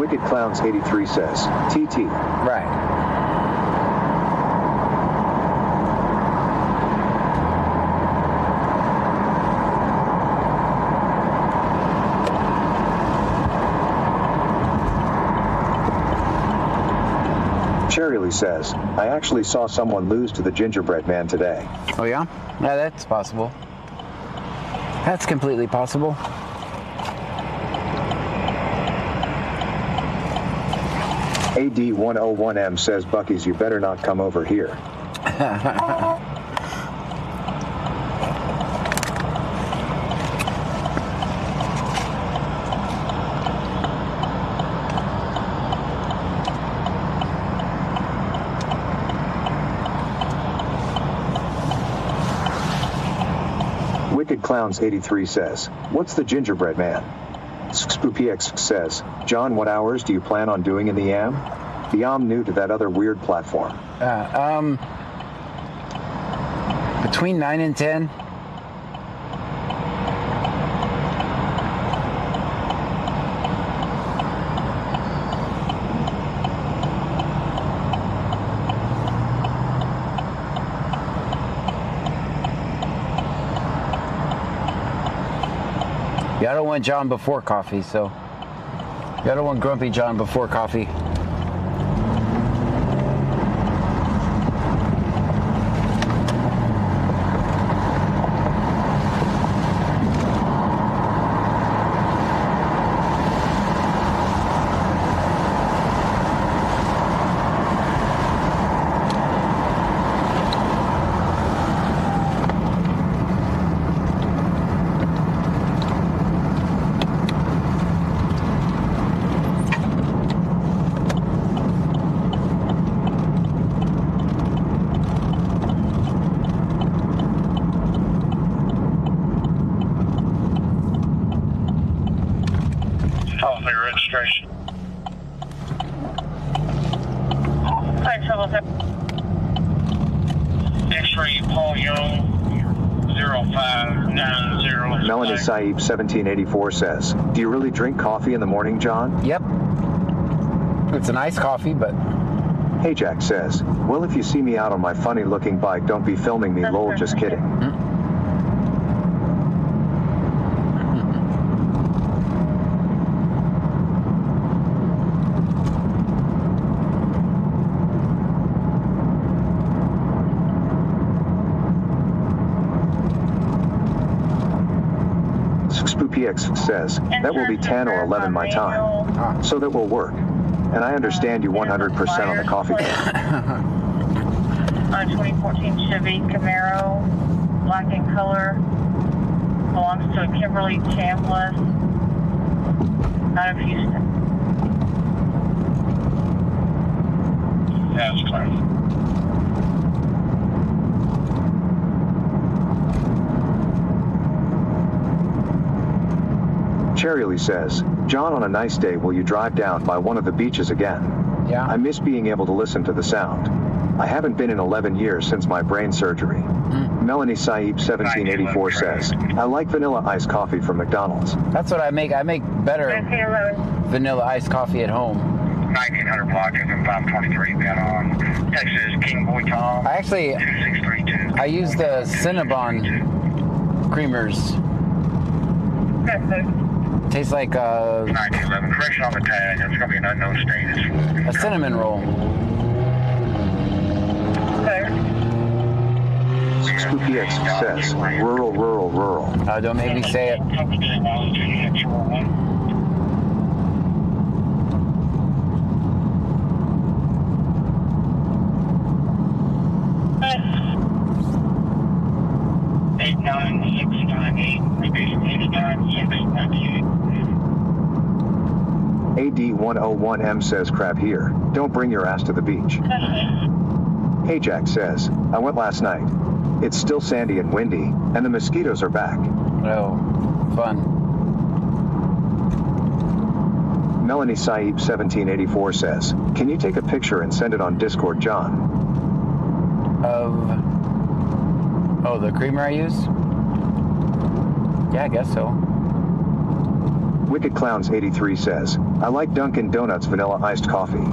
Wicked Clowns 83 says, TT. Right. Cherry Lee says, I actually saw someone lose to the gingerbread man today. Oh yeah? Yeah, that's possible. That's completely possible. AD101M says, Bucky's, you better not come over here. Wicked Clowns 83 says, what's the gingerbread man? SpoopyX says, John, what hours do you plan on doing in the AM? I'm new to that other weird platform. Between 9 and 10. Yeah, I don't want John before coffee, so I don't want grumpy John before coffee. Registration. X-ray Paul Young 0590. Melanie Saib 1784 says, do you really drink coffee in the morning, John? Yep. It's an iced coffee, but... Hey Jack says, well, if you see me out on my funny looking bike, don't be filming me, lol, just kidding. SpoopyX says, that will be 10 or 11 my time. So that will work. And I understand you 100% on the coffee thing. On a 2014 Chevy Camaro, black in color, belongs to a Kimberly Chambliss, out of Houston. That's close. Cherry Lee says, John, on a nice day, will you drive down by one of the beaches again? Yeah. I miss being able to listen to the sound. I haven't been in 11 years since my brain surgery. Melanie Saib 1784 says, I like vanilla iced coffee from McDonald's. That's what I make. I make better vanilla iced coffee at home. 1900 block FM 523, been on Texas King Boy Tom. I actually, 2632. I use the Cinnabon creamers. Tastes like 1911, correction on the tag, it's going to be an unknown status. a cinnamon roll. SpoopyX says, rural, rural, rural. Don't make me say it. AD101M says, crap here. Don't bring your ass to the beach. Hey Jack says, I went last night. It's still sandy and windy, and the mosquitoes are back. Oh, fun. Melanie Saib 1784 says, can you take a picture and send it on Discord, John? Oh, the creamer I use? Yeah, I guess so. Wicked Clowns 83 says, I like Dunkin' Donuts vanilla iced coffee.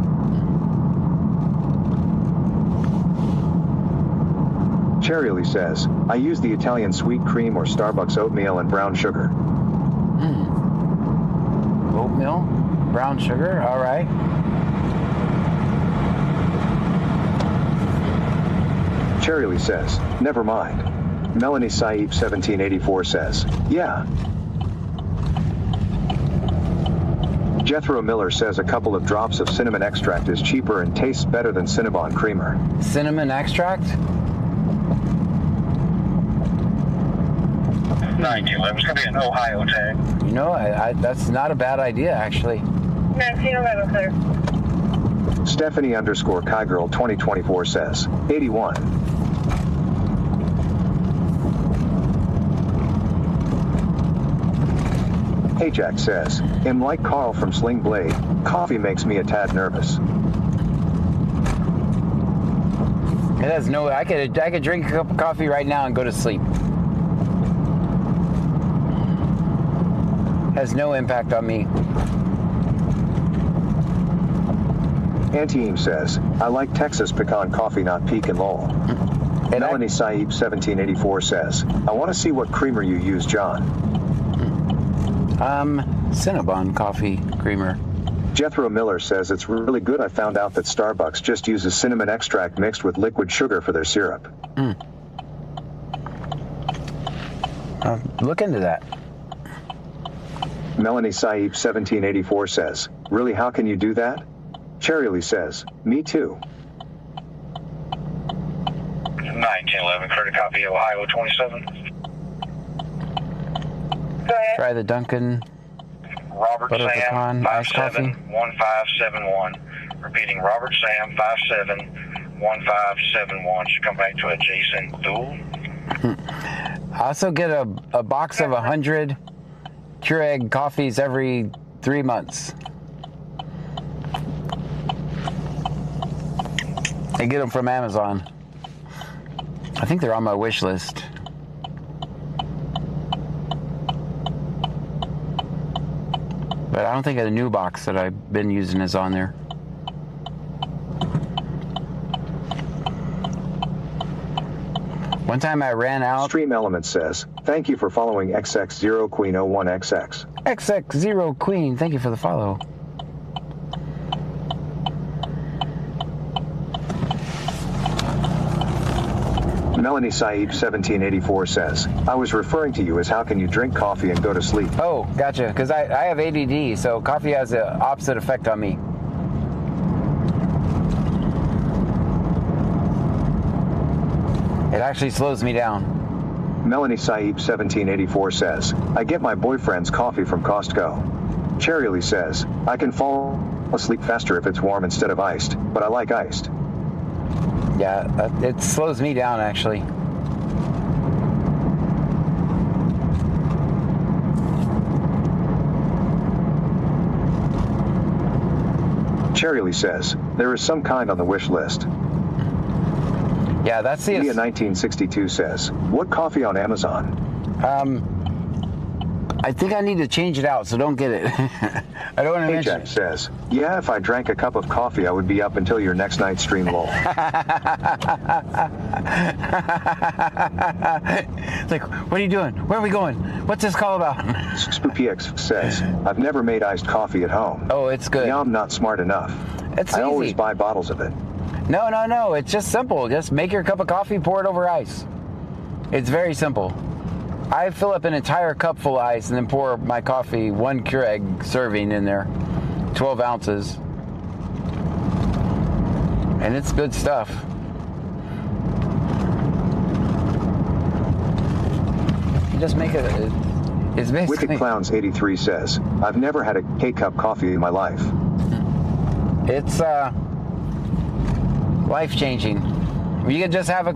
Cherry Lee says, I use the Italian sweet cream or Starbucks oatmeal and brown sugar. Oatmeal? Brown sugar? All right. Cherry Lee says, never mind. Melanie Saib 1784 says, yeah. Jethro Miller says a couple of drops of cinnamon extract is cheaper and tastes better than Cinnabon creamer. Cinnamon extract? 1911. It's going to be an Ohio tag. You know, that's not a bad idea, actually. 1911, clear. Stephanie _ Kygirl 2024 says, 81. Hey Jack says, am like Carl from Sling Blade, coffee makes me a tad nervous. It has no, I could drink a cup of coffee right now and go to sleep. Has no impact on me. Antiem says, I like Texas pecan coffee, not pecan lowell. Melanie Saib 1784 says, I want to see what creamer you use, John. Cinnabon coffee creamer. Jethro Miller says it's really good. I found out that Starbucks just uses cinnamon extract mixed with liquid sugar for their syrup. Look into that. Melanie Saib 1784 says, really, how can you do that? Cherry Lee says, me too. 1911. Clear to copy Ohio 27. Try the Dunkin' Robert butter Sam pecan iced coffee. 571571. Repeating, Robert Sam 571571. Should come back to a Jason Thule. I also get a box of 100 Keurig coffees every 3 months. I get them from Amazon. I think they're on my wish list. But I don't think the new box that I've been using is on there. One time I ran out. Stream Element says, thank you for following XX0 Queen 01XX. XX0 Queen, thank you for the follow. Melanie Saib 1784 says, I was referring to you as how can you drink coffee and go to sleep? Oh, gotcha, because I have ADD, so coffee has the opposite effect on me. It actually slows me down. Melanie Saib 1784 says, I get my boyfriend's coffee from Costco. Cherry Lee says, I can fall asleep faster if it's warm instead of iced, but I like iced. Yeah, it slows me down, actually. Cherry Lee says, there is some kind on the wish list. Yeah, that's the... Leah 1962 says, what coffee on Amazon? I think I need to change it out, so don't get it. I don't want to mention Jack says, yeah, if I drank a cup of coffee, I would be up until your next night's stream lol. It's like, what are you doing? Where are we going? What's this call about? SpoopyX says, I've never made iced coffee at home. Oh, it's good. Yeah, I'm not smart enough. It's I easy. always buy bottles of it. No. It's just simple. Just make your cup of coffee, pour it over ice. It's very simple. I fill up an entire cup full of ice and then pour my coffee, 1 Keurig serving in there, 12 ounces. And it's good stuff. You just make it, it's basically... Wicked Clowns 83 says, I've never had a K-cup coffee in my life. It's life-changing. You can just have a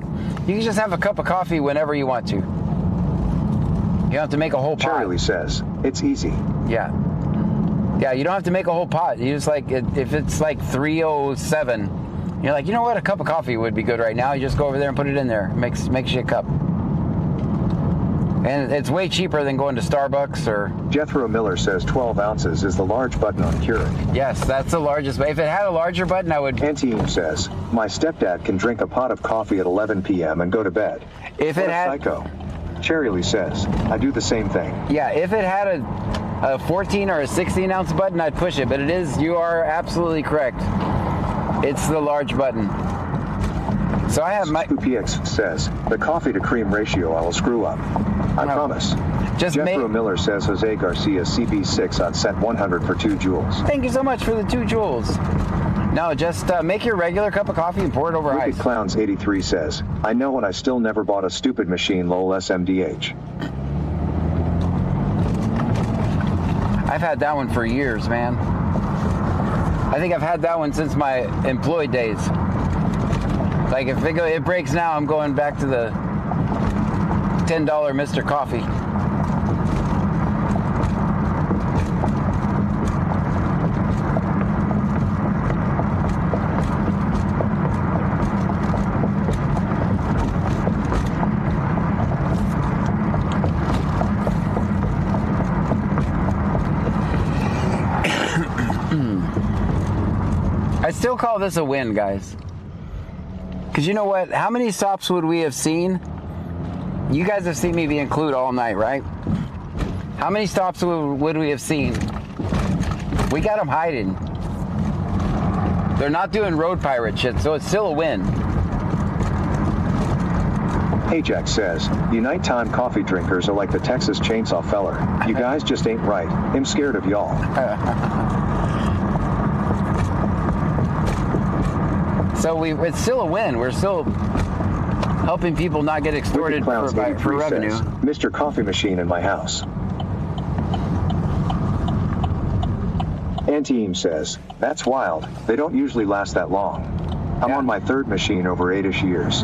cup of coffee whenever you want to. You don't have to make a whole pot. Cherry Lee says, it's easy. Yeah, you don't have to make a whole pot. You just like, if it's like 3:07, you're like, you know what, a cup of coffee would be good right now. You just go over there and put it in there. Makes you a cup. And it's way cheaper than going to Starbucks or... Jethro Miller says 12 ounces is the large button on Keurig. Yes, that's the largest. If it had a larger button, I would... Antiem says, my stepdad can drink a pot of coffee at 11 p.m. and go to bed. If it had... Psycho. Cherry Lee says, I do the same thing. Yeah, if it had a 14 or a 16 ounce button, I'd push it. But you are absolutely correct. It's the large button. So I have my... PX says, the coffee to cream ratio I will screw up. I promise. Just Jethro Miller says Jose Garcia CB6 on set 100 for 2 joules. Thank you so much for the 2 joules. No, just make your regular cup of coffee and pour it over ice. Clowns 83 says, I know and I still never bought a stupid machine lol SMDH. I've had that one for years, man. I think I've had that one since my employed days. Like if it breaks now, I'm going back to the $10 Mr. Coffee. I still call this a win, guys. Because you know what? How many stops would we have seen? You guys have seen me be included all night, right? How many stops would we have seen? We got them hiding. They're not doing road pirate shit, so it's still a win. Hey Jack says, you nighttime coffee drinkers are like the Texas Chainsaw Feller. You guys just ain't right. I'm scared of y'all. So it's still a win. We're still helping people not get extorted for revenue. Says, Mr. Coffee Machine in my house. Antiem says, that's wild. They don't usually last that long. I'm on my 3rd machine over 8-ish years.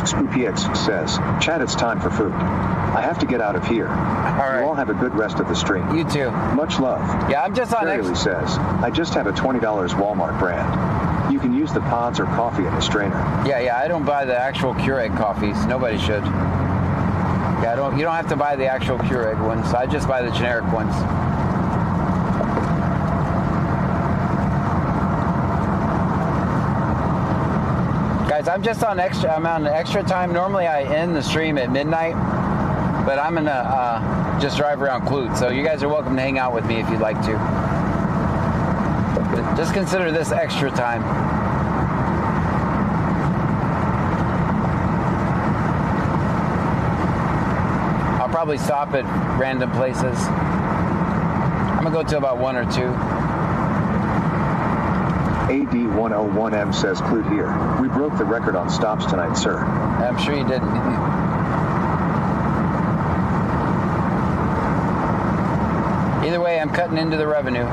SpoopyX says, Chad, it's time for food. I have to get out of here. You all have a good rest of the stream. You too. Much love. Yeah, I'm just on Lee says, I just have a $20 Walmart brand. You can use the pods or coffee in the strainer. Yeah, I don't buy the actual Keurig coffees. Nobody should. Yeah, you don't have to buy the actual Keurig ones. I just buy the generic ones. Guys, I'm on extra time. Normally I end the stream at midnight, but I'm gonna just drive around Clute. So you guys are welcome to hang out with me if you'd like to. But just consider this extra time. I'll probably stop at random places. I'm gonna go to about 1 or 2. AD101M says Clute here. We broke the record on stops tonight, sir. I'm sure you didn't. Either way, I'm cutting into the revenue.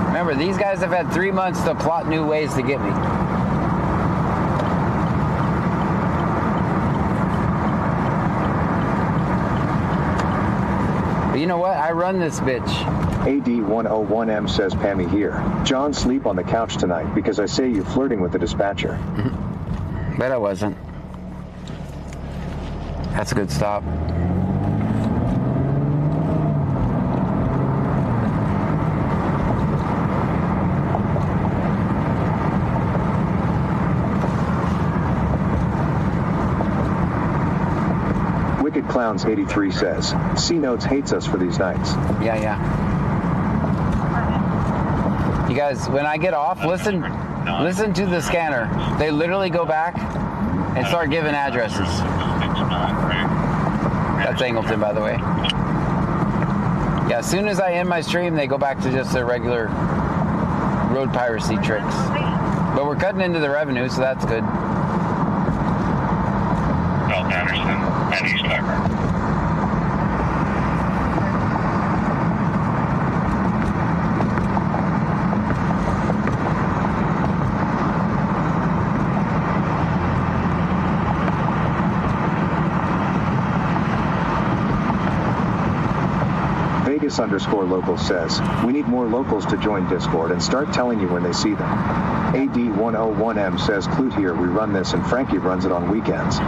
Remember, these guys have had 3 months to plot new ways to get me. But you know what? I run this bitch. AD101M says Pammy here. John, sleep on the couch tonight because I say you flirting with the dispatcher. Bet I wasn't. That's a good stop. Clowns 83 says, C-Notes hates us for these nights. Yeah. You guys, when I get off, listen to the scanner. They literally go back and start giving addresses. That's Angleton, by the way. Yeah, as soon as I end my stream, they go back to just their regular road piracy tricks. But we're cutting into the revenue, so that's good. Anderson and East Becker. Vegas_local says, we need more locals to join Discord and start telling you when they see them. AD101M says, Clute here, we run this and Frankie runs it on weekends.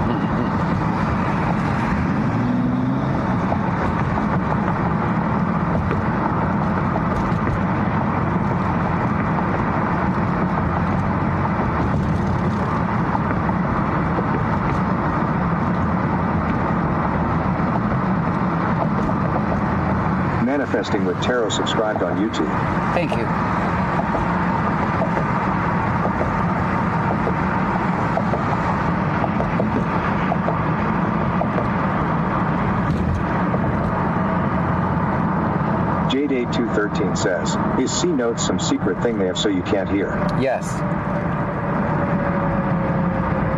Protesting with Tarot subscribed on YouTube. Thank you. Jade8213 says, is C notes some secret thing they have so you can't hear? Yes.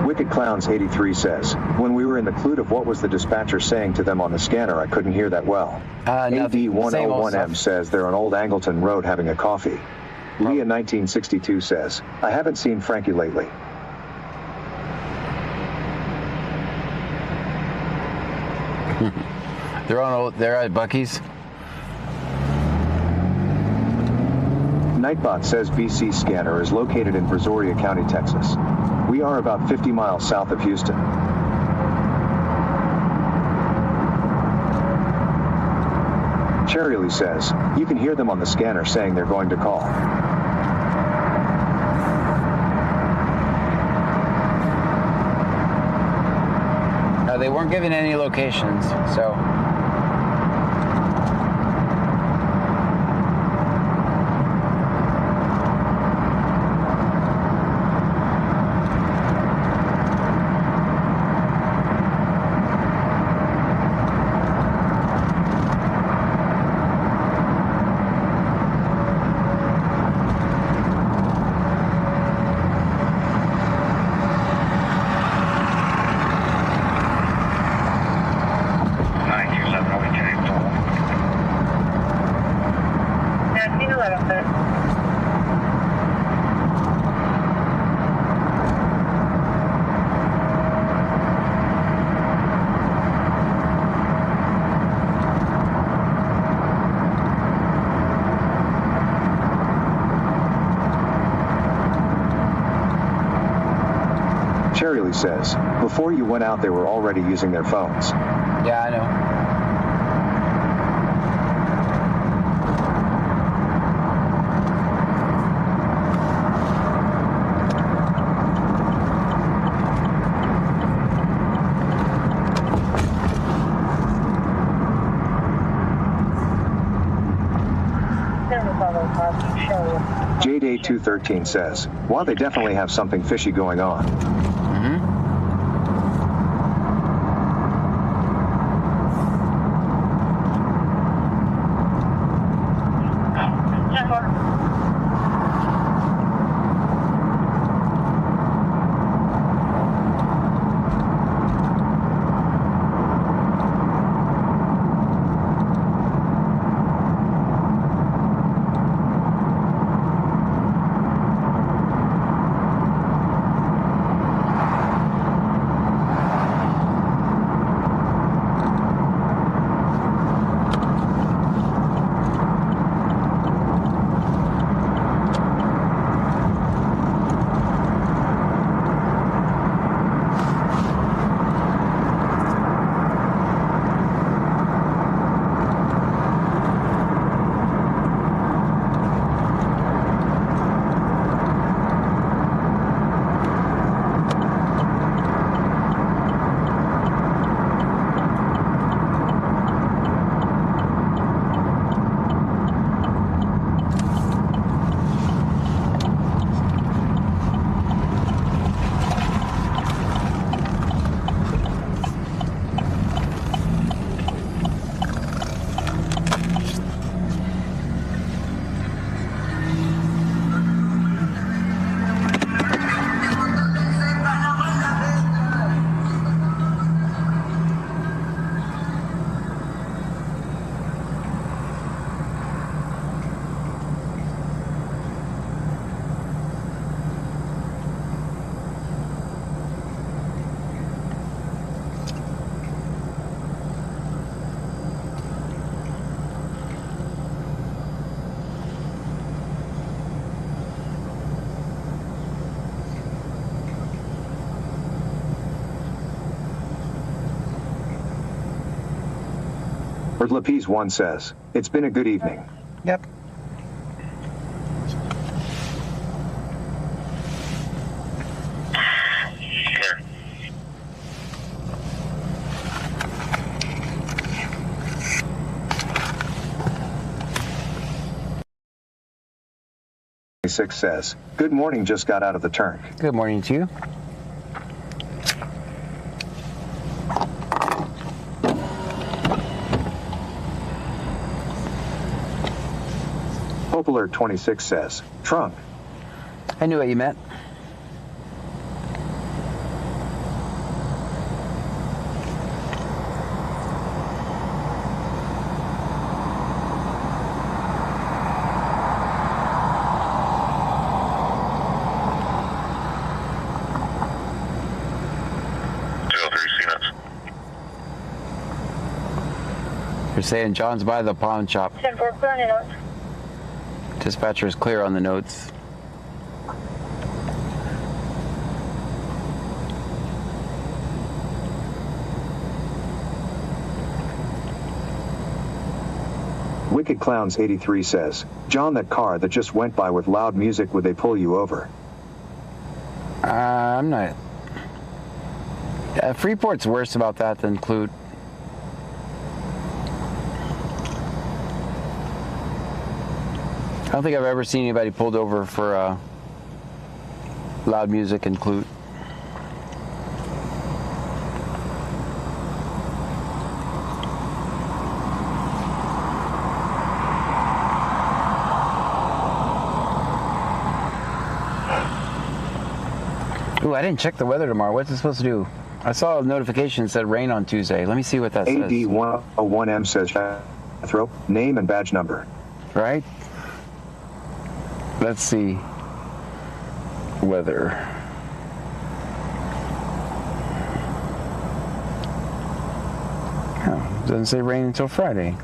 Wicked Clowns 83 says, when we were in the clue of what was the dispatcher saying to them on the scanner, I couldn't hear that well. AD101M says they're on Old Angleton Road having a coffee. Leah 1962 says, I haven't seen Frankie lately. They're at Buc-ee's. Nightbot says BC scanner is located in Brazoria County, Texas. We are about 50 miles south of Houston. Cherrylee says, you can hear them on the scanner saying they're going to call. No, they weren't giving any locations, so... Cherrylee says, before you went out they were already using their phones. Yeah, I know. Jade8213 says, well, they definitely have something fishy going on. Lapese1 says, it's been a good evening. Yep. 26 says, good morning, just got out of the turn. Good morning to you. Hope Alert 26 says, trunk. I knew what you meant. You're saying John's by the pawn shop. 10-4, clear on your notes. Dispatcher is clear on the notes. Wicked Clowns 83 says, John, that car that just went by with loud music, would they pull you over? I'm not. Freeport's worse about that than Clute. I don't think I've ever seen anybody pulled over for loud music and Clute. Ooh, I didn't check the weather tomorrow. What's it supposed to do? I saw a notification that said rain on Tuesday. Let me see what that says. AD101M says, throw name and badge number. Right? Let's see. Weather. Oh, doesn't say rain until Friday.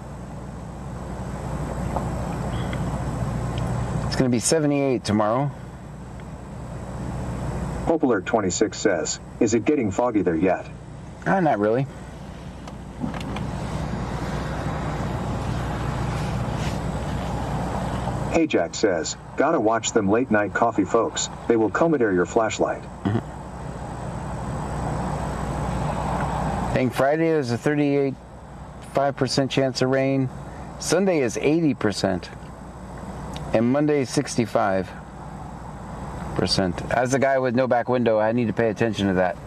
It's going to be 78 tomorrow. Hope Alert 26 says, is it getting foggy there yet? Not really. Hey Jack says, gotta watch them late night coffee folks. They will commandeer your flashlight. I think Friday is a 5% chance of rain. Sunday is 80%. And Monday is 65%. As a guy with no back window, I need to pay attention to that.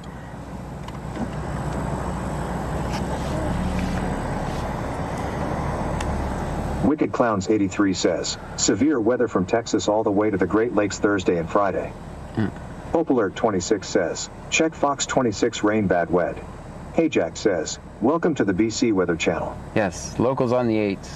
Wicked Clowns 83 says, severe weather from Texas all the way to the Great Lakes Thursday and Friday. Hope Alert 26 says, check Fox 26 rain bad wed. Hey Jack says, welcome to the BC Weather Channel. Yes, locals on the 8s.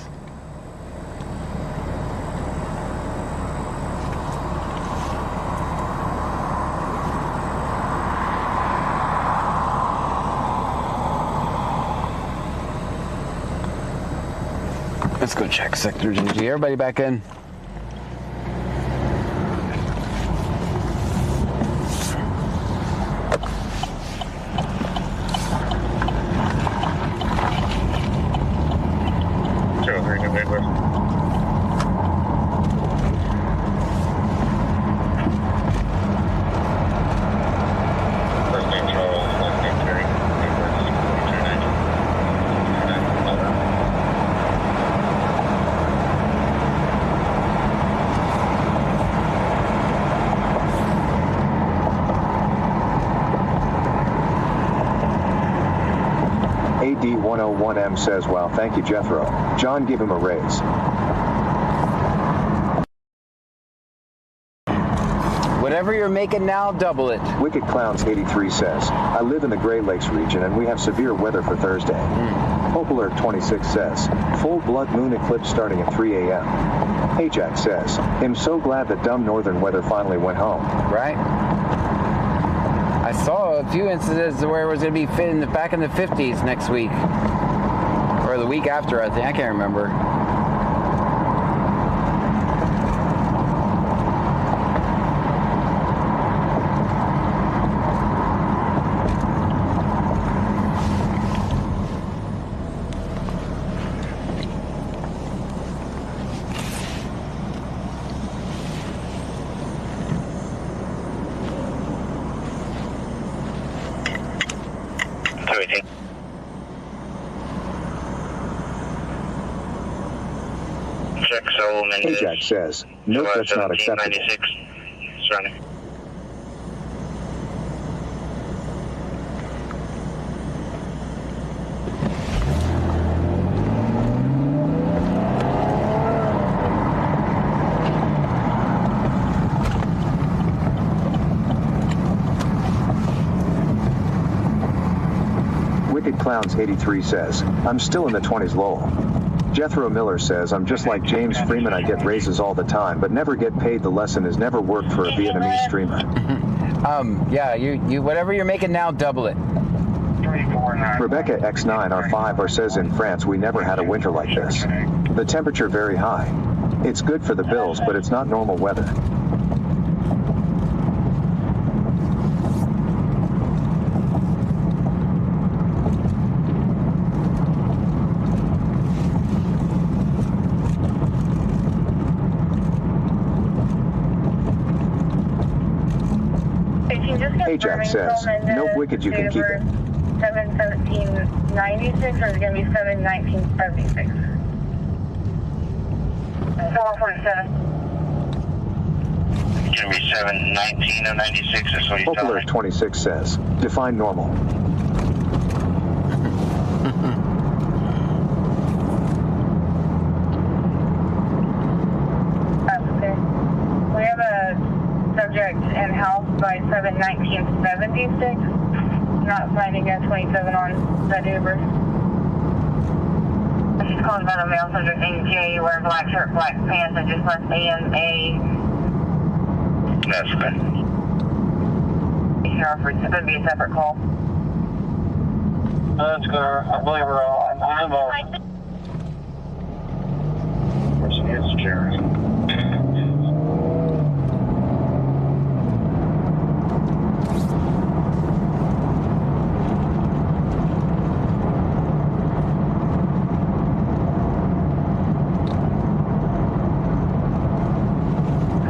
Let's go check Sector GG. Everybody back in. AD101M says, wow, thank you, Jethro. John, give him a raise. Whatever you're making now, double it. Wicked Clowns 83 says, I live in the Great Lakes region and we have severe weather for Thursday. Hope Alert 26 says, full blood moon eclipse starting at 3 a.m. Hey Jack says, I'm so glad that dumb northern weather finally went home. Right? I saw a few instances where it was going to be back in the 50s next week. Or the week after, I think. I can't remember. XO Mendez. Ajax says, nope, that's not acceptable. 96, surrounding. Wicked Clowns 83 says, I'm still in the 20s lol. Jethro Miller says, I'm just like James Freeman, I get raises all the time, but never get paid. The lesson has never worked for a Vietnamese streamer. Yeah, you whatever you're making now, double it. Rebecca X9R5R says, in France, we never had a winter like this. The temperature very high. It's good for the bills, but it's not normal weather. Ajax says, nope, Wicked, you can keep it. 7/17/96, or is it going to be 7/19/76? 447. It's going to be 7/19/96, that's what he's telling Popular me. 26 says, define normal. Okay. We have a subject in-house by 7/19/76. Not finding a 27 on that Uber. She's calling about a male subject named Jay, wearing black shirt, black pants, and just left AMA. That's good. Sheriff, it's going to be a separate call. That's good. I believe we're on. I'm Person is Jerry.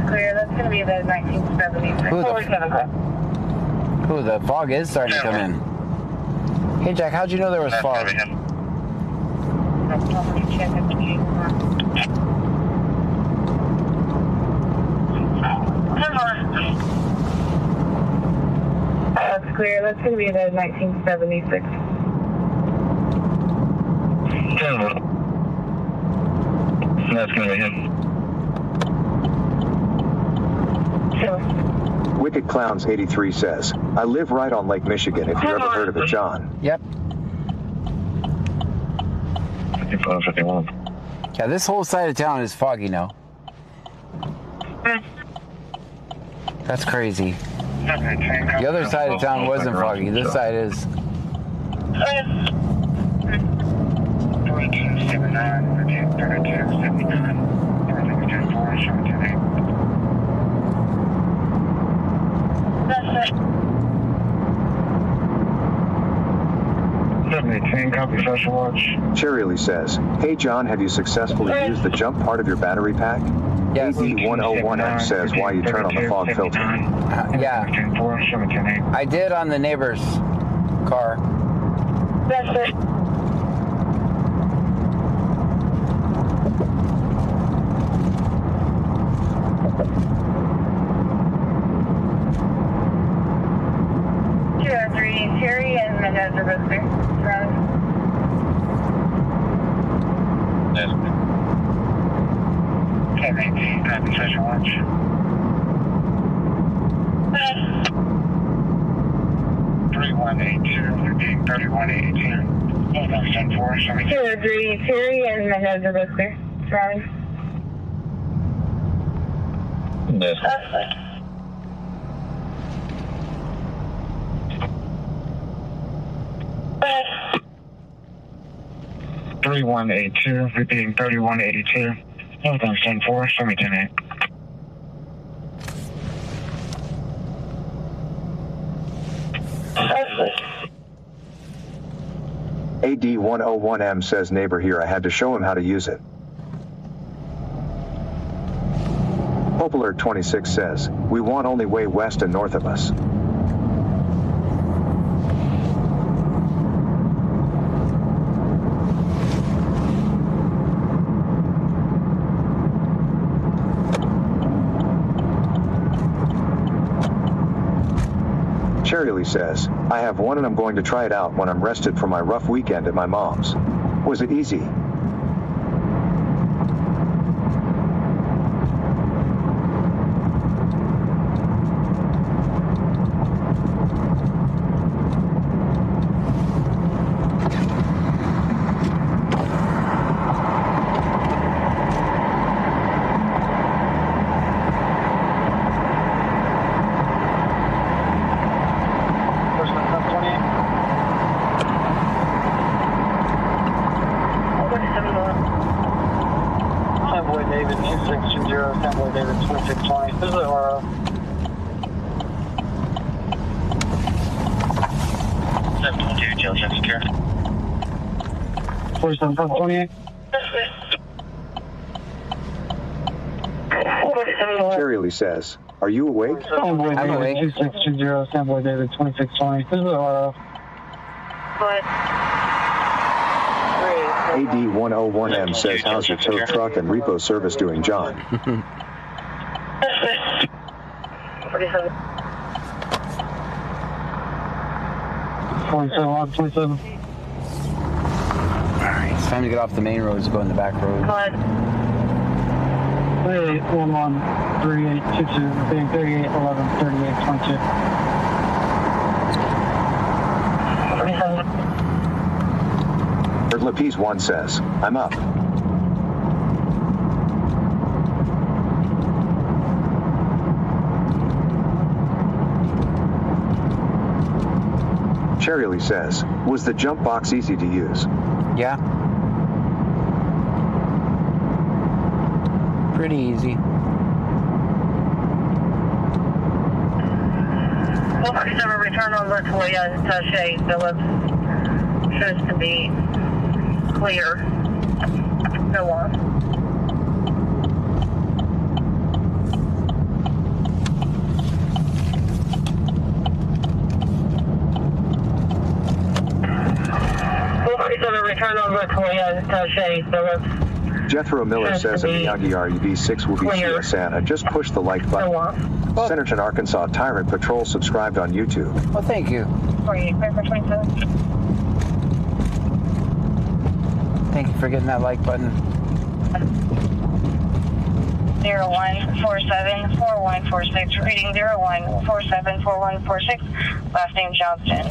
Clear, that's going to be the 1976. Ooh, the fog is starting to come in. Hey, Jack, how'd you know there was fog? That's clear, that's going to be the 1976. That's going to be him. Wicked Clowns 83 says, I live right on Lake Michigan, if you ever heard of it, John. Yep. 5551. Yeah, this whole side of town is foggy now. That's crazy. The other side of town wasn't foggy. This side is. 3279, 3279, 3279. That's it. 718, copy, Special Watch. Cherry says, hey John, have you successfully used the jump part of your battery pack? Yes. AD101M says, why you turn on the fog filter. Yeah. I did on the neighbor's car. That's it. Terry and Mendez are both there. Surrounded. That's good. 1018, copy, Special Watch. 3182, they're being 3182. Hold on, 10-4, show me. 203, Terry and Mendez are both clear. Surrounded. That's good. 3182, repeating 3182. Hold on, 10-4, show me 10-8. AD101M says, neighbor here, I had to show him how to use it. Popular 26 says, we want only way west and north of us. Cherry Lee says, I have one and I'm going to try it out when I'm rested from my rough weekend at my mom's. Was it easy? David, 2620, Assembly David, 2620. This is Aurora. 722, jail check secure. 4728. Cherry Lee says, are you awake? Assembly David, 2620, Assembly David, 2620. This is Aurora. AD101M says, how's your tow truck and repo service doing, John? 27. Alright, it's time to get off the main roads and go in the back road. 3811 3822, 3811 3822. Lapise 1 says, I'm up. Cherry Lee says, was the jump box easy to use? Yeah. Pretty easy. Well, return on Latoya, Tache, Phillips. Shows to be clear. Go on. Return on Latoya, Tache, Phillips. Jethro Miller says in the Yagi RUB6 will be Santa. Just push the like button. Centerton, Arkansas Tyrant Patrol subscribed on YouTube. Well, thank you. 48, Thank you for getting that like button. 01474146, reading 01474146, last name Johnston.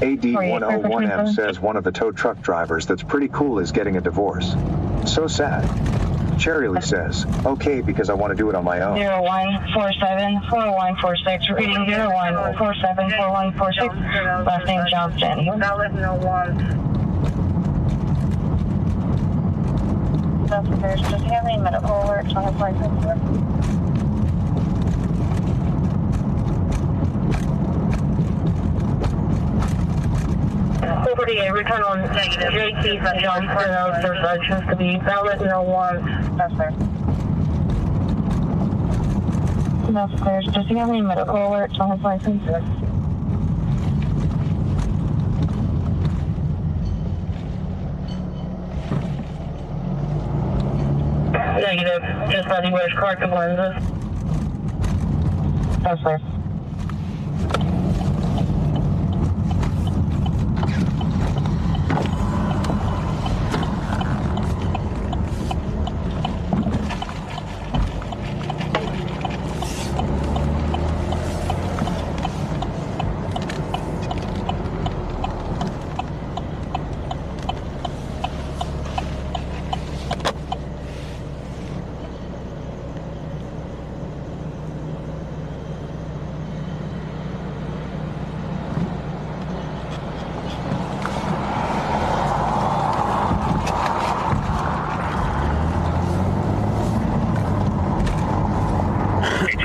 AD101M says one of the tow truck drivers that's pretty cool is getting a divorce. So sad. Cherry Lee says, okay, because I want to do it on my own. 01474146, reading 01474146, last name Johnston. There's just having medical alerts on his license. 48, return on negative. JT from Johnston, there's license to be valid, 01. That's there. That's clear. Does he have any medical alerts on his license? Negative. Just that he wears corrective lenses. That's there.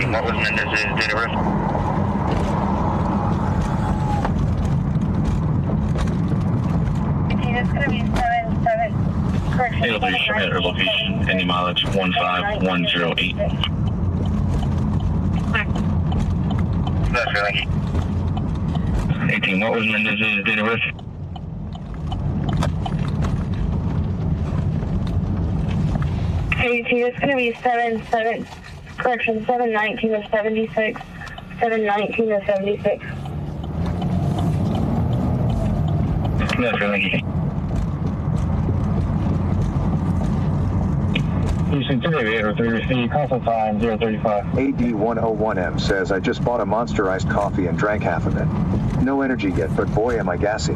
What was Mendez's date of birth? It's going to be 77. Correction. It'll be at her location, any mileage 15108. That's right, thank you. 18, what was Mendez's date of birth? It's going to be 77. Correction, 719 of 76. 719 of 76. That's really Houston 28803, receive console time 035. AD101M says, I just bought a Monster iced coffee and drank half of it. No energy yet, but boy am I gassy.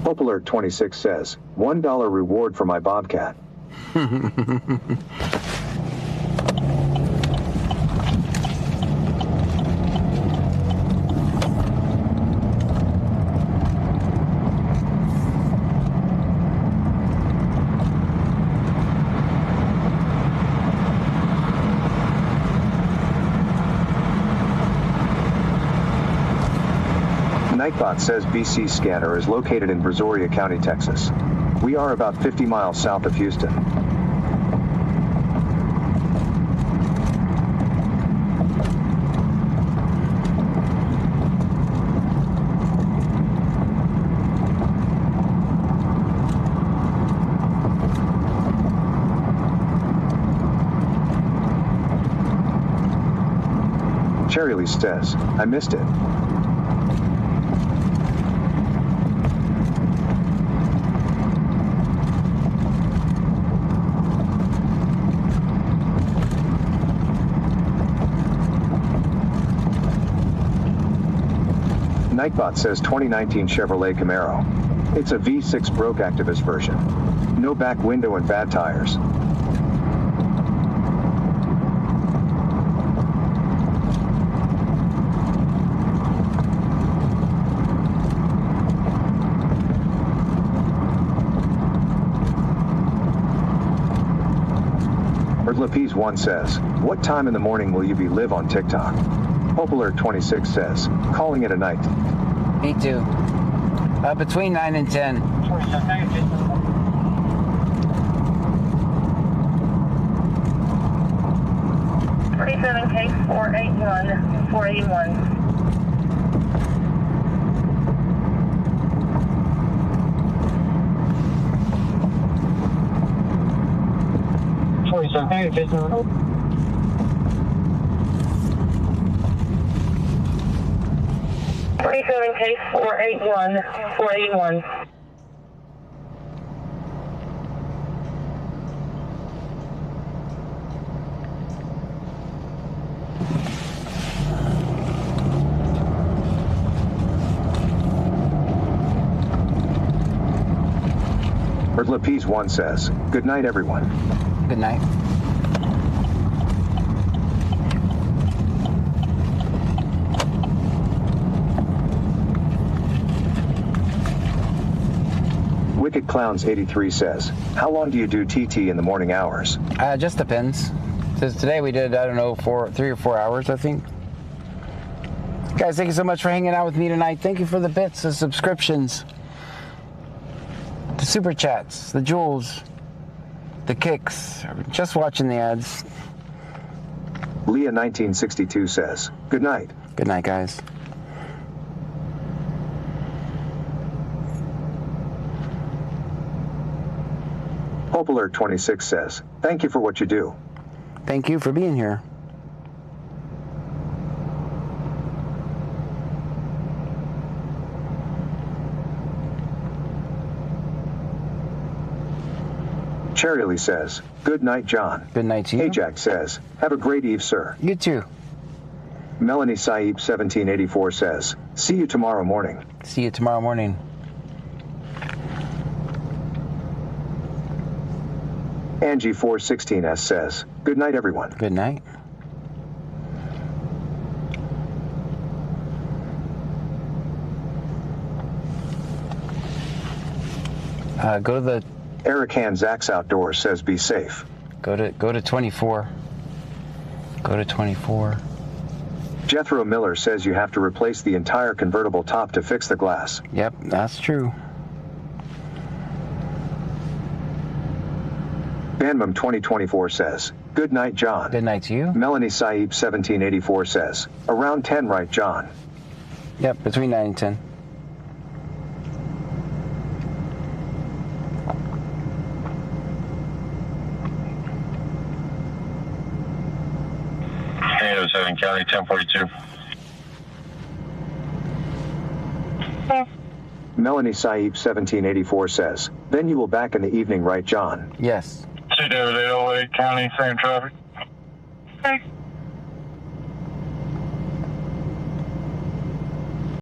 Hope Alert 26 says, $1 reward for my Bobcat. Nightbot says BC Scanner is located in Brazoria County, Texas. We are about 50 miles south of Houston. Cherry Lee says, I missed it. Nightbot says 2019 Chevrolet Camaro. It's a V6 broke activist version. No back window and bad tires. Lapis 1 says, what time in the morning will you be live on TikTok? Hope Alert 26 says, calling it a night. Me too. Between 9 and 10. 47K 481 481. 47K 481 481. Lapis 1 says, good night everyone. Good night. Wicked Clowns 83 says, how long do you do TT in the morning hours? Just depends. Since today we did, I don't know, 3 or 4 hours, I think. Guys, thank you so much for hanging out with me tonight. Thank you for the bits, the subscriptions, the super chats, the jewels, the kicks, just watching the ads. Leah 1962 says, good night. Good night, guys. Hope Alert 26 says, thank you for what you do. Thank you for being here. Cherry Lee says, good night, John. Good night to you. Hey, Jack says, have a great eve, sir. You too. Melanie Saib 1784 says, see you tomorrow morning. See you tomorrow morning. Angie 416S says, good night everyone. Good night. Go to the... Eric Hanzak's Outdoors says be safe. Go to 24. Go to 24. Jethro Miller says you have to replace the entire convertible top to fix the glass. Yep, that's true. Banmum 2024 says, good night, John. Good night to you. Melanie Saib 1784 says, around 10, right, John? Yep, between 9 and 10. Hey, 07 County, 1042. Melanie Saib 1784 says, then you will back in the evening, right, John? Yes. 2 David 808 County, same traffic. Okay.